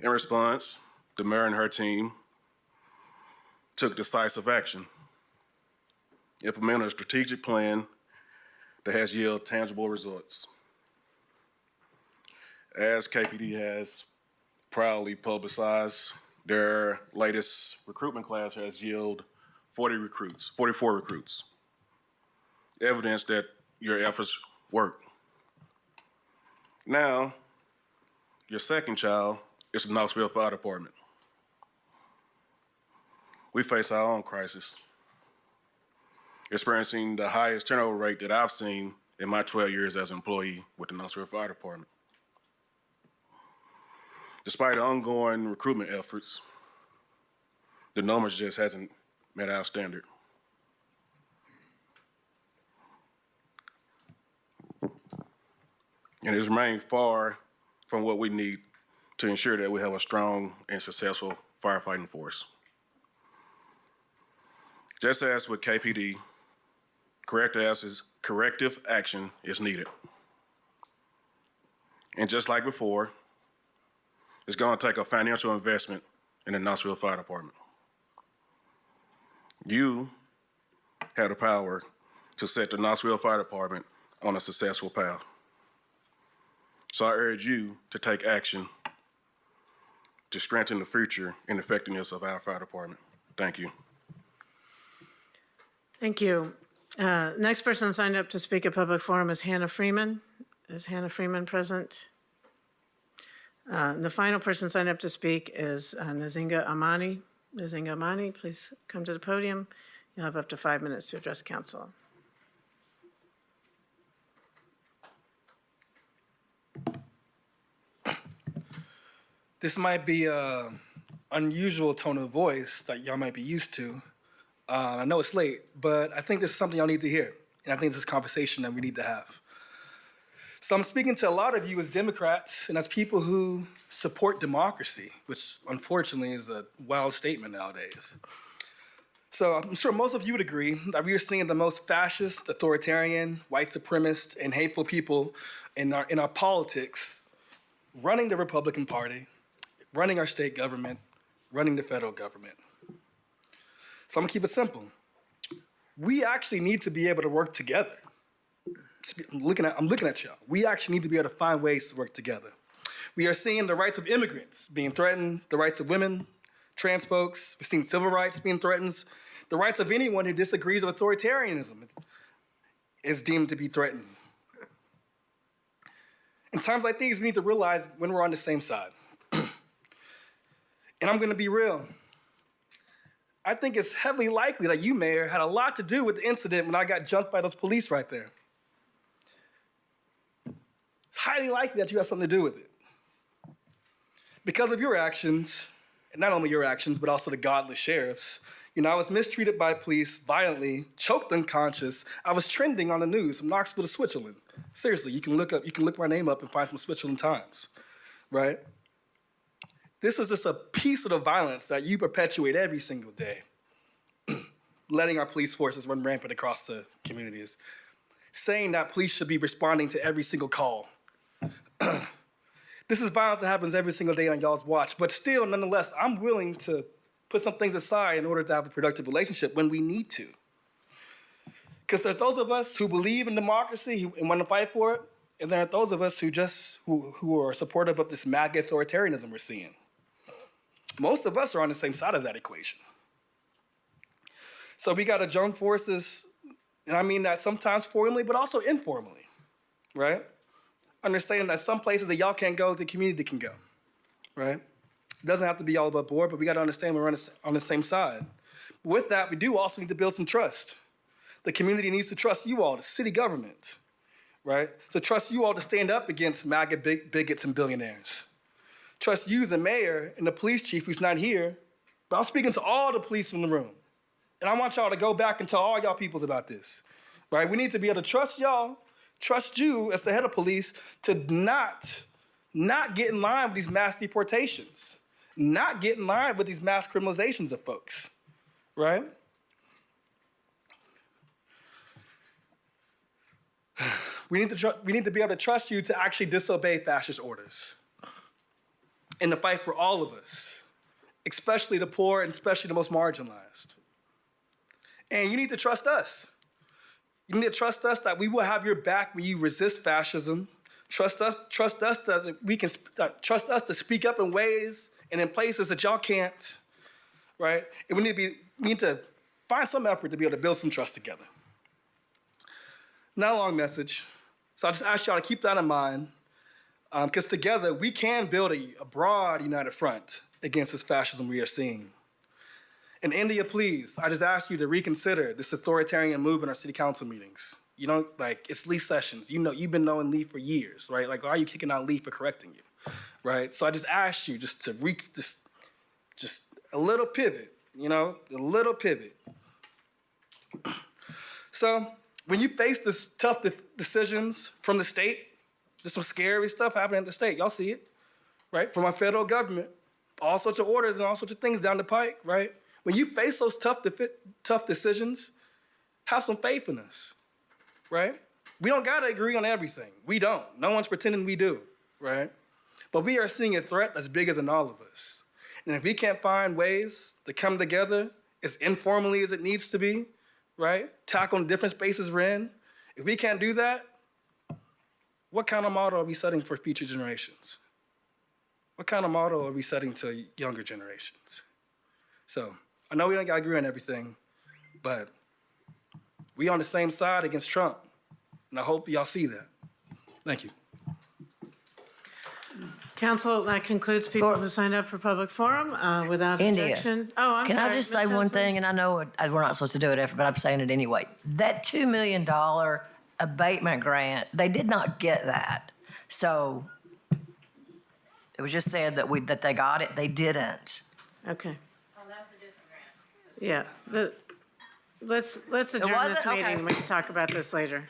In response, the mayor and her team took decisive action, implemented a strategic plan that has yielded tangible results. As KPD has proudly publicized, their latest recruitment class has yielded 44 recruits. Evidence that your efforts work. Now, your second child is the Knoxville Fire Department. We face our own crisis, experiencing the highest turnover rate that I've seen in my 12 years as an employee with the Knoxville Fire Department. Despite ongoing recruitment efforts, the numbers just hasn't met our standard. And it's remained far from what we need to ensure that we have a strong and successful firefighting force. Just as with KPD, corrective action is needed. And just like before, it's going to take a financial investment in the Knoxville Fire Department. You have the power to set the Knoxville Fire Department on a successful path. So I urge you to take action to strengthen the future and effectiveness of our fire department. Thank you. Thank you. Next person signed up to speak at public forum is Hannah Freeman. Is Hannah Freeman present? The final person signed up to speak is Nzinga Amani. Nzinga Amani, please come to the podium. You'll have up to 5 minutes to address council. This might be an unusual tone of voice that y'all might be used to. I know it's late, but I think this is something y'all need to hear. And I think this is a conversation that we need to have. So I'm speaking to a lot of you as Democrats and as people who support democracy, which unfortunately is a wild statement nowadays. So I'm sure most of you would agree that we are seeing the most fascist, authoritarian, white supremacist, and hateful people in our politics running the Republican Party, running our state government, running the federal government. So I'm gonna keep it simple. We actually need to be able to work together. I'm looking at y'all. We actually need to be able to find ways to work together. We are seeing the rights of immigrants being threatened, the rights of women, trans folks. We've seen civil rights being threatened. The rights of anyone who disagrees with authoritarianism is deemed to be threatened. In times like these, we need to realize when we're on the same side. And I'm gonna be real. I think it's heavily likely that you, Mayor, had a lot to do with the incident when I got jumped by those police right there. It's highly likely that you have something to do with it. Because of your actions, and not only your actions, but also the godless sheriffs, I was mistreated by police violently, choked unconscious. I was trending on the news from Knoxville to Switzerland. Seriously, you can look my name up and find some Switzerland Times, right? This is just a piece of the violence that you perpetuate every single day, letting our police forces run rampant across the communities, saying that police should be responding to every single call. This is violence that happens every single day on y'all's watch, but still, nonetheless, I'm willing to put some things aside in order to have a productive relationship when we need to. Because there's those of us who believe in democracy and want to fight for it, and there are those of us who are supportive of this MAGA authoritarianism we're seeing. Most of us are on the same side of that equation. So we got to join forces, and I mean that sometimes formally, but also informally, right? Understanding that some places that y'all can't go, the community can go, right? It doesn't have to be all above board, but we got to understand we're on the same side. With that, we do also need to build some trust. The community needs to trust you all, the city government, right? To trust you all to stand up against MAGA bigots and billionaires. Trust you, the mayor, and the police chief who's not here, but I'm speaking to all the police in the room. And I want y'all to go back and tell all y'all peoples about this, right? We need to be able to trust y'all, trust you as the head of police to not get in line with these mass deportations, not get in line with these mass criminalizations of folks, right? We need to be able to trust you to actually disobey fascist orders and to fight for all of us, especially the poor and especially the most marginalized. And you need to trust us. You need to trust us that we will have your back when you resist fascism. Trust us that we can trust us to speak up in ways and in places that y'all can't, right? And we need to find some effort to be able to build some trust together. Not a long message, so I just ask y'all to keep that in mind, because together we can build a broad united front against this fascism we are seeing. And India, please, I just ask you to reconsider this authoritarian move in our city council meetings. It's Lee Sessions. You've been knowing Lee for years, right? Like, why are you kicking out Lee for correcting you, right? So I just ask you just to just a little pivot, a little pivot. So when you face this tough decisions from the state, there's some scary stuff happening at the state. Y'all see it, right? From our federal government, all sorts of orders and all sorts of things down the pike, right? When you face those tough decisions, have some faith in us, right? We don't gotta agree on everything. We don't. No one's pretending we do, right? But we are seeing a threat that's bigger than all of us. And if we can't find ways to come together as informally as it needs to be, right? Tackle the different spaces we're in. If we can't do that, what kind of model are we setting for future generations? What kind of model are we setting to younger generations? So I know we don't gotta agree on everything, but we on the same side against Trump, and I hope y'all see that. Thank you. Council, that concludes people who signed up for public forum without India. objection. Oh, I'm Can sorry. I just Ms. say one Hensley? thing? And I know we're not supposed to do it after, but I'm saying it anyway. That $2 million abatement grant, they did not get that. So it was just said that they got it. They didn't. Okay. Yeah, let's adjourn this wasn't? Okay. meeting. We can talk about this later.